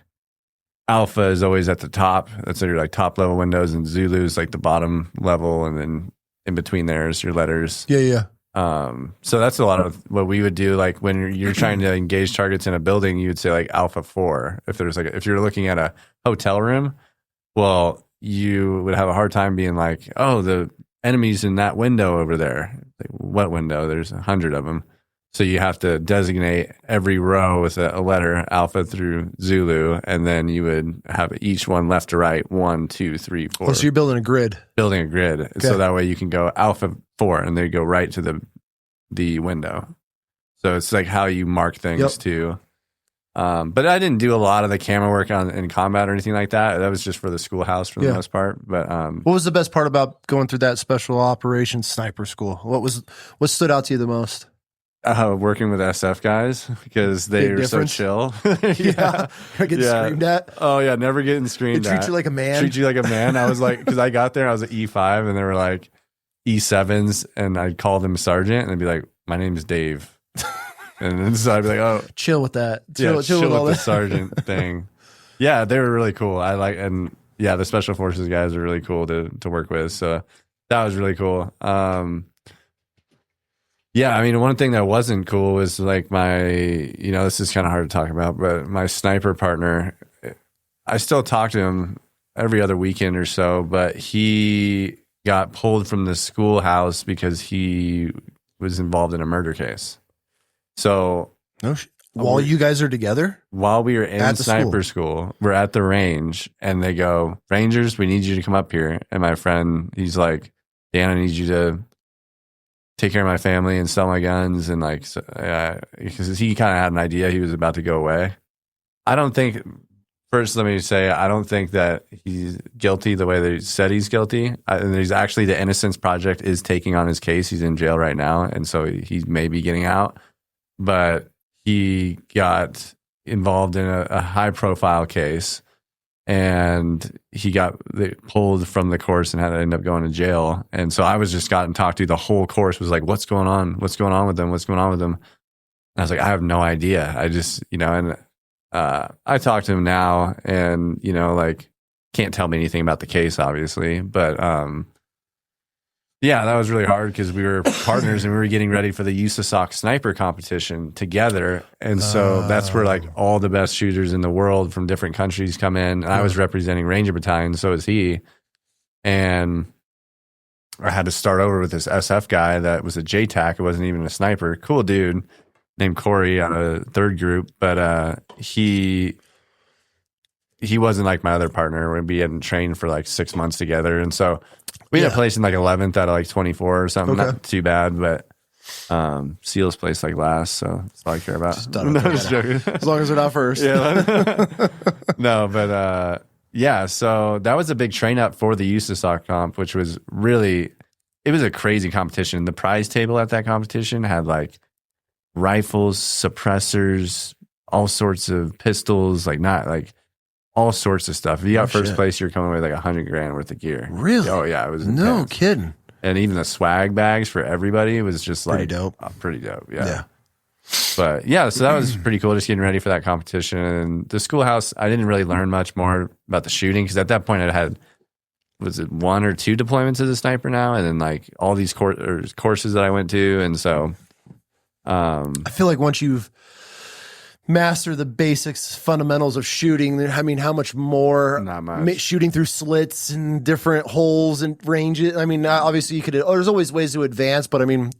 Alpha is always at the top. That's your like top level windows, and Zulu is like the bottom level, and then in between there is your letters. Yeah. So that's a lot of what we would do. Like when you're trying to engage targets in a building, you would say like Alpha 4. If you're looking at a hotel room, well, you would have a hard time being like, oh, the enemy's in that window over there. Like, what window? There's 100 of them. So you have to designate every row with a letter, Alpha through Zulu, and then you would have each one left to right, 1, 2, 3, 4. Oh, so you're building a grid. Building a grid. Okay. So that way you can go Alpha 4, and they go right to the window. So it's like how you mark things too. But I didn't do a lot of the camera work in combat or anything like that. That was just for the schoolhouse for the most part. But what was the best part about going through that special operations sniper school? What stood out to you the most? Working with SF guys, because they are so chill. Getting screamed at. Oh yeah, never getting screamed at. They treat you like a man. Treat you like a man. I was like, because I got there, I was at E5, and they were like E7s, and I'd call them sergeant, and they'd be like, "My name is Dave," and then so I'd be like, "Oh, chill with that. Chill with all the sergeant thing." Yeah, they were really cool. The special forces guys are really cool to work with. So that was really cool. Yeah, I mean, one thing that wasn't cool was like this is kind of hard to talk about, but my sniper partner, I still talk to him every other weekend or so, but he got pulled from the schoolhouse because he was involved in a murder case. So while you guys are together? While we were in sniper school, we're at the range, and they go, "Rangers, we need you to come up here." And my friend, he's like, "Dan, I need you to take care of my family and sell my guns," and because he kind of had an idea he was about to go away. First, let me say, I don't think that he's guilty the way they said he's guilty. And there's actually the Innocence Project is taking on his case. He's in jail right now, and so he may be getting out. But he got involved in a high-profile case, and he got pulled from the course and had to end up going to jail. And so I was just gotten talked to. The whole course was like, "What's going on? What's going on with them? What's going on with them?" And I was like, "I have no idea. I just, and I talked to him now, and can't tell me anything about the case, obviously, but yeah, that was really hard because we were partners and we were getting ready for the USASOC sniper competition together. And so that's where like all the best shooters in the world from different countries come in. And I was representing Ranger Battalion, so was he. And I had to start over with this SF guy that was a JTAC. It wasn't even a sniper. Cool dude named Corey on a third group. But he he wasn't like my other partner. We hadn't trained for like 6 months together. And so we had a place in like 11th out of like 24 or something. Okay. Not too bad, but Seals placed like last. So that's all I care about. Just joking. As long as they're not first. Yeah. No, but yeah, so that was a big train up for the USASOC comp, which was really, it was a crazy competition. The prize table at that competition had like rifles, suppressors, all sorts of pistols, like not like all sorts of stuff. If you got first place, you're coming with like $100,000 worth of gear. Really? Oh yeah, it was no intense. kidding. And even the swag bags for everybody was just like pretty dope. Pretty dope. Yeah. But yeah, so that was pretty cool. Just getting ready for that competition. And the schoolhouse, I didn't really learn much more about the shooting because at that point I had, was it 1 or 2 deployments as a sniper now, and then like all these courses that I went to, and so I feel like once you've mastered the basics, fundamentals of shooting, I mean, how much more not much. Shooting through slits and different holes and ranges? I mean, obviously you could. There's always ways to advance, but I mean,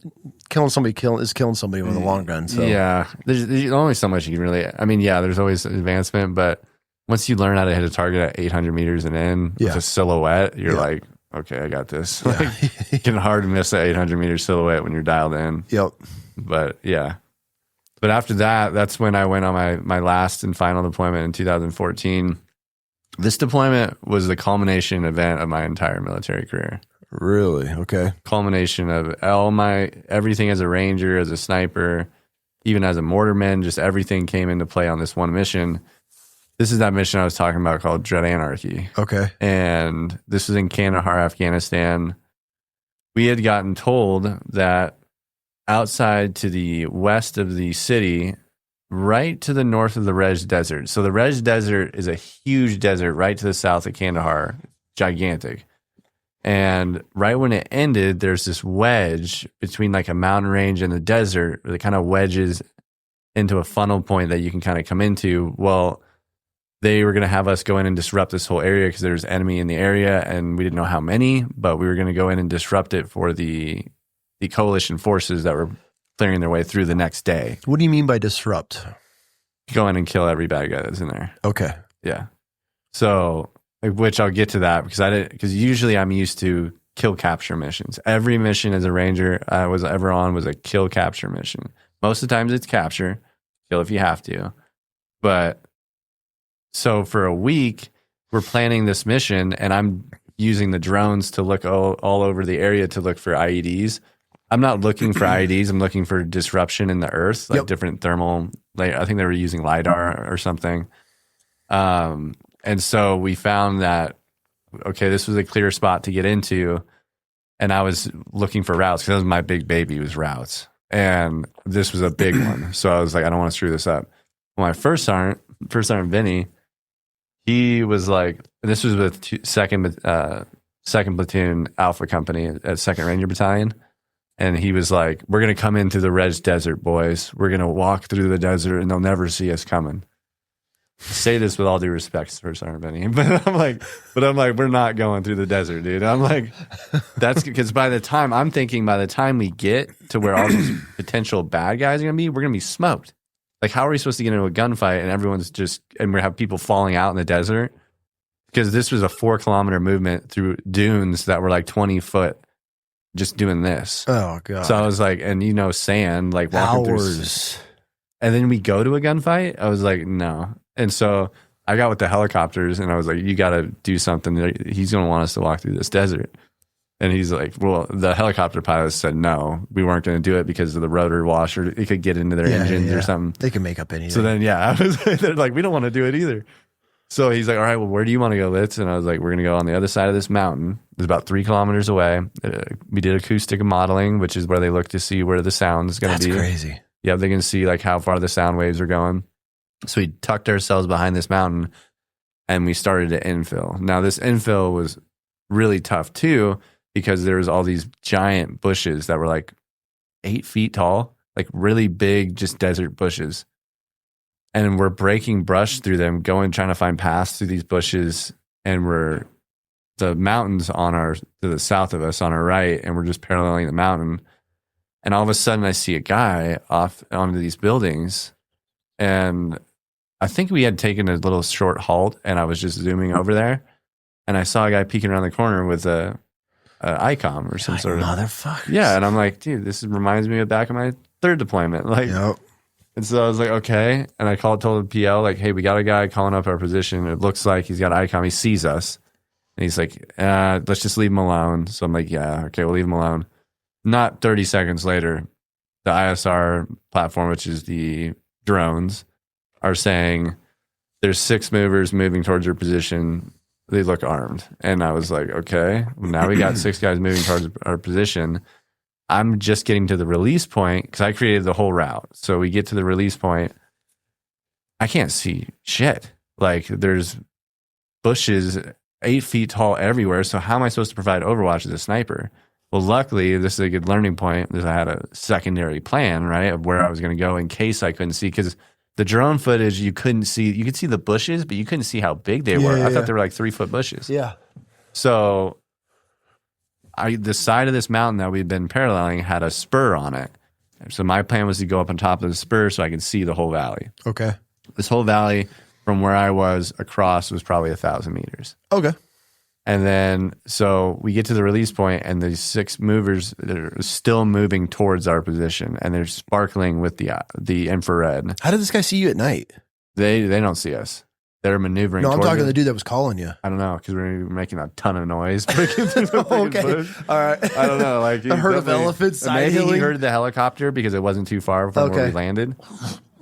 killing somebody is killing somebody with a long gun. So yeah, there's only so much you can really. I mean, yeah, there's always advancement, but once you learn how to hit a target at 800 meters and in with a silhouette, you're like, okay, I got this. Like, you can hard miss that 800 meter silhouette when you're dialed in. Yep. But yeah. But after that, that's when I went on my last and final deployment in 2014. This deployment was the culmination event of my entire military career. Really? Okay. Culmination of everything as a ranger, as a sniper, even as a mortarman, just everything came into play on this one mission. This is that mission I was talking about called Dread Anarchy. Okay. And this was in Kandahar, Afghanistan. We had gotten told that outside to the west of the city, right to the north of the Rej Desert. So the Rej Desert is a huge desert right to the south of Kandahar, gigantic. And right when it ended, there's this wedge between like a mountain range and the desert that kind of wedges into a funnel point that you can kind of come into. Well, they were going to have us go in and disrupt this whole area because there's enemy in the area, and we didn't know how many, but we were going to go in and disrupt it for the coalition forces that were clearing their way through the next day. What do you mean by disrupt? Go in and kill every bad guy that's in there. Okay. Yeah. So, which I'll get to that because usually I'm used to kill capture missions. Every mission as a ranger I was ever on was a kill capture mission. Most of the times it's capture, kill if you have to. But so for a week, we're planning this mission, and I'm using the drones to look all over the area to look for IEDs. I'm not looking for IEDs. I'm looking for disruption in the earth, like different thermal. Like I think they were using LiDAR or something. And so we found that, okay, this was a clear spot to get into. And I was looking for routes because that was my big baby was routes. And this was a big one. So I was like, I don't want to screw this up. Well, my first sergeant Vinny, he was like, this was with second platoon Alpha Company at 2nd Ranger Battalion. And he was like, we're going to come into the Rej Desert, boys. We're going to walk through the desert and they'll never see us coming. I say this with all due respect for Sergeant Benny, but I'm like, we're not going through the desert, dude. I'm like, that's because by the time we get to where all these potential bad guys are going to be, we're going to be smoked. Like, how are we supposed to get into a gunfight and and we have people falling out in the desert? Because this was a 4-kilometer movement through dunes that were like 20 foot. Just doing this. Oh god! So I was like, and sand, like walking hours. Through, and then we go to a gunfight. I was like, no. And so I got with the helicopters, and I was like, you got to do something. He's going to want us to walk through this desert. And he's like, well, the helicopter pilots said no, we weren't going to do it because of the rotor washer. It could get into their engines or something. They can make up anything. So then, they're like, we don't want to do it either. So he's like, all right, well, where do you want to go, Litz? And I was like, we're going to go on the other side of this mountain. It's about 3 kilometers away. We did acoustic modeling, which is where they look to see where the sound is going to be. That's crazy. Yeah, they can see like how far the sound waves are going. So we tucked ourselves behind this mountain and we started to infill. Now, this infill was really tough too because there was all these giant bushes that were like 8 feet tall, like really big, just desert bushes. And we're breaking brush through them, trying to find paths through these bushes. And the mountains to the south of us on our right, and we're just paralleling the mountain. And all of a sudden I see a guy off onto these buildings, and I think we had taken a little short halt, and I was just zooming over there, and I saw a guy peeking around the corner with a ICOM or some sort of motherfucker. Yeah, and I'm like, dude, this reminds me of back in my third deployment. Like, Yep. And so I was like, okay, and I told the PL like, hey, we got a guy calling up our position. It looks like he's got ICOM. He sees us, and he's like, let's just leave him alone. So I'm like, yeah, okay, we'll leave him alone. Not 30 seconds later, the ISR platform, which is the drones, are saying there's 6 movers moving towards your position. They look armed. And I was like, okay, now we got 6 guys moving towards our position. I'm just getting to the release point because I created the whole route. So we get to the release point. I can't see shit. Like there's bushes 8 feet tall everywhere. So how am I supposed to provide overwatch as a sniper? Well, luckily, this is a good learning point. I had a secondary plan, right, of where I was going to go in case I couldn't see. Because the drone footage, you couldn't see. You could see the bushes, but you couldn't see how big they were. I thought they were like 3-foot bushes. Yeah. So the side of this mountain that we'd been paralleling had a spur on it. So my plan was to go up on top of the spur so I could see the whole valley. Okay. This whole valley from where I was across was probably 1,000 meters. Okay. And then, so we get to the release point, and the 6 movers are still moving towards our position, and they're sparkling with the infrared. How did this guy see you at night? They don't see us. They're maneuvering. No, I'm towards talking to us. the dude that was calling you. I don't know, because we're making a ton of noise. Breaking through the Okay. bush. All right. I don't know. Like A herd of elephants side Maybe he hilling? heard the helicopter because it wasn't too far from where we landed.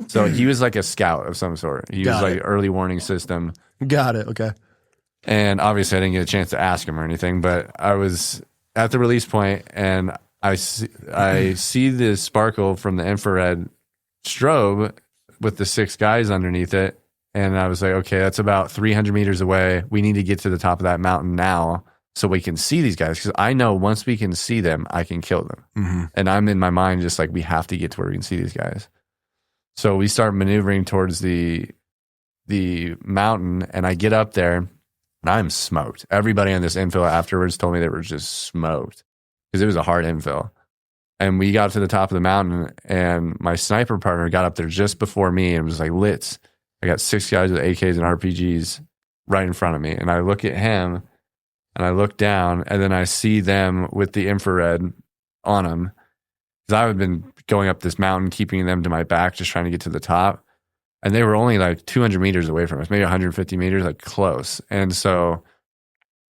So he was like a scout of some sort. He was like early warning system. Got it. Okay. And obviously, I didn't get a chance to ask him or anything, but I was at the release point, and I see the sparkle from the infrared strobe with the 6 guys underneath it. And I was like, okay, that's about 300 meters away. We need to get to the top of that mountain now so we can see these guys. Because I know once we can see them, I can kill them. Mm-hmm. And I'm in my mind just like, we have to get to where we can see these guys. So we start maneuvering towards the mountain, and I get up there. And I'm smoked. Everybody on this infill afterwards told me they were just smoked because it was a hard infill. And we got to the top of the mountain, and my sniper partner got up there just before me and was like, Litz, I got 6 guys with AKs and RPGs right in front of me. And I look at him, and I look down, and then I see them with the infrared on them. Because I had been going up this mountain, keeping them to my back, just trying to get to the top. And they were only like 200 meters away from us, maybe 150 meters, like close. And so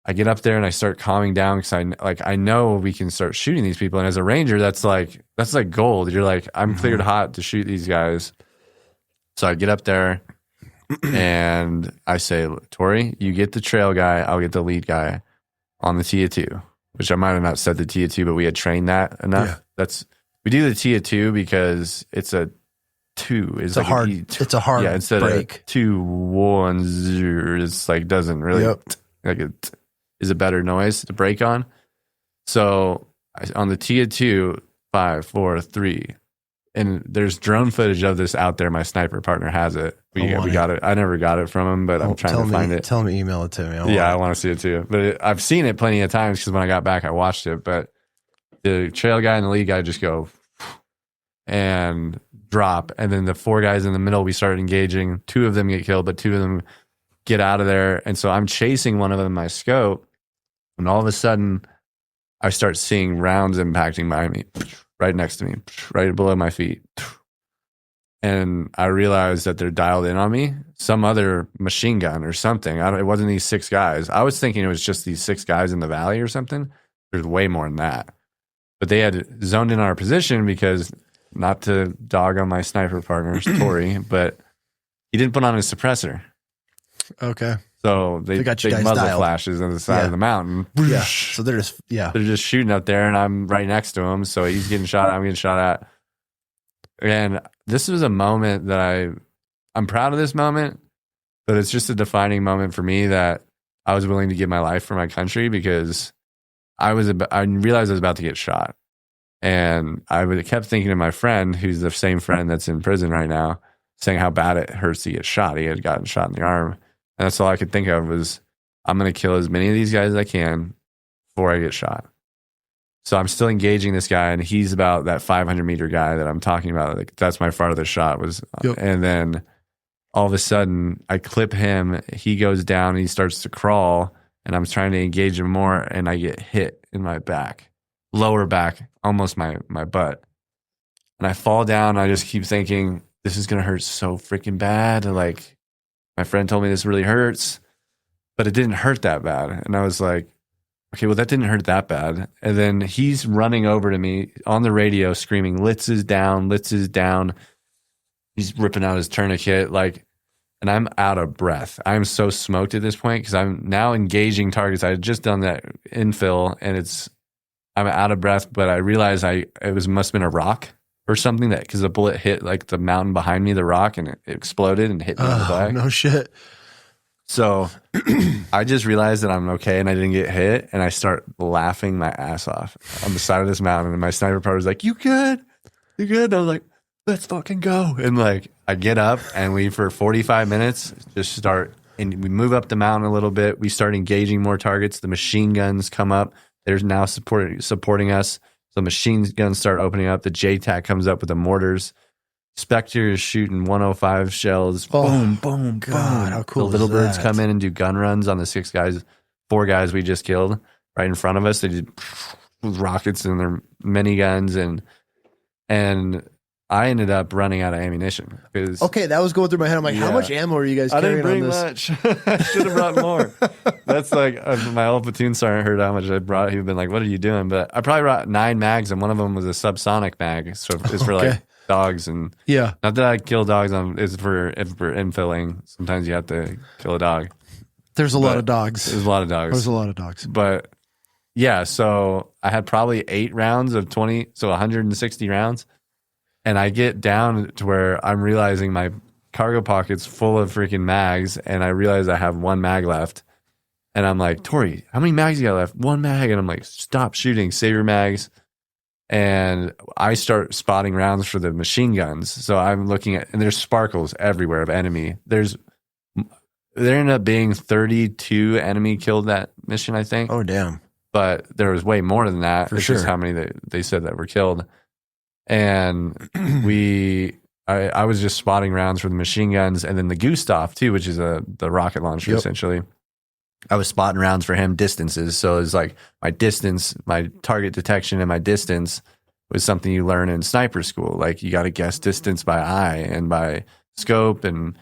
I get up there and I start calming down because I know we can start shooting these people. And as a ranger, that's like gold. You're like, I'm cleared hot to shoot these guys. So I get up there and I say, Tori, you get the trail guy, I'll get the lead guy on the TIA 2, which I might have not said the TIA 2, but we had trained that enough. Yeah. We do the TIA 2 because it's a 2 is like it's a hard instead break. of 2 1 0, it's like doesn't really like it is a better noise to break on. So on the TIA 2 5 4 3, and there's drone footage of this out there. My sniper partner has it. We got it. I never got it from him, but I'm trying to find it. Tell him to email it to me. I want to see it too. But I've seen it plenty of times because when I got back, I watched it. But the trail guy and the lead guy just go and drop, and then the 4 guys in the middle, we start engaging. 2 of them get killed, but 2 of them get out of there. And so I'm chasing one of them in my scope, and all of a sudden I start seeing rounds impacting behind me, right next to me, right below my feet. And I realized that they're dialed in on me, some other machine gun or something. It wasn't these 6 guys. I was thinking it was just these 6 guys in the valley or something. There's way more than that. But they had zoned in our position because, not to dog on my sniper partner, Tori, but he didn't put on his suppressor. Okay. So they got you guys muzzle dialed. flashes on the side of the mountain. Yeah. So they're just shooting up there, and I'm right next to him. So he's getting shot at, I'm getting shot at. And this was a moment that I'm proud of this moment, but it's just a defining moment for me that I was willing to give my life for my country because I realized I was about to get shot. And I kept thinking of my friend, who's the same friend that's in prison right now, saying how bad it hurts to get shot. He had gotten shot in the arm. And that's all I could think of was, I'm going to kill as many of these guys as I can before I get shot. So I'm still engaging this guy, and he's about that 500 meter guy that I'm talking about. Like, that's my farthest shot was. Yep. And then all of a sudden I clip him. He goes down and he starts to crawl, and I'm trying to engage him more, and I get hit in my back, lower back, almost my butt. And I fall down. I just keep thinking, this is going to hurt so freaking bad. Like, my friend told me this really hurts, but it didn't hurt that bad. And I was like, okay, well, that didn't hurt that bad. And then he's running over to me on the radio screaming, Litz is down, Litz is down. He's ripping out his tourniquet, like, and I'm out of breath. I'm so smoked at this point because I'm now engaging targets. I had just done that infill, and I'm out of breath, but I realized must have been a rock or something, that because the bullet hit like the mountain behind me, the rock, and it exploded and hit me in the back. No shit. So I just realized that I'm okay and I didn't get hit, and I start laughing my ass off on the side of this mountain. And my sniper partner was like, "You good? You good?" And I was like, "Let's fucking go!" And like, I get up and we, for 45 minutes, just start, and we move up the mountain a little bit. We start engaging more targets. The machine guns come up. There's now supporting us. So machine guns start opening up. The JTAC comes up with the mortars. Spectre is shooting 105 shells. Boom, boom, God, boom. how cool The little is birds that? come in and do gun runs on the 4 guys we just killed right in front of us. They did rockets and their miniguns, and I ended up running out of ammunition. Okay, that was going through my head. I'm like, how Yeah. much ammo are you guys I carrying didn't bring on this? much. I should have brought more. That's like, my old platoon sergeant heard how much I brought. He would have been like, what are you doing? But I probably brought 9 mags, and one of them was a subsonic mag. So it's for like dogs. And Yeah. not that I kill dogs, it's for infilling. Sometimes you have to kill a dog. There's a lot of dogs. There's a lot of dogs. There's a lot of dogs. But yeah, so I had probably 8 rounds of 20, so 160 rounds. And I get down to where I'm realizing my cargo pocket's full of freaking mags, and I realize I have 1 mag left. And I'm like, Tori, how many mags you got left? 1 mag. And I'm like, stop shooting, save your mags. And I start spotting rounds for the machine guns. So I'm looking at, and there's sparkles everywhere of enemy. There ended up being 32 enemy killed that mission, I think. Oh, damn. But there was way more than that. For it's sure. just how many they said that were killed. And I was just spotting rounds for the machine guns, and then the Gustav too, which is the rocket launcher. Yep. Essentially. I was spotting rounds for him distances. So it's like my distance, my target detection, and my distance was something you learn in sniper school. Like, you got to guess distance by eye and by scope. And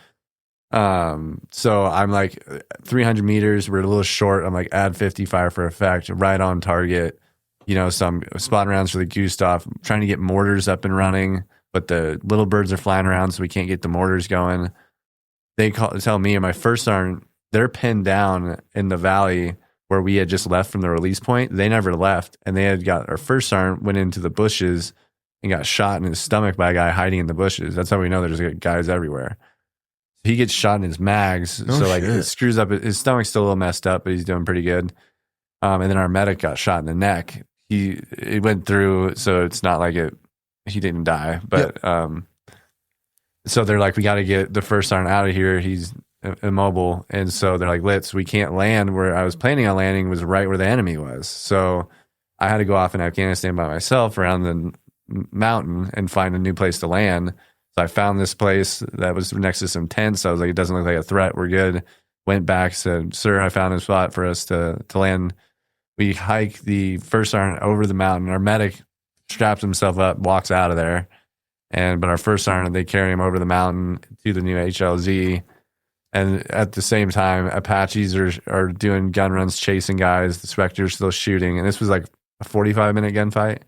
so I'm like 300 meters. We're a little short. I'm like, add 50 fire for effect, right on target. You know, some spotting rounds for the Gustav, trying to get mortars up and running, but the little birds are flying around, so we can't get the mortars going. They tell me and my first sergeant, they're pinned down in the valley where we had just left from the release point. They never left, and they had got, our first sergeant went into the bushes and got shot in his stomach by a guy hiding in the bushes. That's how we know there's guys everywhere. He gets shot in his mags, like it screws up. His stomach's still a little messed up, but he's doing pretty good. And then our medic got shot in the neck. It went through, so it's not like he didn't die, but so they're like, we got to get the first sergeant out of here. He's immobile. And so they're like, Litz, we can't land. Where I was planning on landing was right where the enemy was. So I had to go off in Afghanistan by myself around the mountain and find a new place to land. So I found this place that was next to some tents. I was like, it doesn't look like a threat. We're good. Went back, said, sir, I found a spot for us to land. We hike the first sergeant over the mountain. Our medic straps himself up, walks out of there. But our first sergeant, they carry him over the mountain to the new HLZ. And at the same time, Apaches are doing gun runs, chasing guys. The Spectre's still shooting. And this was like a 45-minute gunfight.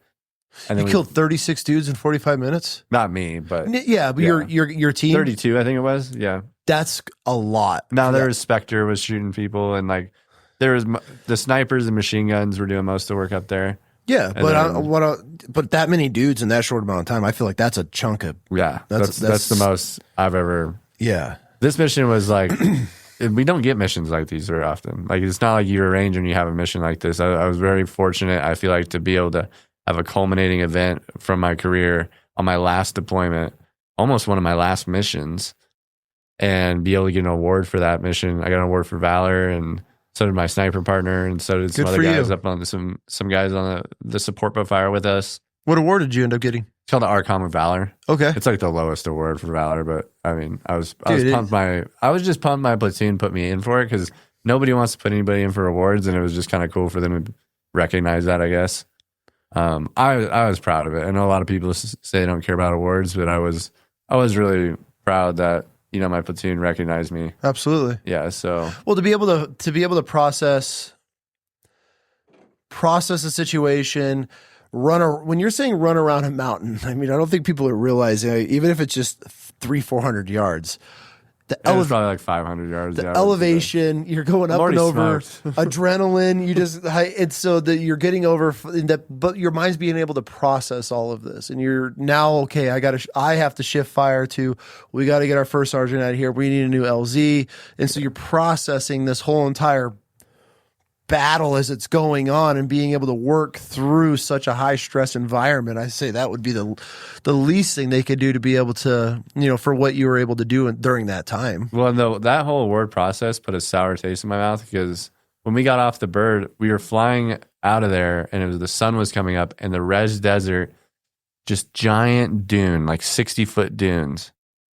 And You killed 36 dudes in 45 minutes? Not me, but Yeah, but your team? 32, I think it was. Yeah. That's a lot. Now there was Spectre was shooting people, and like there was the snipers and machine guns were doing most of the work up there. Yeah, but that many dudes in that short amount of time, I feel like that's a chunk of. Yeah, that's the most I've ever. Yeah, this mission was like, we don't get missions like these very often. Like, it's not like you arrange and you have a mission like this. I was very fortunate, I feel like, to be able to have a culminating event from my career on my last deployment, almost one of my last missions, and be able to get an award for that mission. I got an award for valor, and so did my sniper partner, and so did some other guys up on some guys on the support boat fire with us. What award did you end up getting? It's called the Archon of Valor. Okay. It's like the lowest award for Valor, but I mean, I was Dude, pumped. I was just pumped my platoon put me in for it because nobody wants to put anybody in for awards, and it was just kind of cool for them to recognize that, I guess. I was proud of it. I know a lot of people say they don't care about awards, but I was really proud that my platoon recognized me. Absolutely. Yeah. So well, to be able to process the situation. When you're saying run around a mountain, I mean, I don't think people are realizing, even if it's just 300-400 yards, it was probably like 500 yards. The elevation, you're going up and over, adrenaline, it's so that you're getting over that, but your mind's being able to process all of this, and you're now, okay, I have to shift fire to, we got to get our first sergeant out of here. We need a new LZ. And so you're processing this whole entire battle as it's going on and being able to work through such a high stress environment. I say that would be the least thing they could do to be able to, for what you were able to do during that time. Well, that whole award process put a sour taste in my mouth because when we got off the bird, we were flying out of there and the sun was coming up, and the Res Desert, just giant dune, like 60-foot dunes,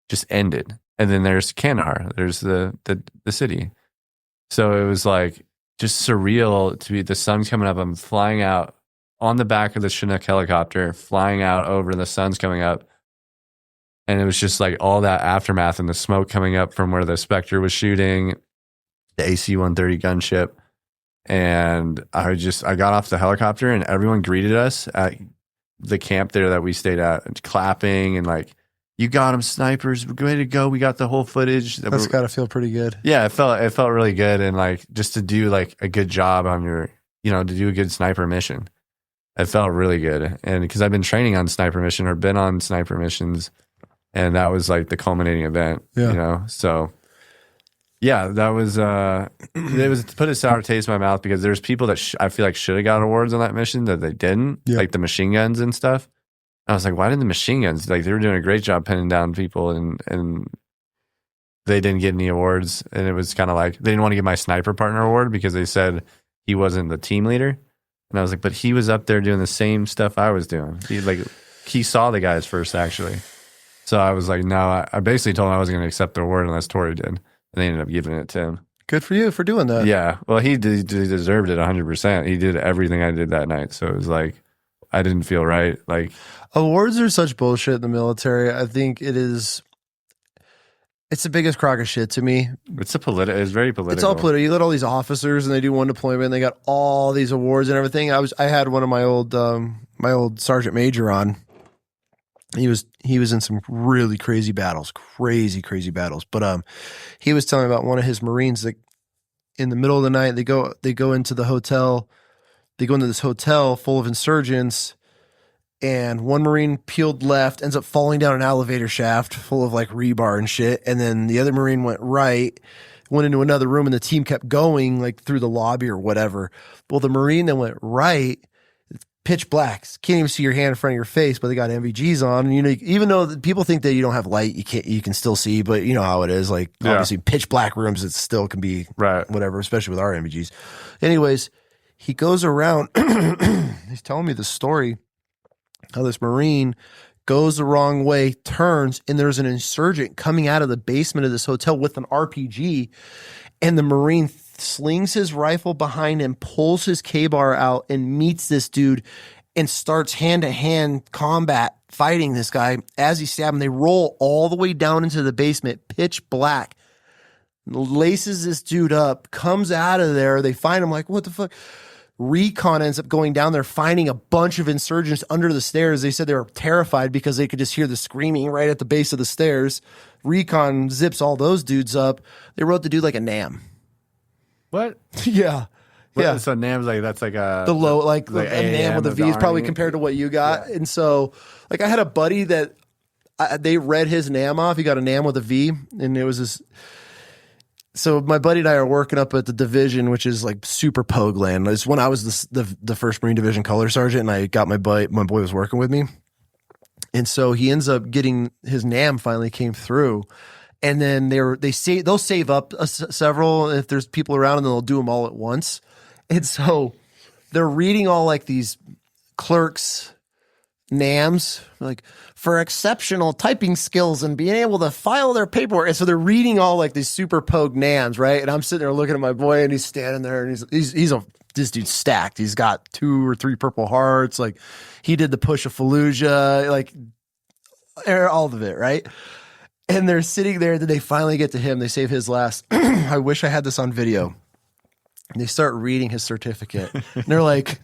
just ended. And then there's Kandahar, there's the city. So it was like, just surreal to be the sun's coming up. I'm flying out on the back of the Chinook helicopter, flying out over the sun's coming up. And it was just like all that aftermath and the smoke coming up from where the Spectre was shooting, the AC-130 gunship. And I got off the helicopter and everyone greeted us at the camp there that we stayed at, clapping and like, you got them, snipers. We're ready to go. We got the whole footage. That's got to feel pretty good. Yeah, it felt really good, and like just to do like a good job on your, to do a good sniper mission. It felt really good, and because I've been training on sniper mission or been on sniper missions, and that was like the culminating event. Yeah. So yeah, that was it was put a sour taste in my mouth because there's people that I feel like should have got awards on that mission that they didn't, like the machine guns and stuff. I was like, why didn't the machine guns, like they were doing a great job pinning down people and they didn't get any awards. And it was kind of like, they didn't want to give my sniper partner award because they said he wasn't the team leader. And I was like, but he was up there doing the same stuff I was doing. He saw the guys first actually. So I was like, no, I basically told him I wasn't going to accept the award unless Tori did. And they ended up giving it to him. Good for you for doing that. Yeah. Well, he deserved it 100%. He did everything I did that night. So it was like, I didn't feel right. Like, awards are such bullshit in the military. I think it's the biggest crock of shit to me. It's very political. It's all political. You let all these officers and they do one deployment and they got all these awards and everything. I had one of my old sergeant major on. He was in some really crazy battles. But he was telling me about one of his Marines that in the middle of the night they go into the hotel. They go into this hotel full of insurgents, and one Marine peeled left, ends up falling down an elevator shaft full of like rebar and shit. And then the other Marine went right, went into another room, and the team kept going like through the lobby or whatever. Well, the Marine that went right, it's pitch black. Can't even see your hand in front of your face, but they got NVGs on. And even though people think that you don't have light, you can still see, but you know how it is. Like obviously pitch black rooms, it still can be whatever, especially with our NVGs. Anyways, he goes around, he's telling me the story, how this Marine goes the wrong way, turns, and there's an insurgent coming out of the basement of this hotel with an RPG, and the Marine slings his rifle behind him, pulls his K-bar out, and meets this dude and starts hand-to-hand combat fighting this guy. As he stabs him, they roll all the way down into the basement, pitch black, laces this dude up, comes out of there. They find him like, what the fuck? Recon ends up going down there, finding a bunch of insurgents under the stairs. They said they were terrified because they could just hear the screaming right at the base of the stairs. Recon zips all those dudes up. They wrote the dude like a NAM. What? Yeah. Yeah. So NAM's like, that's like a... The low, like a NAM with a V is probably compared to what you got. Yeah. And so, like, I had a buddy that they read his NAM off. He got a NAM with a V, and it was this... So my buddy and I are working up at the division, which is like super pogue land. It's when I was the first Marine Division color sergeant, and I got my boy was working with me. And so he ends up getting his NAM finally came through. And then they'll save up several if there's people around, and they'll do them all at once. And so they're reading all like these clerks NAMs, like for exceptional typing skills and being able to file their paperwork. And so they're reading all like these super pogue NAMs, right? And I'm sitting there looking at my boy, and he's standing there, and this dude's stacked. He's got 2 or 3 Purple Hearts. Like he did the push of Fallujah, like all of it, right? And they're sitting there. Then they finally get to him. They save his last. I wish I had this on video. And they start reading his certificate. And they're like,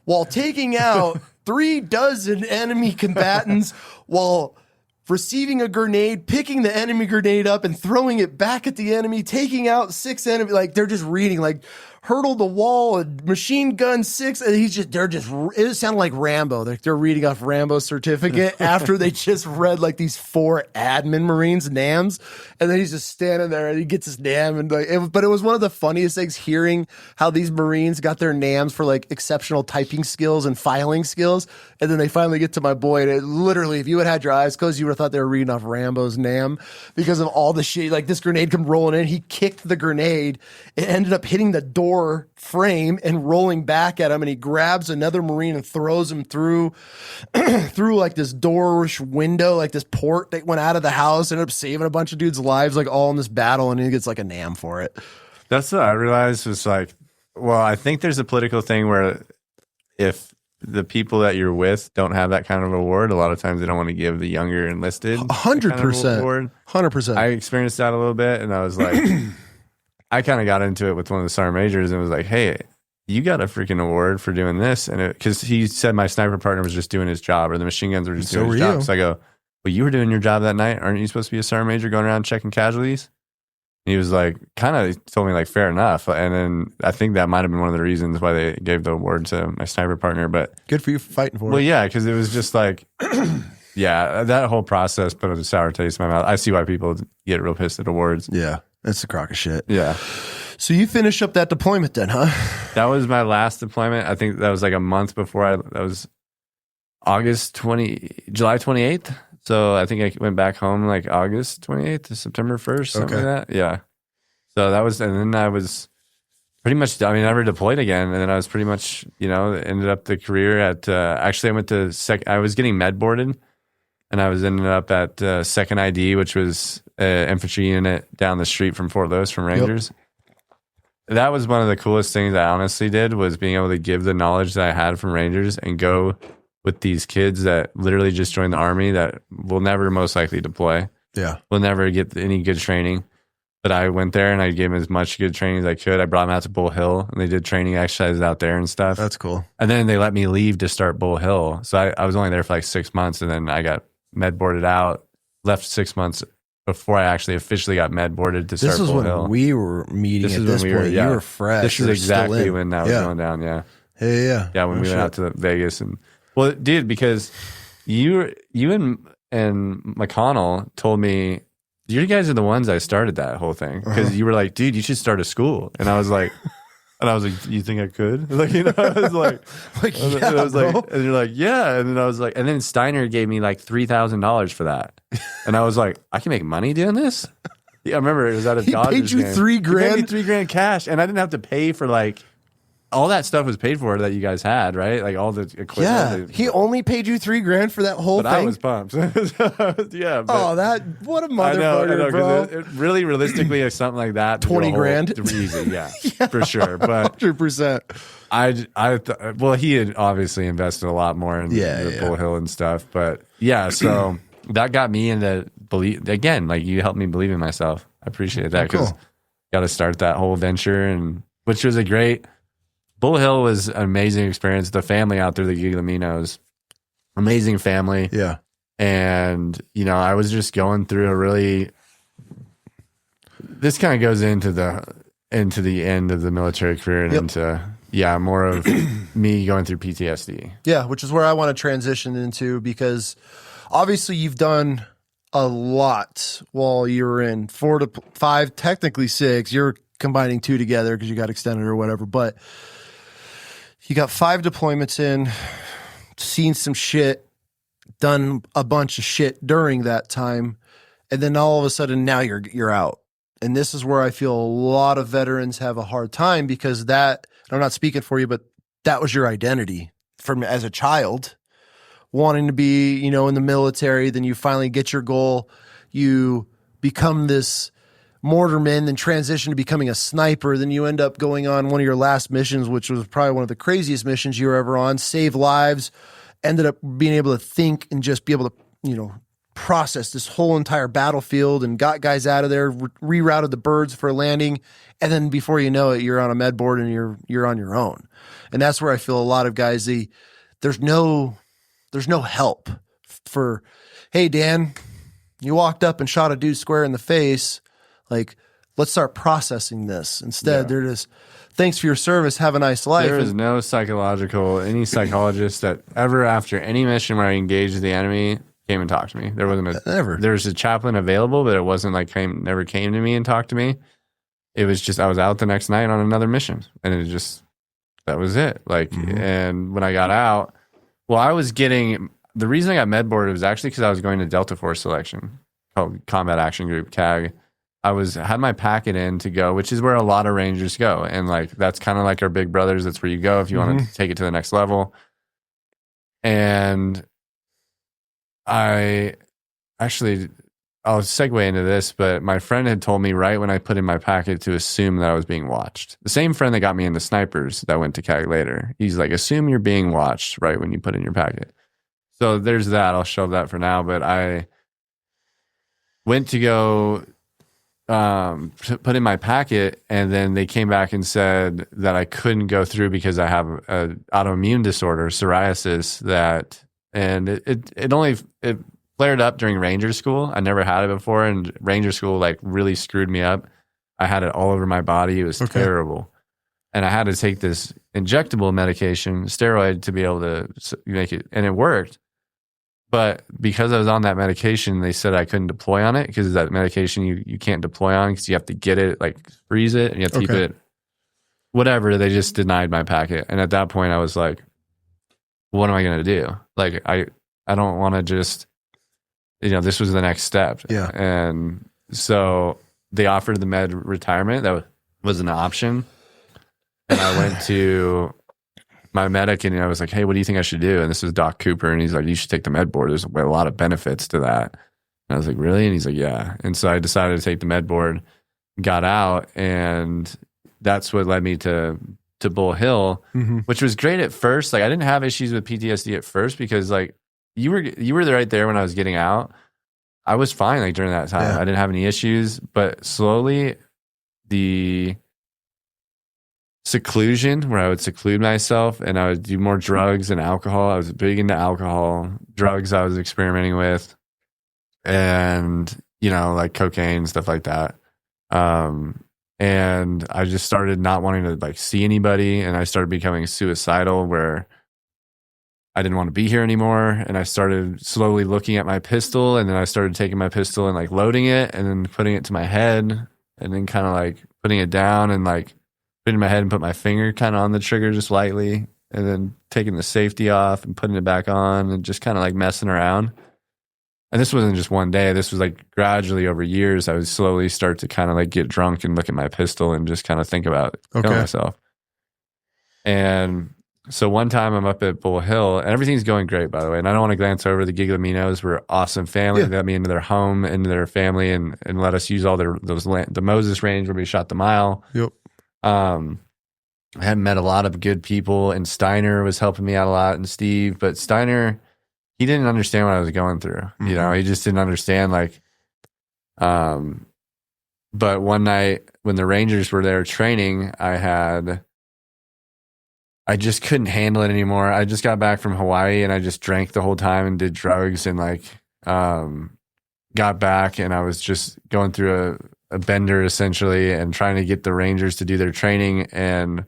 while taking out 36 enemy combatants, while receiving a grenade, picking the enemy grenade up and throwing it back at the enemy, taking out 6 enemy. Like they're just reading, like hurdle the wall, a machine gun 6. And it sounded like Rambo. They're reading off Rambo's certificate after they just read like these 4 admin Marines NAMs. And then he's just standing there and he gets his NAM. And but it was one of the funniest things hearing how these Marines got their NAMs for like exceptional typing skills and filing skills. And then they finally get to my boy. And it literally, if you had your eyes closed, you would have thought they were reading off Rambo's NAM because of all the shit. Like this grenade come rolling in. He kicked the grenade. It ended up hitting the door frame and rolling back at him, and he grabs another Marine and throws him through like this doorish window, like this port that went out of the house, ended up saving a bunch of dudes' lives, like all in this battle, and he gets like a NAM for it. That's what I realized was like, well, I think there's a political thing where if the people that you're with don't have that kind of award, a lot of times they don't want to give the younger enlisted 100%. 100%. I experienced that a little bit, and I was like, I kind of got into it with one of the sergeant majors and was like, hey, you got a freaking award for doing this. And because he said my sniper partner was just doing his job, or the machine guns were just doing his job. So I go, well, you were doing your job that night. Aren't you supposed to be a sergeant major going around checking casualties? And he was like, kind of told me like, fair enough. And then I think that might have been one of the reasons why they gave the award to my sniper partner. But good for you for fighting for it. Well, yeah, because it was just like, yeah, that whole process put a sour taste in my mouth. I see why people get real pissed at awards. Yeah. It's a crock of shit. Yeah. So you finish up that deployment then, huh? That was my last deployment. I think that was like a month before that was July 28th. So I think I went back home like August 28th to September 1st, something like that. Yeah. So that was, and then I was pretty much, I never deployed again. And then I was pretty much, ended up the career at, actually I went to I was getting med boarded. And I was ended up at 2nd ID, which was an infantry unit down the street from Fort Lewis from Rangers. Yep. That was one of the coolest things I honestly did, was being able to give the knowledge that I had from Rangers and go with these kids that literally just joined the Army that will never most likely deploy. Yeah. Will never get any good training. But I went there and I gave them as much good training as I could. I brought them out to Bull Hill and they did training exercises out there and stuff. That's cool. And then they let me leave to start Bull Hill. So I was only there for like 6 months, and then I got med boarded out, left 6 months before I actually officially got med boarded to start Bull Hill. This was when we were meeting at this point. You were fresh. This is exactly when that was going down, yeah. Yeah. Yeah, when we went out to Vegas. And well, dude, because you and McConnell told me, you guys are the ones that started that whole thing. Because you were like, dude, you should start a school. And I was like... And I was like, you think I could? Like, I was like, yeah, and I was like, and you're like, yeah. And then I was like, and then Steiner gave me like $3,000 for that. And I was like, I can make money doing this? Yeah, I remember it was at a Dodgers game. He paid you $3,000? He paid me $3,000 cash. And I didn't have to pay for like, all that stuff was paid for that you guys had, right? Like all the equipment. Yeah, he only paid you $3,000 for that whole thing. I was pumped. Yeah. But, what a motherfucker, I know, bro! It really, realistically, is something like that. $20,000, easy, yeah, for sure. But 100%. Well, he had obviously invested a lot more in the Bull Hill and stuff. But yeah, so that got me into believe again. Like you helped me believe in myself. I appreciate that because got to start that whole venture, and which was a great. Bull Hill was an amazing experience. The family out there, the Guillaminos, amazing family. Yeah. And, I was just going through a really, this kind of goes into the end of the military career and into, more of me going through PTSD. Yeah, which is where I want to transition into, because obviously you've done a lot while you were in 4 to 5, technically 6. You're combining 2 together because you got extended or whatever, but you got 5 deployments in, seen some shit, done a bunch of shit during that time, and then all of a sudden now you're out. And this is where I feel a lot of veterans have a hard time, because that, I'm not speaking for you, but that was your identity from as a child, wanting to be, you know, in the military. Then you finally get your goal. You become this mortarman, then transition to becoming a sniper. Then you end up going on one of your last missions, which was probably one of the craziest missions you were ever on. Save lives. Ended up being able to think and just be able to, you know, process this whole entire battlefield and got guys out of there, rerouted the birds for a landing, and then before you know it, you're on a med board and you're on your own. And that's where I feel a lot of guys, there's no help for, hey Dan, you walked up and shot a dude square in the face, like let's start processing this. Instead, they're just, thanks for your service, have a nice life. There is no any psychologist that ever after any mission where I engaged the enemy came and talked to me. There wasn't Never. There's a chaplain available, but it wasn't like never came to me and talked to me. It was just I was out the next night on another mission, and that was it. Like, and when I got out, well, the reason I got med board was actually because I was going to Delta Force selection called Combat Action Group CAG. Had my packet in to go, which is where a lot of Rangers go, and like that's kind of like our big brothers. That's where you go if you want to take it to the next level. And I'll segue into this, but my friend had told me right when I put in my packet to assume that I was being watched. The same friend that got me into snipers that went to CAG later. He's like, assume you're being watched right when you put in your packet. So there's that. I'll shelve that for now. But I went to go put in my packet, and then they came back and said that I couldn't go through because I have an autoimmune disorder, psoriasis, and it flared up during Ranger School. I never had it before, and Ranger School like really screwed me up. I had it all over my body. It was terrible. And I had to take this injectable medication, steroid, to be able to make it, and it worked. But because I was on that medication, they said I couldn't deploy on it because that medication you can't deploy on because you have to get it, like freeze it, and you have to keep it, whatever. They just denied my packet. And at that point, I was like, what am I going to do? Like, I don't want to just, this was the next step. Yeah. And so they offered the med retirement. That was an option. And I went to my medic and I was like, hey, what do you think I should do? And this was Doc Cooper. And he's like, you should take the med board. There's a lot of benefits to that. And I was like, really? And he's like, yeah. And so I decided to take the med board, got out, and that's what led me to Bull Hill, which was great at first. Like, I didn't have issues with PTSD at first because like you were right there when I was getting out. I was fine like during that time. Yeah. I didn't have any issues, but slowly the seclusion where I would seclude myself and I would do more drugs and alcohol. I was big into alcohol, drugs I was experimenting with, and like cocaine, stuff like that. And I just started not wanting to like see anybody, and I started becoming suicidal where I didn't want to be here anymore. And I started slowly looking at my pistol, and then I started taking my pistol and like loading it and then putting it to my head and then kind of like putting it down and like putting it in my head and put my finger kind of on the trigger just lightly, and then taking the safety off and putting it back on and just kind of like messing around. And this wasn't just one day. This was like gradually over years. I would slowly start to kind of like get drunk and look at my pistol and just kind of think about killing myself. And so one time I'm up at Bull Hill, and everything's going great, by the way. And I don't want to glance over the Giglaminos. We're an awesome family. They let me into their home, into their family, and let us use all the Moses Range where we shot the mile. Yep. I had met a lot of good people, and Steiner was helping me out a lot, and Steve. But Steiner, he didn't understand what I was going through. He just didn't understand. Like, but one night when the Rangers were there training, I just couldn't handle it anymore. I just got back from Hawaii and I just drank the whole time and did drugs and like, got back and I was just going through a bender essentially and trying to get the Rangers to do their training. And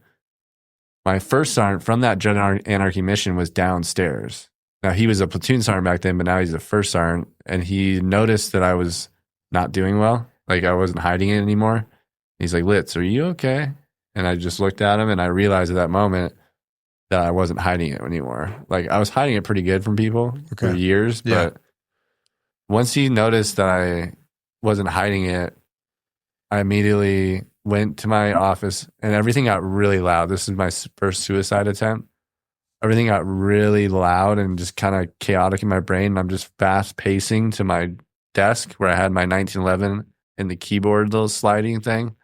my first sergeant from that Anarchy mission was downstairs. Now he was a platoon sergeant back then, but now he's a first sergeant, and he noticed that I was not doing well. Like I wasn't hiding it anymore. He's like, Litz, are you okay? And I just looked at him and I realized at that moment that I wasn't hiding it anymore. Like I was hiding it pretty good from people for years, but once he noticed that I wasn't hiding it, I immediately went to my office and everything got really loud. This is my first suicide attempt. everything got really loud and just kind of chaotic in my brain. And I'm just fast pacing to my desk where I had my 1911 and the keyboard little sliding thing.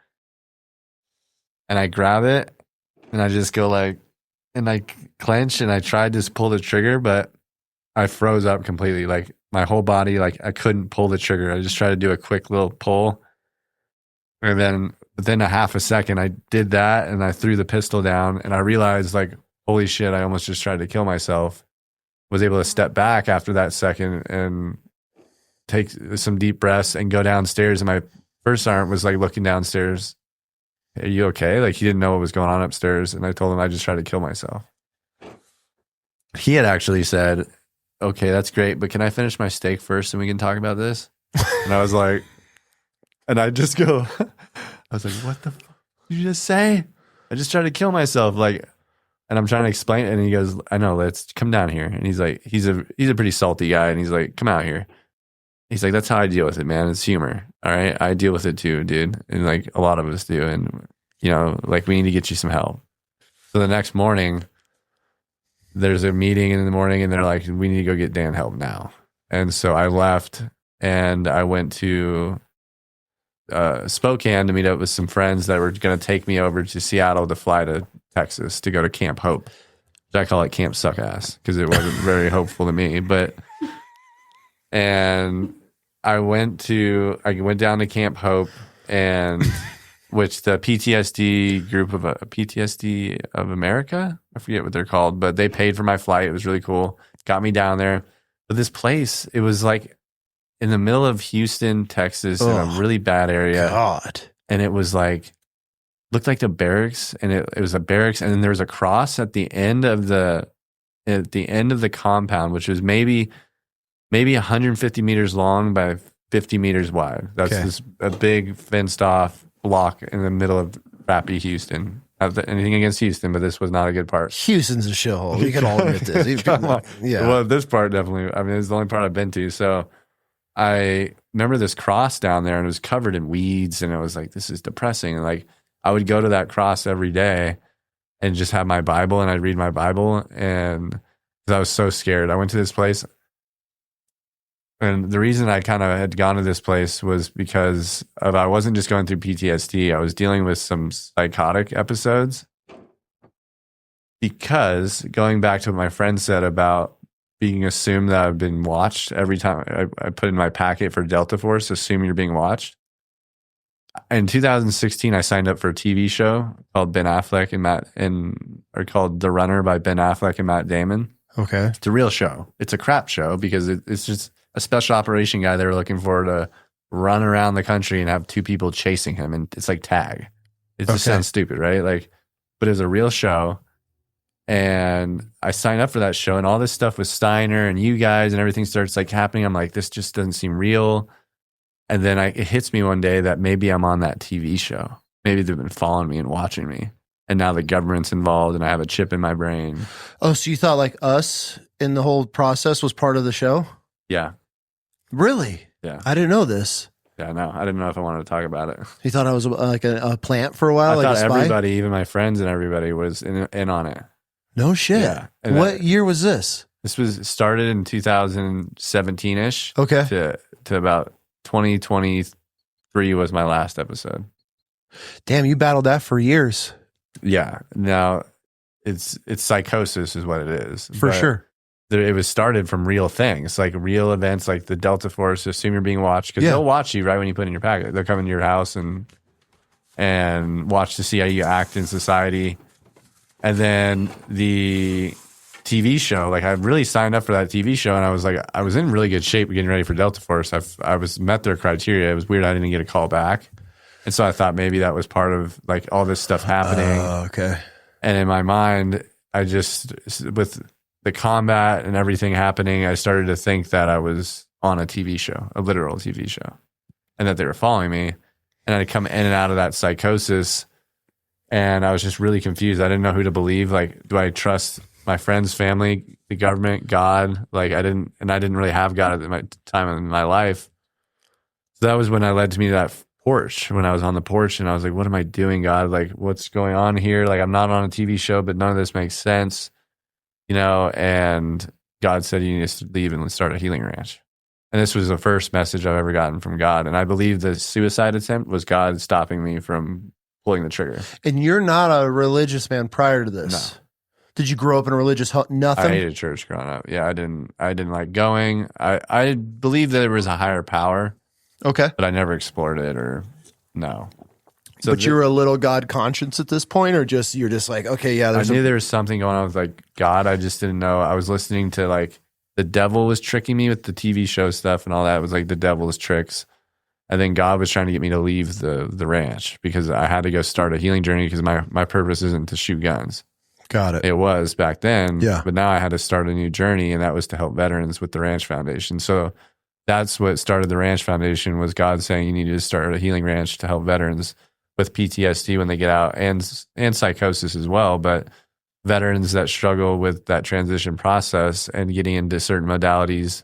And I grab it and I just go like, and I clench and I tried to pull the trigger, but I froze up completely. Like my whole body, like I couldn't pull the trigger. I just tried to do a quick little pull. And then within a half a second, I did that and I threw the pistol down and I realized like, holy shit, I almost just tried to kill myself. Was able to step back after that second and take some deep breaths and go downstairs. And my first sergeant was like looking downstairs. Are you okay? Like he didn't know what was going on upstairs. And I told him I just tried to kill myself. He had actually said, okay, that's great, but can I finish my steak first and we can talk about this? And I was like, and I just go, I was like, what the fuck did you just say? I just tried to kill myself. Like, and I'm trying to explain it. And he goes, I know, let's come down here. And he's like, he's a pretty salty guy. And he's like, come out here. He's like, that's how I deal with it, man. It's humor. All right. I deal with it too, dude. And like a lot of us do. And, you know, like we need to get you some help. So the next morning, there's a meeting in the morning and they're like, we need to go get Dan help now. And so I left and I went to Spokane to meet up with some friends that were going to take me over to Seattle to fly to Texas to go to Camp Hope. I call it Camp Suckass because it wasn't very hopeful to me. But, and I went down to Camp Hope and which the PTSD group of PTSD of America, I forget what they're called, but they paid for my flight. It was really cool. Got me down there. But this place, it was like in the middle of Houston, Texas, in a really bad area. God. And it was like, looked like the barracks, and it was a barracks, and then there was a cross at the end of the compound, which was maybe 150 meters long by 50 meters wide. That's this a big fenced off block in the middle of crappy Houston. Not anything against Houston, but this was not a good part. Houston's a shithole. We can all admit this. Yeah. Well, this part definitely. I mean, it's the only part I've been to. So I remember this cross down there, and it was covered in weeds, and it was like, this is depressing. And like, I would go to that cross every day and just have my Bible, and I'd read my Bible, and 'cause I was so scared. I went to this place. And the reason I kind of had gone to this place was because I wasn't just going through PTSD. I was dealing with some psychotic episodes. Because going back to what my friend said about being assumed that I've been watched every time I put in my packet for Delta Force, assume you're being watched. In 2016, I signed up for a TV show called Ben Affleck or called The Runner by Ben Affleck and Matt Damon. Okay. It's a real show. It's a crap show because it's just a special operation guy they were looking for to run around the country and have two people chasing him. And it's like tag. It just sounds stupid, right? Like, but it was a real show. And I signed up for that show, and all this stuff with Steiner and you guys and everything starts like happening. I'm like, this just doesn't seem real. And then it hits me one day that maybe I'm on that TV show. Maybe they've been following me and watching me. And now the government's involved and I have a chip in my brain. Oh, so you thought like us in the whole process was part of the show? Yeah. Really? Yeah. I didn't know this. Yeah, no. I didn't know if I wanted to talk about it. You thought I was like a plant for a while? I like thought a spy? everybody, even my friends and everybody was in on it. No shit. Yeah. What year was this? This was started in 2017-ish. Okay. To about 2023 was my last episode. Damn, you battled that for years. Yeah. Now it's Psychosis is what it is. For sure. It was started from real things, like real events, like the Delta Force. Assume you're being watched because they'll watch you right when you put it in your packet. They'll come into your house and watch to see how you act in society. And then the TV show, like I really signed up for that TV show, and I was like, I was in really good shape getting ready for Delta Force. I was met their criteria. It was weird I didn't get a call back, and so I thought maybe that was part of like all this stuff happening. Okay. And in my mind, I just with the combat and everything happening, I started to think that I was on a TV show, a literal TV show, and that they were following me, and I'd come in and out of that psychosis. And I was just really confused. I didn't know who to believe. Like, do I trust my friends, family, the government, God? Like, I didn't really have God at my time in my life. So that was when I led to me to that porch, when I was on the porch, and I was like, what am I doing, God? Like, what's going on here? Like, I'm not on a TV show, but none of this makes sense. and God said you need to leave and start a healing ranch. And this was the first message I've ever gotten from God. And I believe the suicide attempt was God stopping me from pulling the trigger. And you're not a religious man prior to this. No. Did you grow up in a religious nothing? I hated church growing up. Yeah, I didn't like going. I believed that there was a higher power. Okay. But I never explored it no. So but you were a little God conscious at this point, or you're just like, okay, yeah, I knew there was something going on with like God. I just didn't know. I was listening to like the devil was tricking me with the TV show stuff and all that. It was like the devil's tricks. And then God was trying to get me to leave the ranch because I had to go start a healing journey because my purpose isn't to shoot guns. Got it. It was back then. Yeah. But now I had to start a new journey, and that was to help veterans with the Ranch Foundation. So that's what started the Ranch Foundation, was God saying you need to start a healing ranch to help veterans with PTSD when they get out, and psychosis as well. But veterans that struggle with that transition process and getting into certain modalities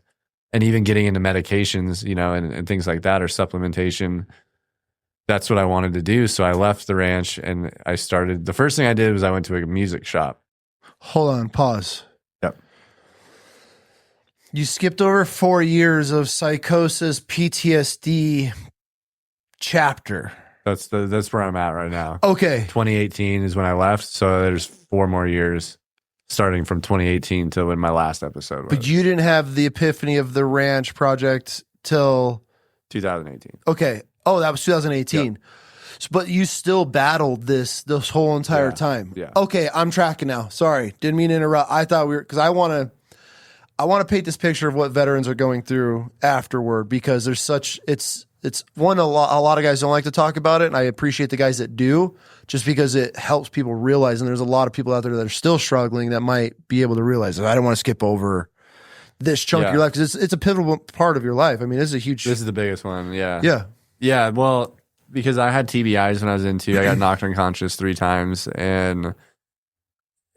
and even getting into medications, and things like that, or supplementation. That's what I wanted to do. So I left the ranch and I started. The first thing I did was I went to a music shop. Hold on, pause. Yep. You skipped over 4 years of psychosis, PTSD chapter. That's where I'm at right now. Okay. 2018 is when I left. So there's 4 more years starting from 2018 to when my last episode was. But you didn't have the epiphany of the ranch project till 2018. Okay. Oh, that was 2018. Yep. But you still battled this whole entire time. Yeah. Okay, I'm tracking now. Sorry, didn't mean to interrupt. I thought because I want to paint this picture of what veterans are going through afterward, because there's it's one, a lot of guys don't like to talk about it, and I appreciate the guys that do, just because it helps people realize. And there's a lot of people out there that are still struggling that might be able to realize that I don't want to skip over this chunk of your life, because it's a pivotal part of your life. I mean, this is the biggest one. Yeah. Yeah. Yeah, well, because I had TBIs when I was in 2, I got knocked unconscious 3 times, and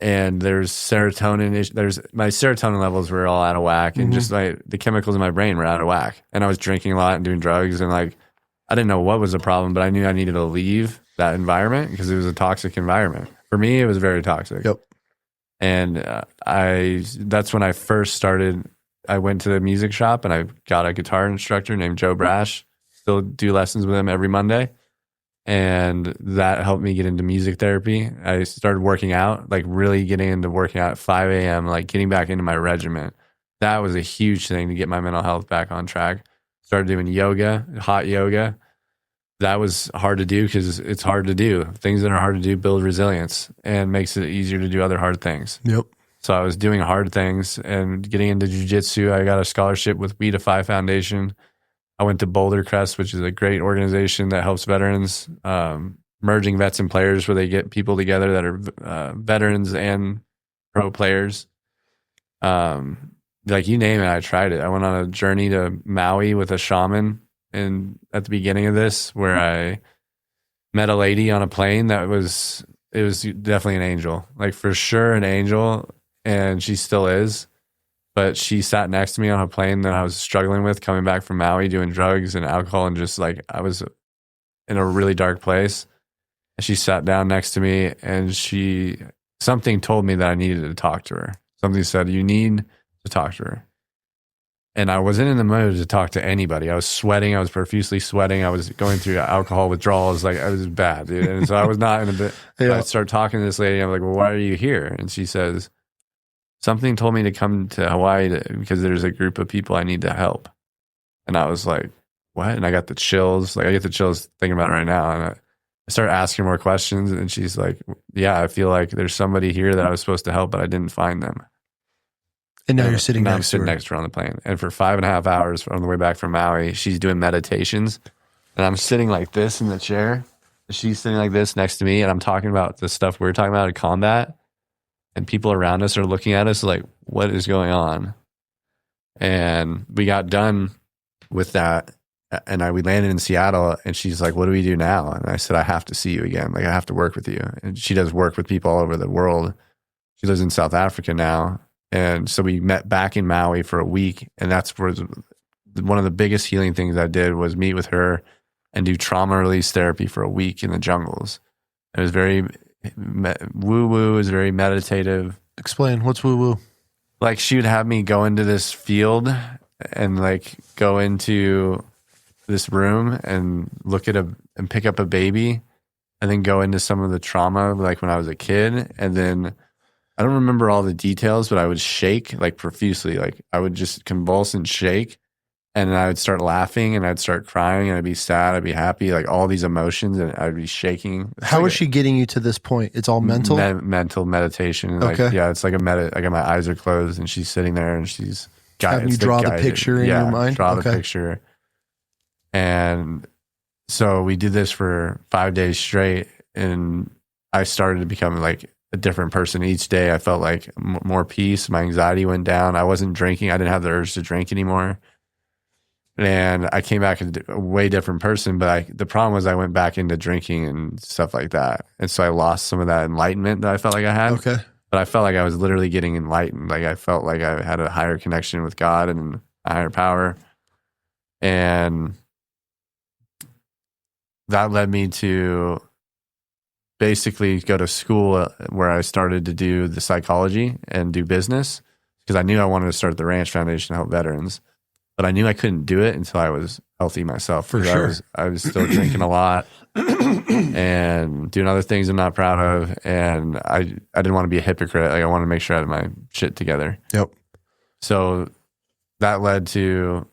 there's serotonin. There's my serotonin levels were all out of whack, and just like the chemicals in my brain were out of whack. And I was drinking a lot and doing drugs, and like I didn't know what was the problem, but I knew I needed to leave that environment because it was a toxic environment. For me, it was very toxic. Yep. And that's when I first started. I went to the music shop and I got a guitar instructor named Joe Brash. Still do lessons with him every Monday. And that helped me get into music therapy. I started working out, like really getting into working out at 5 a.m., like getting back into my regiment. That was a huge thing to get my mental health back on track. Started doing yoga, hot yoga. That was hard to do because it's hard to do. Things that are hard to do build resilience and makes it easier to do other hard things. Yep. So I was doing hard things and getting into jiu-jitsu. I got a scholarship with We Defy Foundation. I went to Boulder Crest, which is a great organization that helps veterans, merging vets and players, where they get people together that are veterans and pro players. Like you name it, I tried it. I went on a journey to Maui with a shaman, and at the beginning of this, where I met a lady on a plane it was definitely an angel, like for sure an angel, and she still is. But she sat next to me on a plane that I was struggling with coming back from Maui, doing drugs and alcohol, and just like I was in a really dark place. And she sat down next to me, and something told me that I needed to talk to her. Something said, you need to talk to her. And I wasn't in the mood to talk to anybody. I was sweating. I was profusely sweating. I was going through alcohol withdrawals. Like, it was bad, dude. And so I was not in a bit. Yeah. I started talking to this lady. I'm like, well, why are you here? And she says, something told me to come to Hawaii because there's a group of people I need to help. And I was like, what? And I got the chills. Like, I get the chills thinking about it right now. And I started asking more questions. And she's like, yeah, I feel like there's somebody here that I was supposed to help, but I didn't find them. And now you're sitting now next I'm sitting to her. next to her on the plane. And for 5.5 hours on the way back from Maui, she's doing meditations. And I'm sitting like this in the chair. She's sitting like this next to me. And I'm talking about the stuff we were talking about in combat. And people around us are looking at us like, what is going on? And we got done with that. And we landed in Seattle, and she's like, what do we do now? And I said, I have to see you again. Like, I have to work with you. And she does work with people all over the world. She lives in South Africa now. And so we met back in Maui for a week. And that's where one of the biggest healing things I did was meet with her and do trauma release therapy for a week in the jungles. It was very woo-woo, it was very meditative. Explain. What's woo-woo? Like she would have me go into this field and like go into this room and look at and pick up a baby and then go into some of the trauma like when I was a kid. And then I don't remember all the details, but I would shake like profusely. Like I would just convulse and shake. And then I would start laughing and I'd start crying and I'd be sad, I'd be happy, like all these emotions, and I'd be shaking. How is she getting you to this point? It's all mental? Mental meditation. Like, okay. Yeah, it's like I got my eyes are closed and she's sitting there and she's having you draw the picture in your mind? Draw the picture. And so we did this for 5 days straight, and I started to become like a different person each day. I felt like more peace. My anxiety went down. I wasn't drinking. I didn't have the urge to drink anymore. And I came back a way different person, but the problem was I went back into drinking and stuff like that. And so I lost some of that enlightenment that I felt like I had. Okay. But I felt like I was literally getting enlightened. Like I felt like I had a higher connection with God and a higher power. And that led me to basically go to school where I started to do the psychology and do business, because I knew I wanted to start the Ranch Foundation to help veterans. But I knew I couldn't do it until I was healthy myself. For sure. I was still drinking a lot and doing other things I'm not proud of. And I didn't want to be a hypocrite. Like I wanted to make sure I had my shit together. Yep. So that led to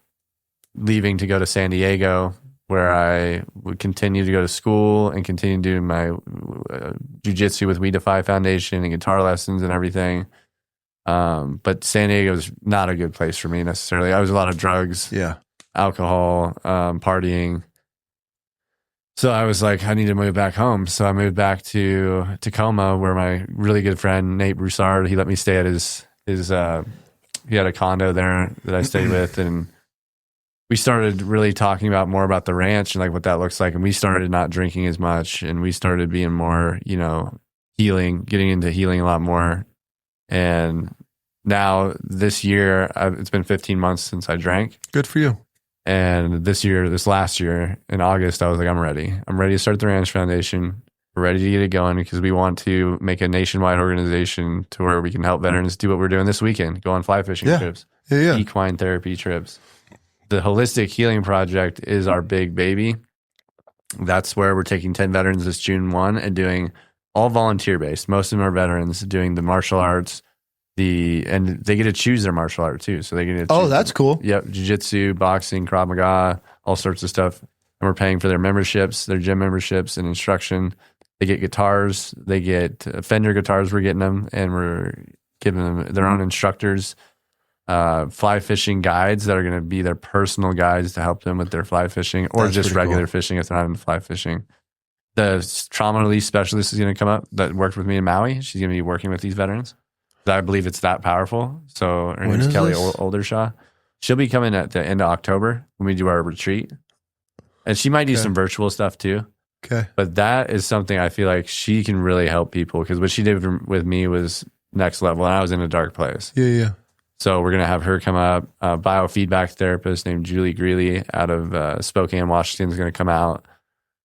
leaving to go to San Diego, where I would continue to go to school and continue to do my jiu-jitsu with We Defy Foundation and guitar lessons and everything. But San Diego is not a good place for me necessarily. I was a lot of drugs, alcohol, partying. So I was like, I need to move back home. So I moved back to Tacoma, where my really good friend, Nate Broussard, he let me stay at his he had a condo there that I stayed with. And we started really talking more about the ranch and like what that looks like. And we started not drinking as much, and we started being more, healing, getting into healing a lot more. And now this year, it's been 15 months since I drank. Good for you. And this last year in August, I was like, I'm ready. I'm ready to start the Ranch Foundation. We're ready to get it going because we want to make a nationwide organization to where we can help veterans do what we're doing this weekend, go on fly fishing trips, equine therapy trips. The Holistic Healing Project is our big baby. That's where we're taking 10 veterans this June 1 and doing all volunteer based. Most of them are veterans doing the martial arts, and they get to choose their martial art too. So they get to choose that's cool. Yep, jiu-jitsu, boxing, Krav Maga, all sorts of stuff. And we're paying for their memberships, their gym memberships, and instruction. They get guitars. They get Fender guitars. We're getting them, and we're giving them their own instructors. Fly fishing guides that are going to be their personal guides to help them with their fly fishing, or That's just regular cool. fishing if they're not into fly fishing. The trauma release specialist is going to come up that worked with me in Maui. She's going to be working with these veterans. I believe it's that powerful. So her name's Kelly Oldershaw. She'll be coming at the end of October when we do our retreat. And she might do some virtual stuff too. Okay. But that is something I feel like she can really help people, because what she did with me was next level, and I was in a dark place. Yeah. So we're going to have her come up. A biofeedback therapist named Julie Greeley out of Spokane, Washington is going to come out.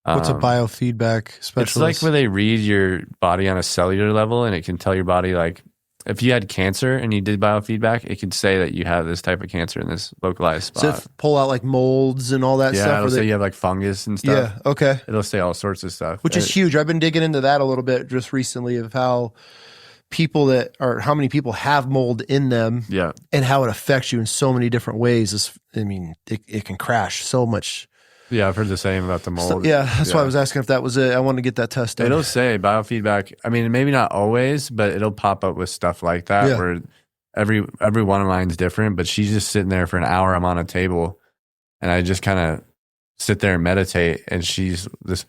What's a biofeedback specialist? It's like where they read your body on a cellular level, and it can tell your body, like, if you had cancer and you did biofeedback, it could say that you have this type of cancer in this localized spot. So if pull out like molds and all that stuff? Yeah, it'll say you have like fungus and stuff. Yeah, okay. It'll say all sorts of stuff. Which is huge. I've been digging into that a little bit just recently, of how many people have mold in them, and how it affects you in so many different ways. It can crash so much. Yeah, I've heard the same about the mold. That's why I was asking if that was it. I wanted to get that test done. It'll say biofeedback. I mean, maybe not always, but it'll pop up with stuff like that where every one of mine's different. But she's just sitting there for an hour. I'm on a table, and I just kind of sit there and meditate. And this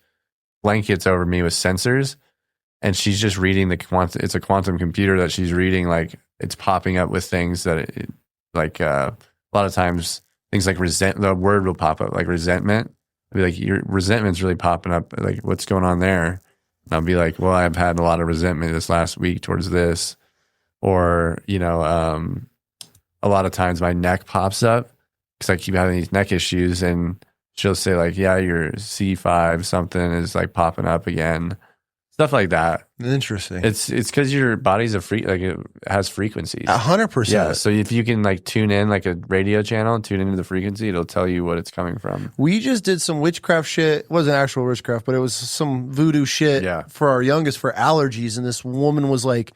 blankets over me with sensors, and she's just reading it's a quantum computer that she's reading. Like, it's popping up with things that a lot of times. Things like the word will pop up, like resentment. I'll be like, your resentment's really popping up. Like, what's going on there? And I'll be like, well, I've had a lot of resentment this last week towards this. Or, a lot of times my neck pops up because I keep having these neck issues. And she'll say like, yeah, your C5 something is like popping up again. stuff like that. Interesting. It's because your body's like it has frequencies. 100%. Yeah, so if you can like tune in like a radio channel, tune into the frequency, it'll tell you what it's coming from. We just did some witchcraft shit. It wasn't actual witchcraft, but it was some voodoo shit for our youngest for allergies. And this woman was like,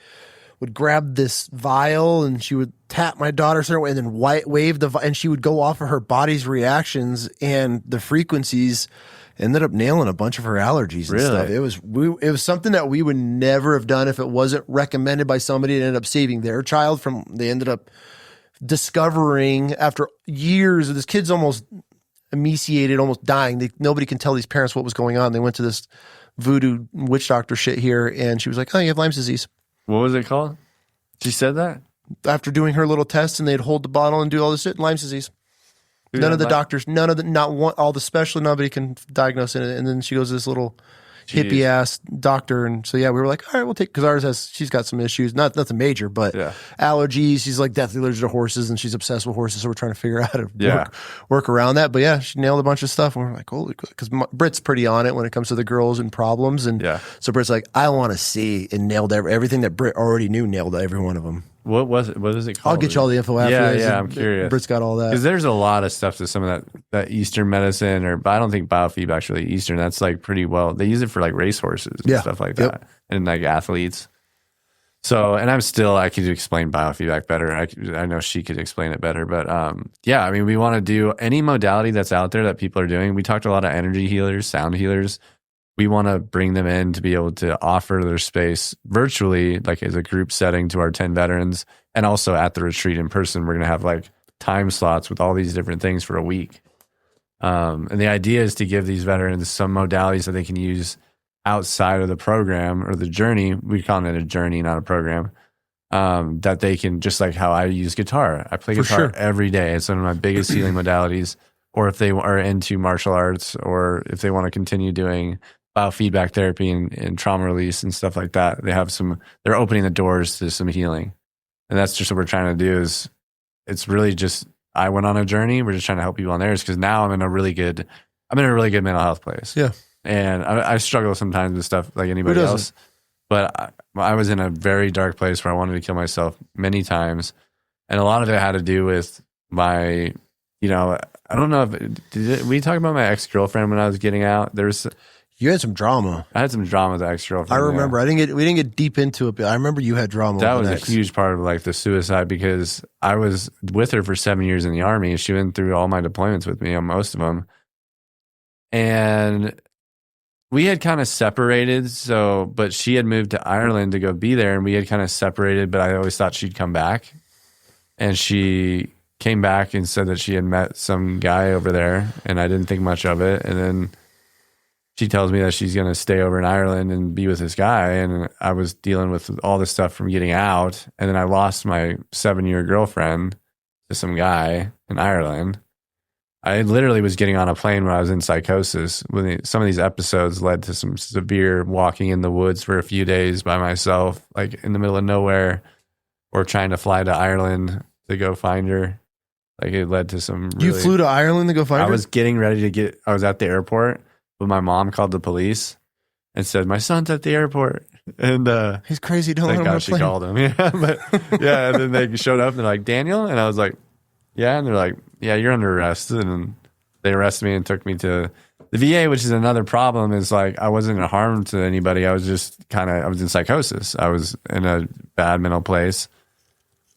would grab this vial and she would tap my daughter certain way and then wave the and she would go off of her body's reactions and the frequencies. Ended up nailing a bunch of her allergies and stuff. It was something that we would never have done if it wasn't recommended by somebody that ended up saving their child from. They ended up discovering after years of this kid's almost emaciated, almost dying. Nobody can tell these parents what was going on. They went to this voodoo witch doctor shit here, and she was like, "Oh, you have Lyme's disease." What was it called? She said that after doing her little tests, and they'd hold the bottle and do all this shit. Lyme's disease. None of the doctors, not one, all the specialists, nobody can diagnose it. And then she goes to this little hippie ass doctor. And so, yeah, we were like, all right, we'll take, because she's got some issues, nothing major, but allergies. She's like deathly allergic to horses and she's obsessed with horses. So we're trying to figure out how to work around that. But yeah, she nailed a bunch of stuff. And we're like, holy, because Britt's pretty on it when it comes to the girls and problems. And so Britt's like, I want to see, and nailed everything that Britt already knew, nailed every one of them. What was it? What is it called? I'll get you all the info after. Yeah, I'm curious. Britt's got all that. Because there's a lot of stuff to some of that Eastern medicine, but I don't think biofeedback's really Eastern. That's like pretty well. They use it for like racehorses and stuff like that, and like athletes. So, and I could explain biofeedback better. I know she could explain it better, but yeah, I mean, we want to do any modality that's out there that people are doing. We talked to a lot of energy healers, sound healers. We want to bring them in to be able to offer their space virtually, like as a group setting to our 10 veterans. And also at the retreat in person, we're going to have like time slots with all these different things for a week. And the idea is to give these veterans some modalities that they can use outside of the program or the journey. We call it a journey, not a program. That they can, just like how I use guitar. I play guitar every day. It's one of my biggest healing modalities. Or if they are into martial arts, or if they want to continue doing biofeedback therapy and trauma release and stuff like that, they're opening the doors to some healing. And that's just what we're trying to do. It's really just, I went on a journey. We're just trying to help people on theirs, because now I'm in a really good mental health place. Yeah. And I struggle sometimes with stuff like anybody else, but I was in a very dark place where I wanted to kill myself many times. And a lot of it had to do with my, I don't know if, we talked about my ex-girlfriend when I was getting out. You had some drama. I had some drama with the ex-girlfriend. I remember. We didn't get deep into it, but I remember you had drama. That was a huge part of like the suicide, because I was with her for 7 years in the Army. She went through all my deployments with me on most of them. And we had kind of separated. But she had moved to Ireland to go be there, and we had kind of separated, but I always thought she'd come back. And she came back and said that she had met some guy over there, and I didn't think much of it. And then she tells me that she's going to stay over in Ireland and be with this guy. And I was dealing with all this stuff from getting out. And then I lost my 7-year girlfriend to some guy in Ireland. I literally was getting on a plane when I was in psychosis. Some of these episodes led to some severe walking in the woods for a few days by myself, like in the middle of nowhere, or trying to fly to Ireland to go find her. Like it led to some You flew to Ireland to go find her? I was getting ready to I was at the airport. But my mom called the police and said, my son's at the airport. And he's crazy. Don't let thank him God she called him. Yeah, but yeah. And then they showed up and they're like, Daniel? And I was like, yeah. And they're like, yeah, you're under arrest. And they arrested me and took me to the VA, which is another problem. Is like, I wasn't a harm to anybody. I was just I was in psychosis. I was in a bad mental place.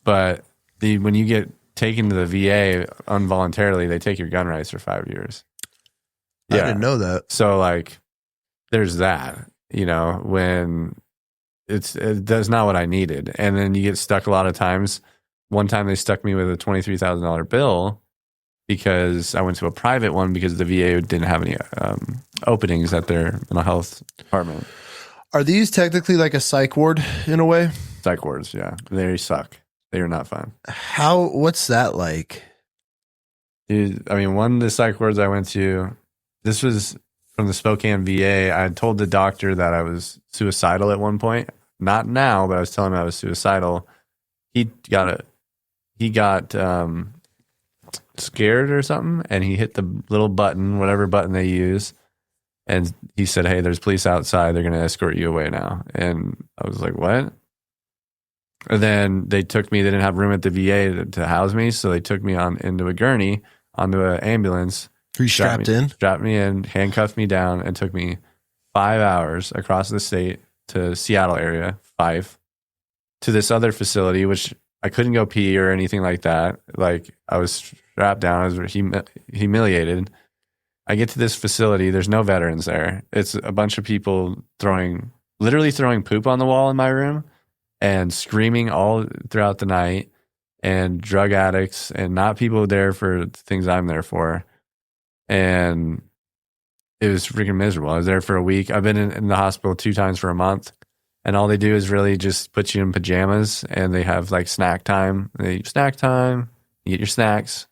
But when you get taken to the VA involuntarily, they take your gun rights for 5 years. I didn't know that. So like, there's that, when that's not what I needed. And then you get stuck a lot of times. One time they stuck me with a $23,000 bill because I went to a private one because the VA didn't have any openings at their mental health department. Are these technically like a psych ward in a way? Psych wards, yeah. They suck. They are not fun. What's that like? Dude, I mean, one of the psych wards I went to, this was from the Spokane VA. I had told the doctor that I was suicidal at one point. Not now, but I was telling him I was suicidal. He got scared or something, and he hit the little button, whatever button they use, And he said, hey, there's police outside. They're going to escort you away now. And I was like, what? And then they took me. They didn't have room at the VA to house me. So they took me into a gurney, onto an ambulance. Were you strapped in? Strapped me in, handcuffed me down, and took me 5 hours across the state to Seattle area, 5, to this other facility, which I couldn't go pee or anything like that. Like, I was strapped down. I was humiliated. I get to this facility. There's no veterans there. It's a bunch of people literally throwing poop on the wall in my room and screaming all throughout the night, and drug addicts, and not people there for things I'm there for. And it was freaking miserable. I was there for a week. I've been in the hospital 2 times for a month, and all they do is really just put you in pajamas, and they have like snack time. You get your snacks,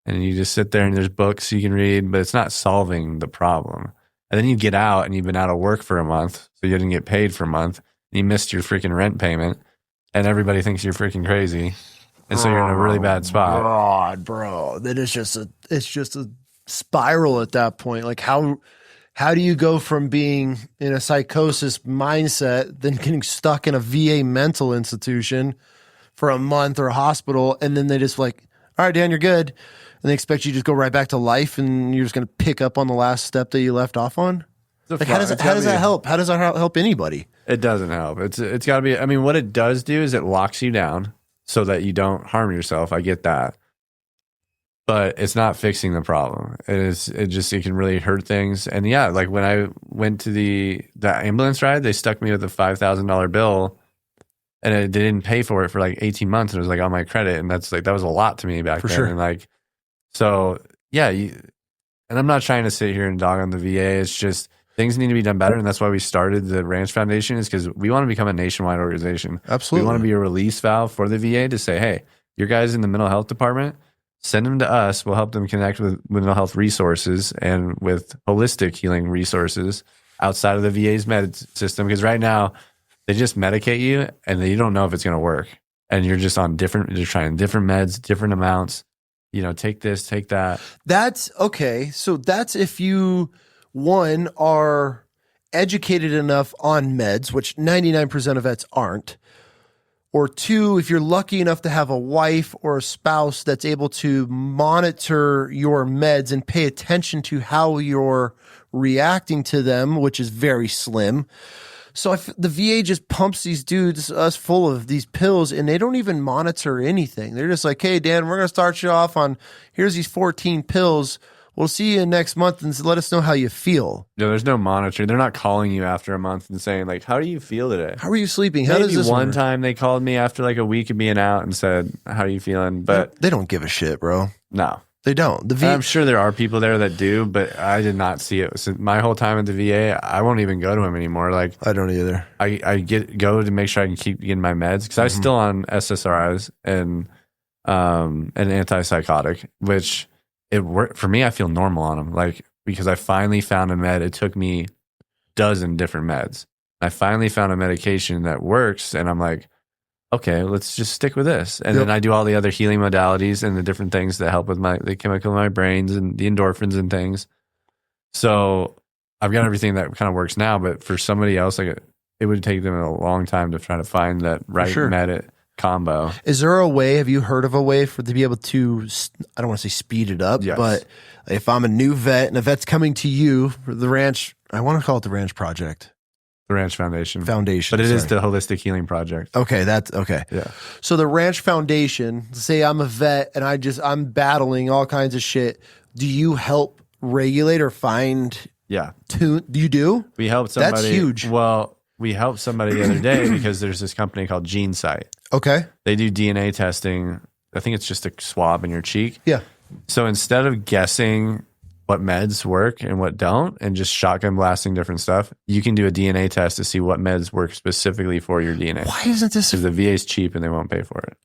and you just sit there, and there's books you can read, but it's not solving the problem. And then you get out, and you've been out of work for a month, so you didn't get paid for a month. And you missed your freaking rent payment, and everybody thinks you're freaking crazy. And so you're in a really bad spot. God, bro. Then it's just a spiral at that point. Like, how do you go from being in a psychosis mindset, then getting stuck in a VA mental institution for a month, or a hospital, and then they just like, all right, Dan, you're good. And they expect you to just go right back to life, and you're just going to pick up on the last step that you left off on? Like, how does that help? How does that help anybody? It doesn't help. It's got to be, I mean, what it does do is it locks you down so that you don't harm yourself. I get that. But it's not fixing the problem. It can really hurt things. And yeah, like when I went to the ambulance ride, they stuck me with a $5,000 bill, and they didn't pay for it for like 18 months. And it was like on my credit. And that's like, that was a lot to me back then. Sure. And like, so yeah, and I'm not trying to sit here and dog on the VA. It's just, things need to be done better, and that's why we started the Ranch Foundation, is because we want to become a nationwide organization. Absolutely. We want to be a release valve for the VA to say, hey, your guys in the mental health department, send them to us. We'll help them connect with mental health resources and with holistic healing resources outside of the VA's med system. Because right now, they just medicate you, and you don't know if it's going to work. And you're just on you're trying different meds, different amounts. Take this, take that. That's okay. So that's if you... one, are educated enough on meds, which 99% of vets aren't. Or 2, if you're lucky enough to have a wife or a spouse that's able to monitor your meds and pay attention to how you're reacting to them, which is very slim. So the VA just pumps these dudes us full of these pills, and they don't even monitor anything. They're just like, hey, Dan, we're going to start you off on, here's these 14 pills. We'll see you next month, and let us know how you feel. No, there's no monitoring. They're not calling you after a month and saying, like, how do you feel today? How are you sleeping? How Maybe does this one work? time they called me after like a week of being out and said, how are you feeling? But they don't give a shit, bro. No. They don't. I'm sure there are people there that do, but I did not see it. So my whole time at the VA, I won't even go to him anymore. Like, I don't either. I go to make sure I can keep getting my meds, because I was still on SSRIs and an antipsychotic, which it worked for me. I feel normal on them, like, because I finally found a med. It took me 12 different meds. I finally found a medication that works, and I'm like, okay, let's just stick with this. And then I do all the other healing modalities and the different things that help with the chemical in my brains and the endorphins and things. So I've got everything that kind of works now, but for somebody else, like, it would take them a long time to try to find that right med combo. Is there a way, have you heard of a way to be able to, I don't want to say speed it up, but if I'm a new vet and a vet's coming to you for the ranch, I want to call it the Ranch Project. The Ranch Foundation. Foundation. But it is the Holistic Healing Project. Okay, that's okay. Yeah. So the Ranch Foundation, say I'm a vet and I'm battling all kinds of shit. Do you help regulate or find tune? You do? We help somebody. That's huge. Well, we helped somebody the other day because there's this company called GeneSight. Okay. They do DNA testing. I think it's just a swab in your cheek. Yeah. So instead of guessing what meds work and what don't, and just shotgun blasting different stuff, you can do a DNA test to see what meds work specifically for your DNA. Why isn't this? Because the VA's cheap and they won't pay for it.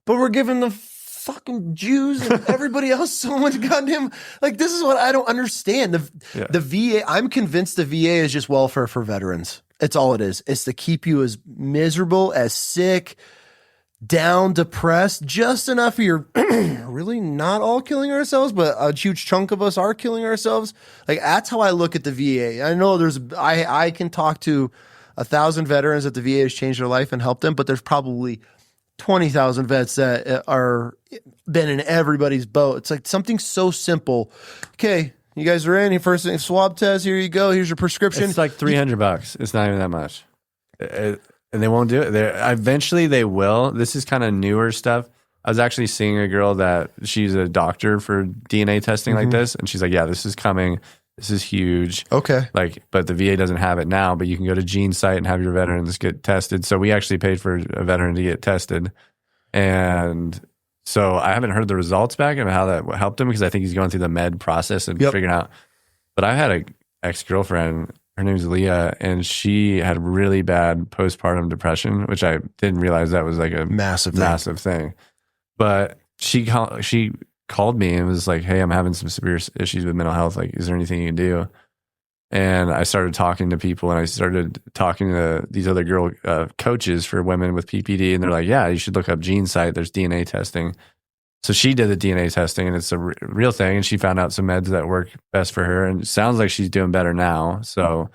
But we're giving the fucking Jews and everybody else so much goddamn, like, this is what I don't understand. The VA, I'm convinced the VA is just welfare for veterans. It's all it is. It's to keep you as miserable, as sick, down, depressed, just enough of you're really not all killing ourselves, but a huge chunk of us are killing ourselves. Like, that's how I look at the VA. I know I can talk to 1,000 veterans that the VA has changed their life and helped them, but there's probably 20,000 vets that are been in everybody's boat. It's like something so simple. Okay, you guys are in. Your first thing, swab test. Here you go. Here's your prescription. It's like $300. It's not even that much. And they won't do it. Eventually they will. This is kind of newer stuff. I was actually seeing a girl that she's a doctor for DNA testing like this. And she's like, yeah, this is coming. This is huge. Okay. Like, but the VA doesn't have it now, but you can go to GeneSight and have your veterans get tested. So we actually paid for a veteran to get tested. And so I haven't heard the results back and how that helped him because I think he's going through the med process and figuring out. But I had an ex-girlfriend, her name's Leah, and she had really bad postpartum depression, which I didn't realize that was like a massive thing. But she called me and was like, hey, I'm having some severe issues with mental health. Like, is there anything you can do? And I started talking to people, and I started talking to these other girl coaches for women with PPD. And they're like, yeah, you should look up GeneSight. There's DNA testing. So she did the DNA testing, and it's a real thing. And she found out some meds that work best for her. And it sounds like she's doing better now. So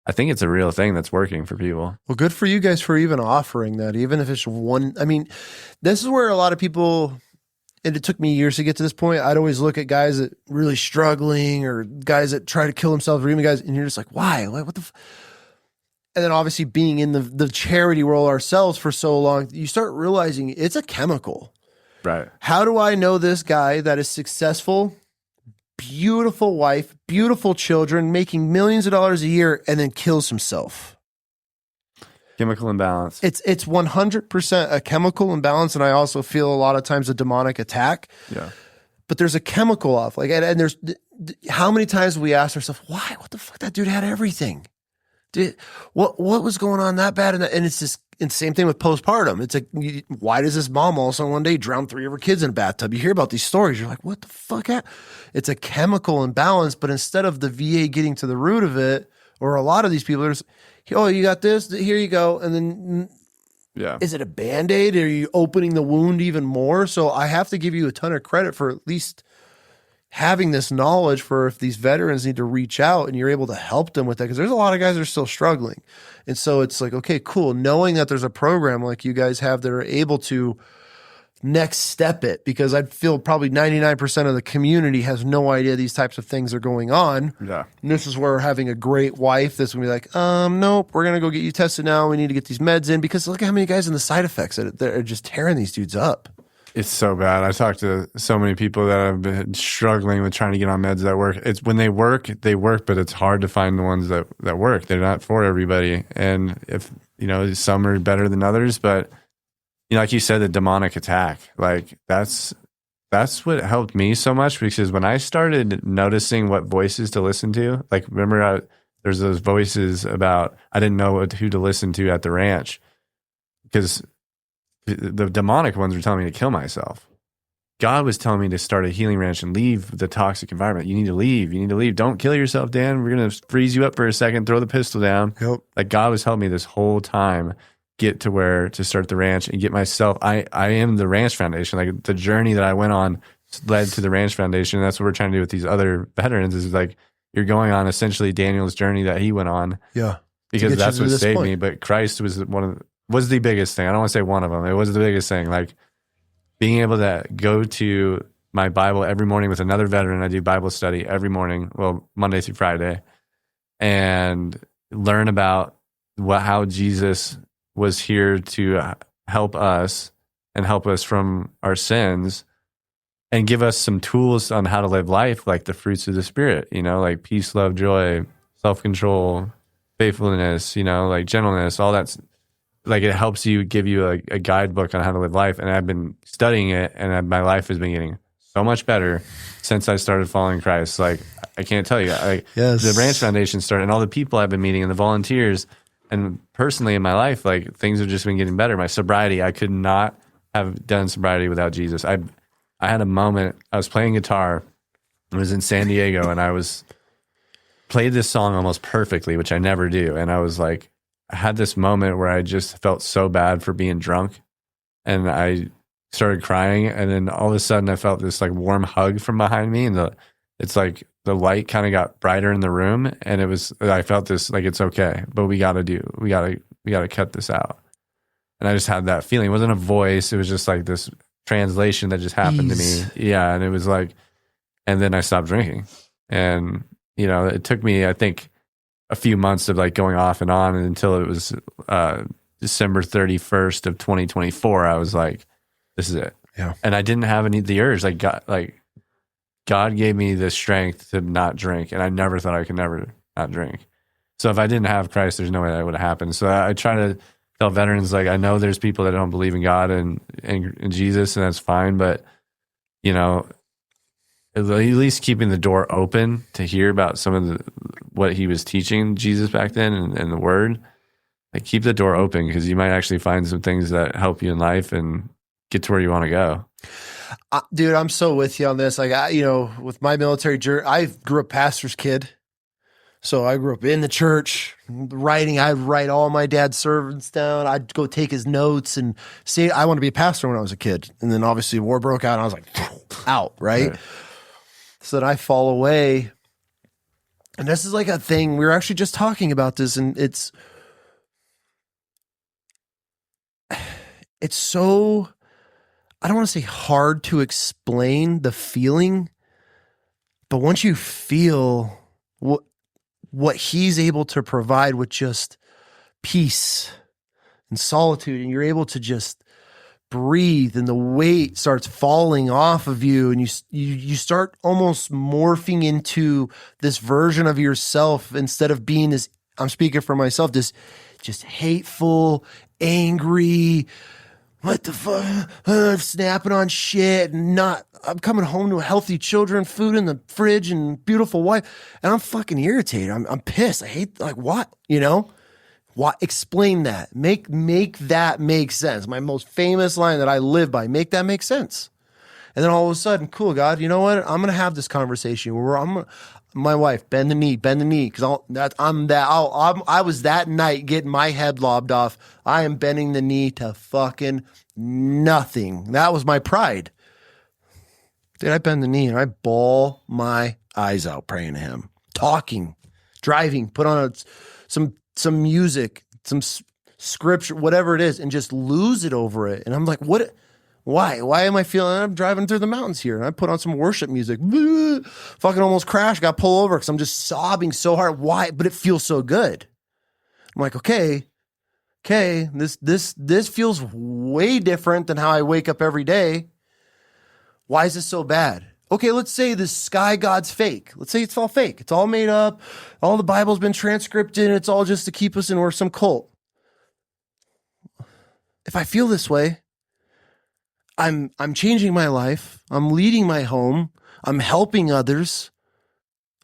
I think it's a real thing that's working for people. Well, good for you guys for even offering that, even if it's one. I mean, this is where a lot of people, and it took me years to get to this point. I'd always look at guys that really struggling or guys that try to kill themselves or even guys, and you're just like, why? Like, what the And then obviously being in the charity world ourselves for so long, you start realizing it's a chemical. Right. How do I know this guy that is successful, beautiful wife, beautiful children, making millions of dollars a year, and then kills himself? Chemical imbalance. It's 100% a chemical imbalance, and I also feel a lot of times a demonic attack. Yeah. But there's a chemical off. Like, and there's how many times we ask ourselves, why? What the fuck? That dude had everything. What was going on that bad? And it's just, and same thing with postpartum. It's like, why does this mom all of a sudden one day drown 3 of her kids in a bathtub? You hear about these stories. You're like, what the fuck? It's a chemical imbalance. But instead of the VA getting to the root of it, or a lot of these people are just, oh, you got this, here you go. And then, is it a Band-Aid? Are you opening the wound even more? So I have to give you a ton of credit for at least having this knowledge for if these veterans need to reach out and you're able to help them with that. Because there's a lot of guys that are still struggling. And so it's like, okay, cool. Knowing that there's a program like you guys have that are able to next step it, because I feel probably 99% of the community has no idea these types of things are going on. Yeah. And this is where having a great wife that's going to be like, nope, we're going to go get you tested now. We need to get these meds in, because look at how many guys in the side effects that are just tearing these dudes up. It's so bad. I talked to so many people that have been struggling with trying to get on meds that work. It's when they work, but it's hard to find the ones that work. They're not for everybody. And if, some are better than others, but like you said, the demonic attack, like that's what helped me so much, because when I started noticing what voices to listen to, like remember there's those voices about, I didn't know who to listen to at the ranch, because the demonic ones were telling me to kill myself. God was telling me to start a healing ranch and leave the toxic environment. You need to leave. You need to leave. Don't kill yourself, Dan. We're going to freeze you up for a second. Throw the pistol down. Yep. Like God was helping me this whole time get to where to start the ranch and get myself. I am the Ranch Foundation. Like the journey that I went on led to the Ranch Foundation. And that's what we're trying to do with these other veterans, is like you're going on essentially Daniel's journey that he went on. Yeah. Because that's what saved me. But Christ was was the biggest thing. I don't want to say one of them. It was the biggest thing. Like being able to go to my Bible every morning with another veteran. I do Bible study every morning, well, Monday through Friday, and learn about how Jesus was here to help us and help us from our sins and give us some tools on how to live life, like the fruits of the Spirit, like peace, love, joy, self-control, faithfulness, like gentleness, all that's like, it helps you, give you a guidebook on how to live life. And I've been studying it, and my life has been getting so much better since I started following Christ. Like, I can't tell you, the Ranch Foundation started, and all the people I've been meeting and the volunteers, and personally in my life, like things have just been getting better. My sobriety, I could not have done sobriety without Jesus. I had a moment, I was playing guitar, I was in San Diego, and I played this song almost perfectly, which I never do. And I was like, I had this moment where I just felt so bad for being drunk. and I started crying, and then all of a sudden I felt this like warm hug from behind me, and it's like the light kind of got brighter in the room, and I felt this like, it's okay, but we got to cut this out. And I just had that feeling. It wasn't a voice. It was just like this translation that just happened to me. Yeah. And it was like, and then I stopped drinking. And, it took me, I think, a few months of like going off and on until it was December 31st of 2024. I was like, this is it. Yeah. And I didn't have the urge. God gave me the strength to not drink. And I never thought I could never not drink. So if I didn't have Christ, there's no way that would have happened. So I try to tell veterans, like, I know there's people that don't believe in God and Jesus, and that's fine, but at least keeping the door open to hear about some of what he was teaching Jesus back then and the word, like, keep the door open, because you might actually find some things that help you in life and get to where you want to go. Dude, I'm so with you on this. Like, with my military journey, I grew up pastor's kid. So I grew up in the church, I'd write all my dad's sermons down. I'd go take his notes and say, I want to be a pastor when I was a kid. And then obviously war broke out and I was like, out, right? So then I fall away. And this is like a thing, we were actually just talking about this, and it's so, I don't want to say hard to explain the feeling, but once you feel what he's able to provide with just peace and solitude, and you're able to just breathe, and the weight starts falling off of you, and you start almost morphing into this version of yourself, instead of being this, I'm speaking for myself, this just hateful, angry, what the fuck, snapping on shit, and I'm coming home to healthy children, food in the fridge, and beautiful wife, and I'm fucking irritated. I'm pissed. I hate, like, what? What? Explain that. Make that make sense. My most famous line that I live by. Make that make sense. And then all of a sudden, cool, God, you know what? I'm gonna have this conversation where my wife, bend the knee, because I was that night getting my head lobbed off. I am bending the knee to fucking nothing. That was my pride. Dude, I bend the knee and I bawl my eyes out praying to him, talking, driving, put on some music, some scripture, whatever it is, and just lose it over it. And I'm like, what? Why am I feeling? I'm driving through the mountains here, and I put on some worship music. Fucking almost crashed. Got pulled over because I'm just sobbing so hard. Why? But it feels so good. I'm like, okay. This feels way different than how I wake up every day. Why is this so bad? Okay, let's say the sky god's fake. Let's say it's all fake. It's all made up. All the Bible's been transcribed, and it's all just to keep us in, or some cult. If I feel this way, I'm changing my life. I'm leading my home. I'm helping others.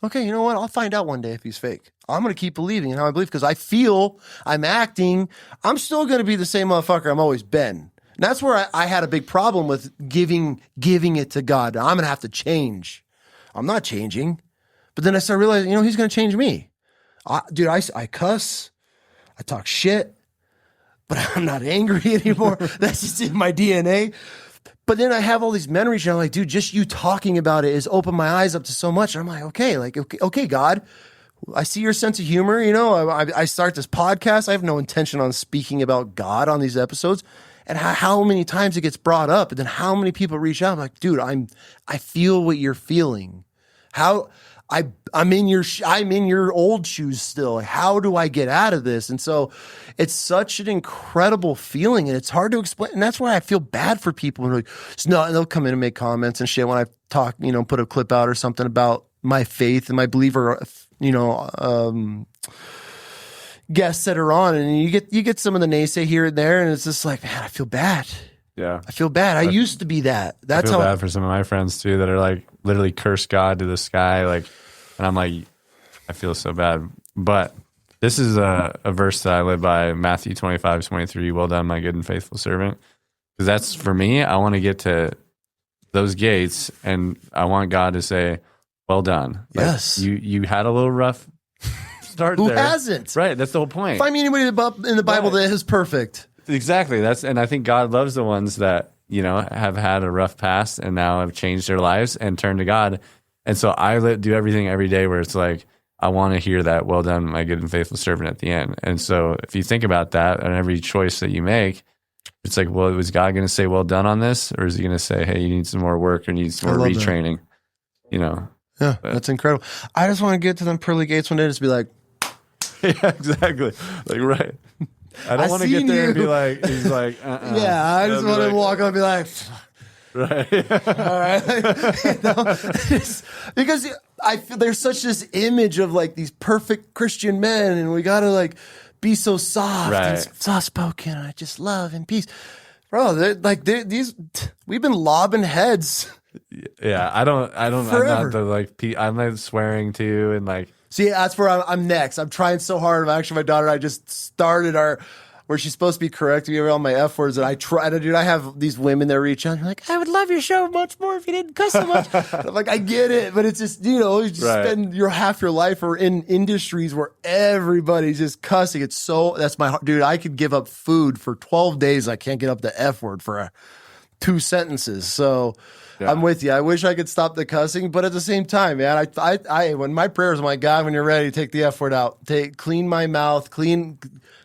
Okay, you know what? I'll find out one day if he's fake. I'm going to keep believing in how I believe, because I feel, I'm acting, I'm still going to be the same motherfucker I'm always been. And that's where I had a big problem with giving it to God. I'm going to have to change. I'm not changing. But then I started realizing, he's going to change me. Dude, I cuss. I talk shit. But I'm not angry anymore. That's just in my DNA. But then I have all these memories, and I'm like, dude, just you talking about it has opened my eyes up to so much. And I'm like, okay, God, I see your sense of humor. I start this podcast. I have no intention on speaking about God on these episodes. And how many times it gets brought up, and then how many people reach out. I'm like, dude, I feel what you're feeling. I'm in your old shoes still. How do I get out of this? And so it's such an incredible feeling, and it's hard to explain. And that's why I feel bad for people. And they'll come in and make comments and shit when I talk, put a clip out or something about my faith and my belief, or, guests that are on, and you get some of the naysay here and there, and it's just like, man, I feel bad. Yeah, I feel bad. I used to be that. That's I feel bad for some of my friends too that are like literally curse God to the sky, like, and I'm like, I feel so bad. But this is a verse that I live by, Matthew 25:23. Well done, my good and faithful servant. Because that's for me. I want to get to those gates, and I want God to say, well done. Like, yes, you had a little rough start. Who there. hasn't? Right. That's the whole point. Find me anybody in the Bible that is perfect. Exactly. And I think God loves the ones that, have had a rough past and now have changed their lives and turned to God. And so I do everything every day where it's like, I want to hear that, well done, my good and faithful servant at the end. And so if you think about that and every choice that you make, it's like, well, was God going to say, well done on this? Or is he going to say, hey, you need some more work or need some more retraining? Yeah, that's incredible. I just want to get to them pearly gates one day and just be like, yeah, exactly. Like, right. I don't want to get there and be like, he's like, yeah, I just want to walk up and be like, right. all right. Because I feel there's such this image of like these perfect Christian men, and we got to like be so soft and soft spoken. I just love and peace. Bro, these we've been lobbing heads. Yeah, I don't, forever. I'm not swearing to and like. See, that's where I'm next. I'm trying so hard. Actually, my daughter and I just started where she's supposed to be correcting me around my F words, and I try to, dude, I have these women that reach out and like, I would love your show much more if you didn't cuss so much. I'm like, I get it, but it's just, you just spend half your life or in industries where everybody's just cussing. That's my heart. Dude, I could give up food for 12 days. I can't get up the F word for 2 sentences. So yeah. I'm with you. I wish I could stop the cussing, but at the same time, man, I when my prayers, my God, when you're ready, take the F word out. Clean my mouth,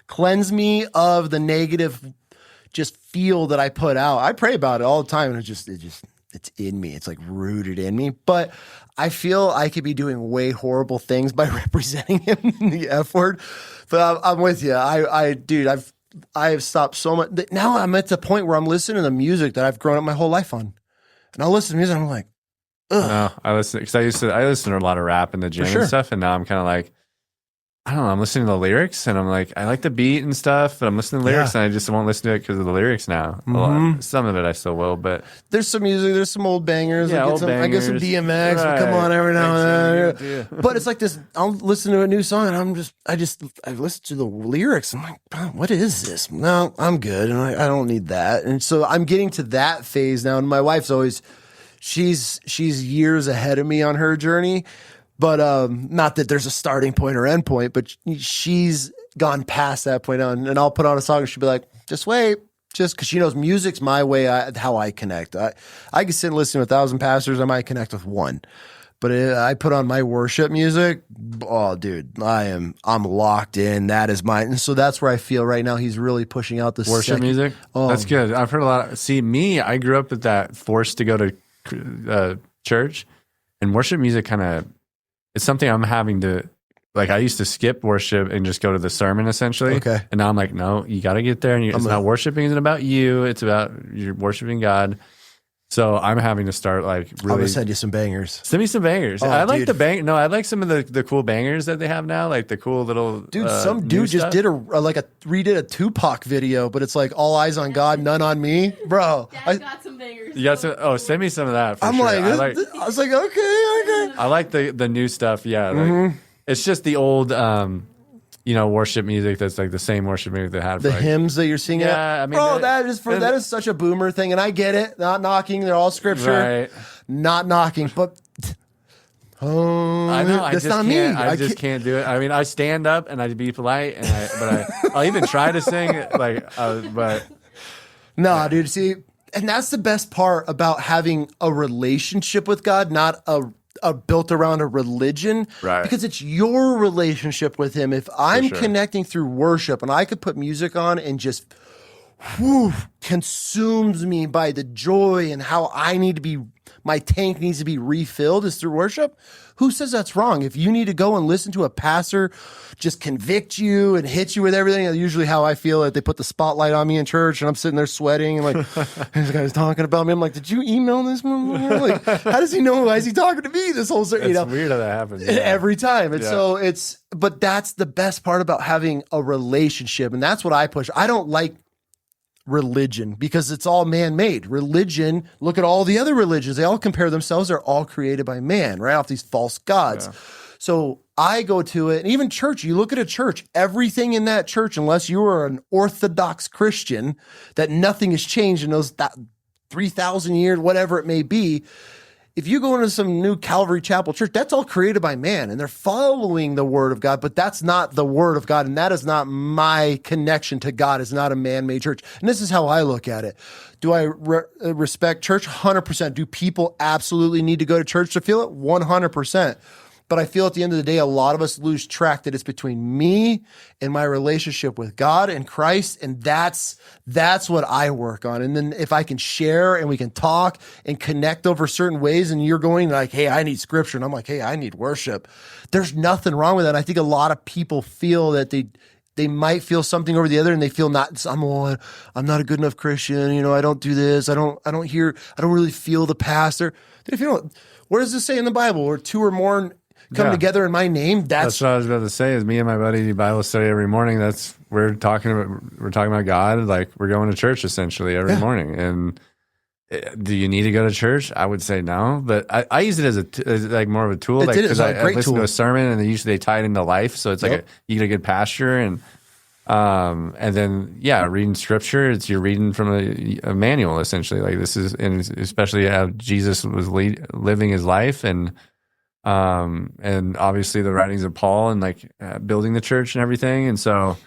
cleanse me of the negative just feel that I put out. I pray about it all the time, and it's in me. It's like rooted in me. But I feel I could be doing way horrible things by representing him in the F word. But I'm with you. I have stopped so much. Now I'm at the point where I'm listening to the music that I've grown up my whole life on. And I'll listen to music and I'm like, ugh. No, I listen to a lot of rap in the gym and stuff. And now I'm kind of like, I don't know. I'm listening to the lyrics and I'm like, I like the beat and stuff, but I'm listening to the lyrics and I just won't listen to it because of the lyrics now. Some of it I still will, but there's some music, there's some old bangers. Yeah, I get some DMX. Right. Come on, every now and then. But it's like this. I'll listen to a new song and I listen to the lyrics. I'm like, oh, what is this? No, I'm good, and I don't need that. And so I'm getting to that phase now. And my wife's always, she's years ahead of me on her journey. But not that there's a starting point or end point, but she's gone past that point on. And I'll put on a song and she'll be like, just wait. Just because she knows music's my way, how I connect. I can sit and listen to 1,000 pastors. I might connect with one. But I put on my worship music. Oh, dude, I'm locked in. That is mine. And so that's where I feel right now he's really pushing out the worship music. Oh, that's good. I've heard a lot. See, I grew up with that forced to go to church, and worship music kind of, it's something I'm having to, like, I used to skip worship and just go to the sermon essentially. Okay. And now I'm like, no, you got to get there. And it's not worshiping isn't about you. It's about you're worshiping God. So I'm having to start like really. I'm gonna send you some bangers. Send me some bangers. Oh, I like dude. the bang. No, I like some of the cool bangers that they have now, like the cool little. Dude, some dude just stuff. did redid a Tupac video, but it's like all eyes on God, none on me, bro. Dad got some bangers. You got some? Oh, send me some of that. I'm sure. like, I was like, okay. I like the new stuff. Yeah, like, it's just the old. Worship music that's like the same worship music that had the hymns that you're singing. Yeah, I mean, bro, that is such a boomer thing, and I get it. Not knocking, they're all scripture. Right. Not knocking, but I know. That's not me. I just can't do it. I mean, I stand up and I be polite, I'll even try to sing but no, dude. See, and that's the best part about having a relationship with God, not a built around a religion, right? Because it's your relationship with him. If I'm connecting through worship and I could put music on and just consumes me by the joy and how I need to be, my tank needs to be refilled is through worship. Who says that's wrong? If you need to go and listen to a pastor just convict you and hit you with everything, that's usually how I feel. Like they put the spotlight on me in church and I'm sitting there sweating and like, this guy's talking about me. I'm like, did you email this one? Like, how does he know? Why is he talking to me this whole certain, It's weird how that happens. Yeah. Every time. And so but that's the best part about having a relationship. And that's what I push. I don't like religion because it's all man-made. Religion, look at all the other religions. They all compare themselves. They're all created by man, right? Off these false gods. Yeah. So I go to it, and even church, you look at a church, everything in that church, unless you are an Orthodox Christian, that nothing has changed in those 3,000 years, whatever it may be, if you go into some new Calvary Chapel church, that's all created by man and they're following the word of God, but that's not the word of God. And that is not my connection to God. It's not a man-made church. And this is how I look at it. Do I respect church? 100%. Do people absolutely need to go to church to feel it? 100%. But I feel at the end of the day, a lot of us lose track that it's between me and my relationship with God and Christ. And that's what I work on. And then if I can share and we can talk and connect over certain ways and you're going like, hey, I need scripture. And I'm like, hey, I need worship. There's nothing wrong with that. I think a lot of people feel that they might feel something over the other and they feel I'm not a good enough Christian. You know, I don't do this. I don't really feel the pastor. If you don't, what does it say in the Bible? Where two or more come together in my name. That's what I was about to say. Is me and my buddy do Bible study every morning. We're talking about God. Like we're going to church essentially every morning. And do you need to go to church? I would say no, but I use it as like more of a tool. Because I listen to a sermon and usually they tie it into life. So it's like you get a good pasture and then reading scripture. You're reading from a manual essentially. Like this is, and especially how Jesus was living his life and obviously the writings of Paul and like building the church and everything. And so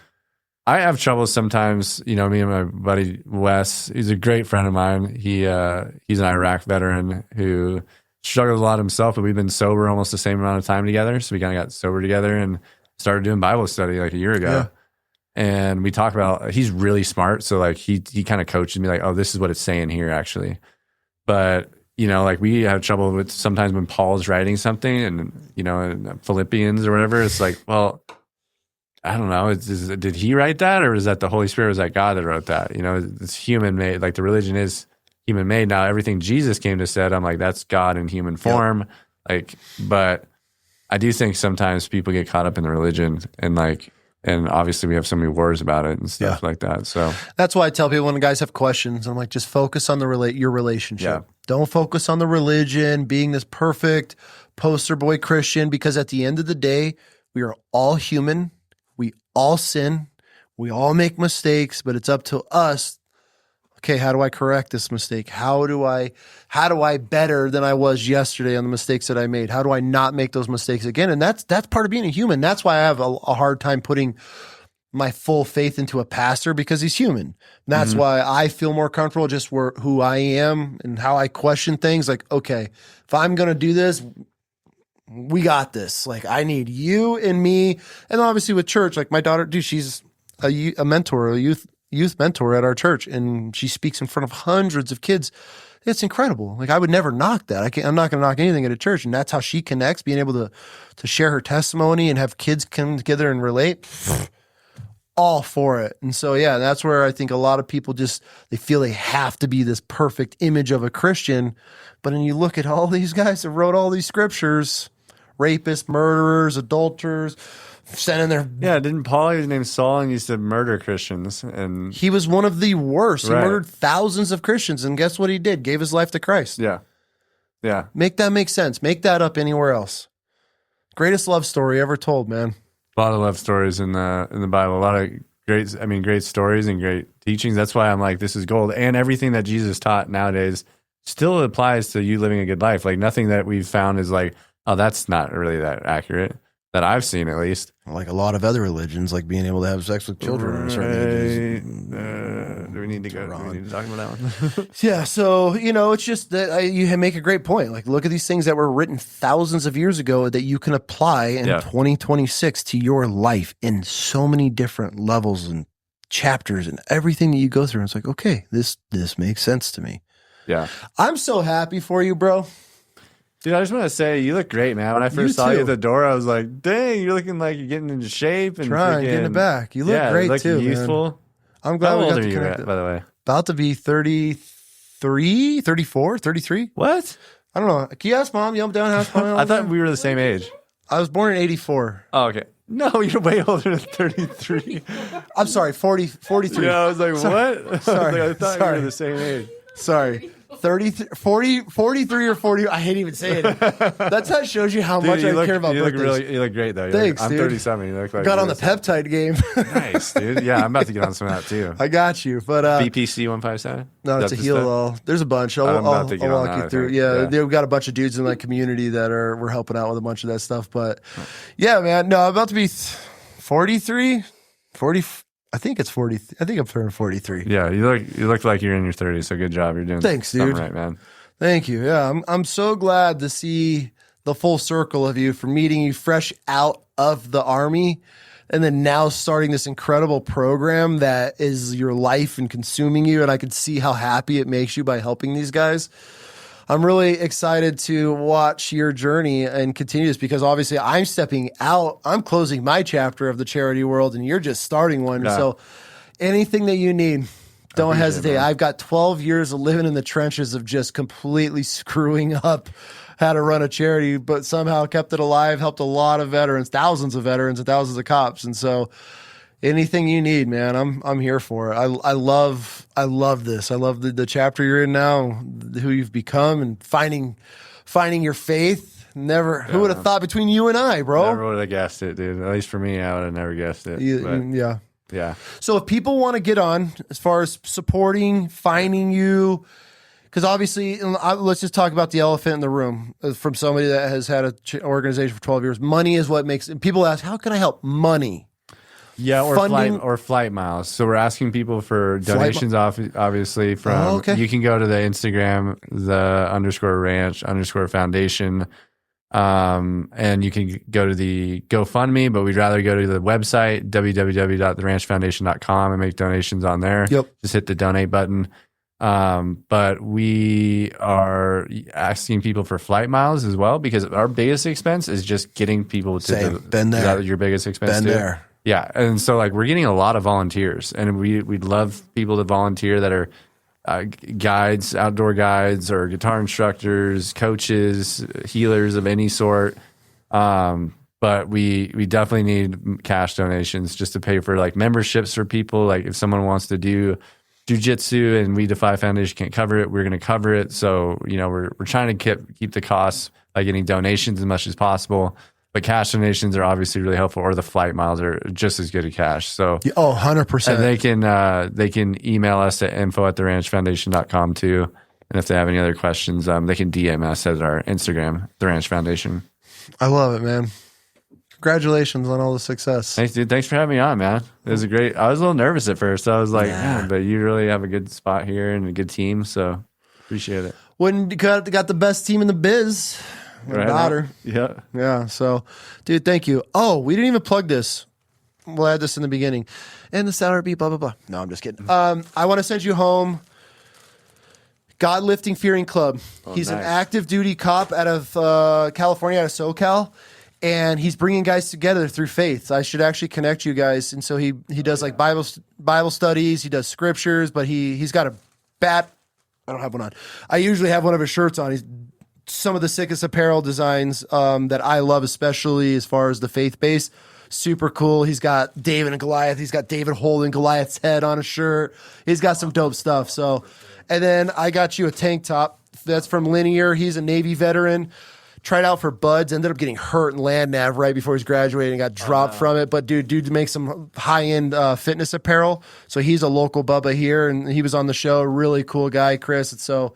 I have trouble sometimes, you know, me and my buddy Wes, he's a great friend of mine. He's an Iraq veteran who struggles a lot himself, but we've been sober almost the same amount of time together. So we kind of got sober together and started doing Bible study like a year ago. Yeah. And we talk about, he's really smart. So like he kind of coaches me like, oh, this is what it's saying here actually. But you know, like we have trouble with sometimes when Paul's writing something and, you know, in Philippians or whatever, it's like, well, I don't know. Did he write that or is that the Holy Spirit? Was that God that wrote that? You know, it's human made. Like the religion is human made. Now, everything Jesus came to said, I'm like, that's God in human form. Yep. Like, but I do think sometimes people get caught up in the religion and obviously we have so many wars about it and stuff like that. So that's why I tell people when the guys have questions, I'm like, just focus on your relationship. Yeah. Don't focus on the religion, being this perfect poster boy Christian, because at the end of the day, we are all human. We all sin. We all make mistakes, but it's up to us. Okay, how do I correct this mistake? How do I better than I was yesterday on the mistakes that I made? How do I not make those mistakes again? And that's part of being a human. That's why I have a hard time putting my full faith into a pastor, because he's human. And that's why I feel more comfortable just who I am and how I question things. Like, okay, if I'm going to do this, we got this. Like, I need you and me. And obviously with church, like my daughter, dude, she's a mentor, a youth mentor at our church, and she speaks in front of hundreds of kids. It's incredible. Like I would never knock that. I'm not going to knock anything at a church. And that's how she connects, being able to share her testimony and have kids come together and relate. All for it. And so, yeah, that's where I think a lot of people they feel they have to be this perfect image of a Christian. But then you look at all these guys that wrote all these scriptures, rapists, murderers, adulterers, sending their... Yeah, didn't Paul, his name's Saul, and used to murder Christians? And he was one of the worst. Right. He murdered thousands of Christians, and guess what he did? Gave his life to Christ. Yeah. Yeah. Make that make sense. Make that up anywhere else. Greatest love story ever told, man. A lot of love stories in the Bible. A lot of great stories and great teachings. That's why I'm like, this is gold. And everything that Jesus taught nowadays still applies to you living a good life. Like nothing that we've found is like, oh, that's not really that accurate, that I've seen at least. Like a lot of other religions, like being able to have sex with children at certain ages. Do we need to talk about that one? Yeah, so, you know, it's just that you make a great point. Like, look at these things that were written thousands of years ago that you can apply in 2026 to your life in so many different levels and chapters and everything that you go through. And it's like, okay, this makes sense to me. Yeah. I'm so happy for you, bro. Dude, I just want to say, you look great, man. When I first saw you at the door, I was like, dang, you're looking like you're getting into shape. And getting it back. You look great, too, youthful. Man. I'm glad we got to connect. By the way? About to be 33, 34, 33. What? I don't know. Can you ask Mom? You up, down, ask Mom? I thought we were the same age. I was born in 84. Oh, okay. No, you're way older than 33. I'm sorry, 43. Yeah, I was like, what? Sorry. I thought we were the same age. Sorry. 43 or 40. I hate even saying it. That's how it shows you how much I care about birthdays. You look great though. Thanks, I'm dude. 37. You look like Got on the peptide game. Nice, dude. Yeah, I'm about to get on some of that too. I got you. But BPC 157. no, it's a heal all. There's a bunch. I'll walk you through. Yeah, we've got a bunch of dudes in my community that we're helping out with a bunch of that stuff. But yeah, man. No, I'm about to be 43, 40. I think it's 40. I think I'm turning 43. Yeah, you look like you're in your 30s. So good job. You're doing Thanks, something dude. right, man. Thank you. Yeah, I'm so glad to see the full circle of you, from meeting you fresh out of the Army and then now starting this incredible program that is your life and consuming you. And I can see how happy it makes you by helping these guys. I'm really excited to watch your journey and continue this, because obviously I'm stepping out. I'm closing my chapter of the charity world and you're just starting one. Yeah. So anything that you need, don't hesitate. Man. I've got 12 years of living in the trenches of just completely screwing up how to run a charity, but somehow kept it alive, helped a lot of veterans, thousands of veterans and thousands of cops. And so anything you need, man, I'm here for it. I love this. I love the chapter you're in now, who you've become, and finding your faith. Who would have thought, between you and I, bro? Never would have guessed it, dude. At least for me, I would have never guessed it. Yeah. Yeah. So if people want to get on, as far as supporting, finding you, because obviously, let's just talk about the elephant in the room from somebody that has had an organization for 12 years. Money is what makes people ask, how can I help? Money. Yeah, or funding, flight miles. So we're asking people for donations obviously from, you can go to the Instagram, the _ranch_foundation. And you can go to the GoFundMe, but we'd rather go to the website, www.theranchfoundation.com, and make donations on there. Yep. Just hit the donate button. But we are asking people for flight miles as well, because our biggest expense is just getting people to been there. Is that your biggest expense? Been there. Yeah. And so like we're getting a lot of volunteers, and we'd love people to volunteer that are guides, outdoor guides, or guitar instructors, coaches, healers of any sort. But we definitely need cash donations just to pay for like memberships for people. Like if someone wants to do jiu-jitsu and We Defy Foundation can't cover it, we're going to cover it. So, we're trying to keep the costs by getting donations as much as possible. But cash donations are obviously really helpful, or the flight miles are just as good as cash. So 100%. And they can email us at info@theranchfoundation.com too. And if they have any other questions, they can DM us at our Instagram, The Ranch Foundation. I love it, man. Congratulations on all the success. Thanks, dude. Thanks for having me on, man. It was I was a little nervous at first. I was like, man, but you really have a good spot here and a good team. So appreciate it. When you got the best team in the biz. My daughter. Yeah. Yeah. So, dude, thank you. Oh, we didn't even plug this. We'll add this in the beginning. And the salary beat, blah, blah, blah. No, I'm just kidding. I want to send you home. God Lifting Fearing Club. He's an active duty cop out of California, out of SoCal. And he's bringing guys together through faith. I should actually connect you guys. And so he does like Bible studies. He does scriptures, but he's got a bat. I don't have one on. I usually have one of his shirts on. He's some of the sickest apparel designs that I love, especially as far as the faith base. Super cool. He's got David and Goliath. He's got David holding Goliath's head on a shirt. He's got some dope stuff. So, and then I got you a tank top. That's from Linear. He's a Navy veteran. Tried out for Buds. Ended up getting hurt in land nav right before he's graduating. Got dropped from it. But dude makes some high-end fitness apparel. So he's a local Bubba here, and he was on the show. Really cool guy, Chris. And so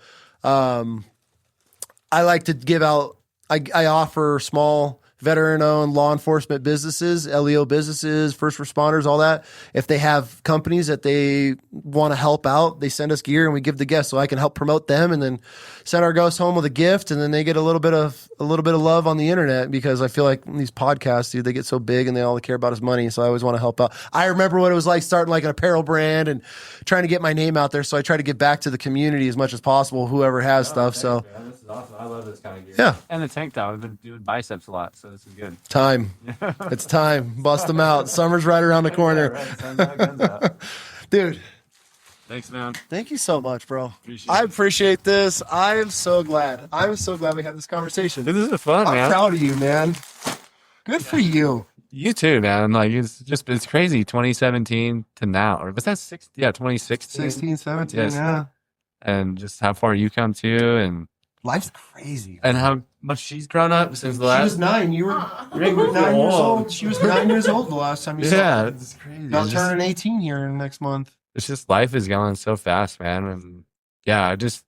I like to give out, I offer small veteran-owned law enforcement businesses, LEO businesses, first responders, all that. If they have companies that they want to help out, they send us gear and we give the guests, so I can help promote them and then send our ghosts home with a gift, and then they get a little bit of love on the internet, because I feel like these podcasts, dude, they get so big and they all care about is money. So I always want to help out. I remember what it was like starting like an apparel brand and trying to get my name out there. So I try to give back to the community as much as possible, whoever has stuff. So this is awesome. I love this kind of gear. Yeah. And the tank top. I've been doing biceps a lot, so this is good. Time. It's time. Bust them out. Summer's right around the corner. Dude. Thanks, man. Thank you so much, bro. I appreciate this. I am so glad. I'm so glad we had this conversation. This is fun, man. I'm proud of you, man. Good for you. You too, man. Like it's crazy. 2017 to now, or was that 2016? 16, 17, Yes. yeah. and just how far you come too, and Life's crazy. and how much she's grown up since the She last. was 9. You were 9 years old. She was 9 years old the last time you saw Yeah, her. it's crazy. About It's just, turning 18 here next month. it's just life is going so fast, man, and yeah, I just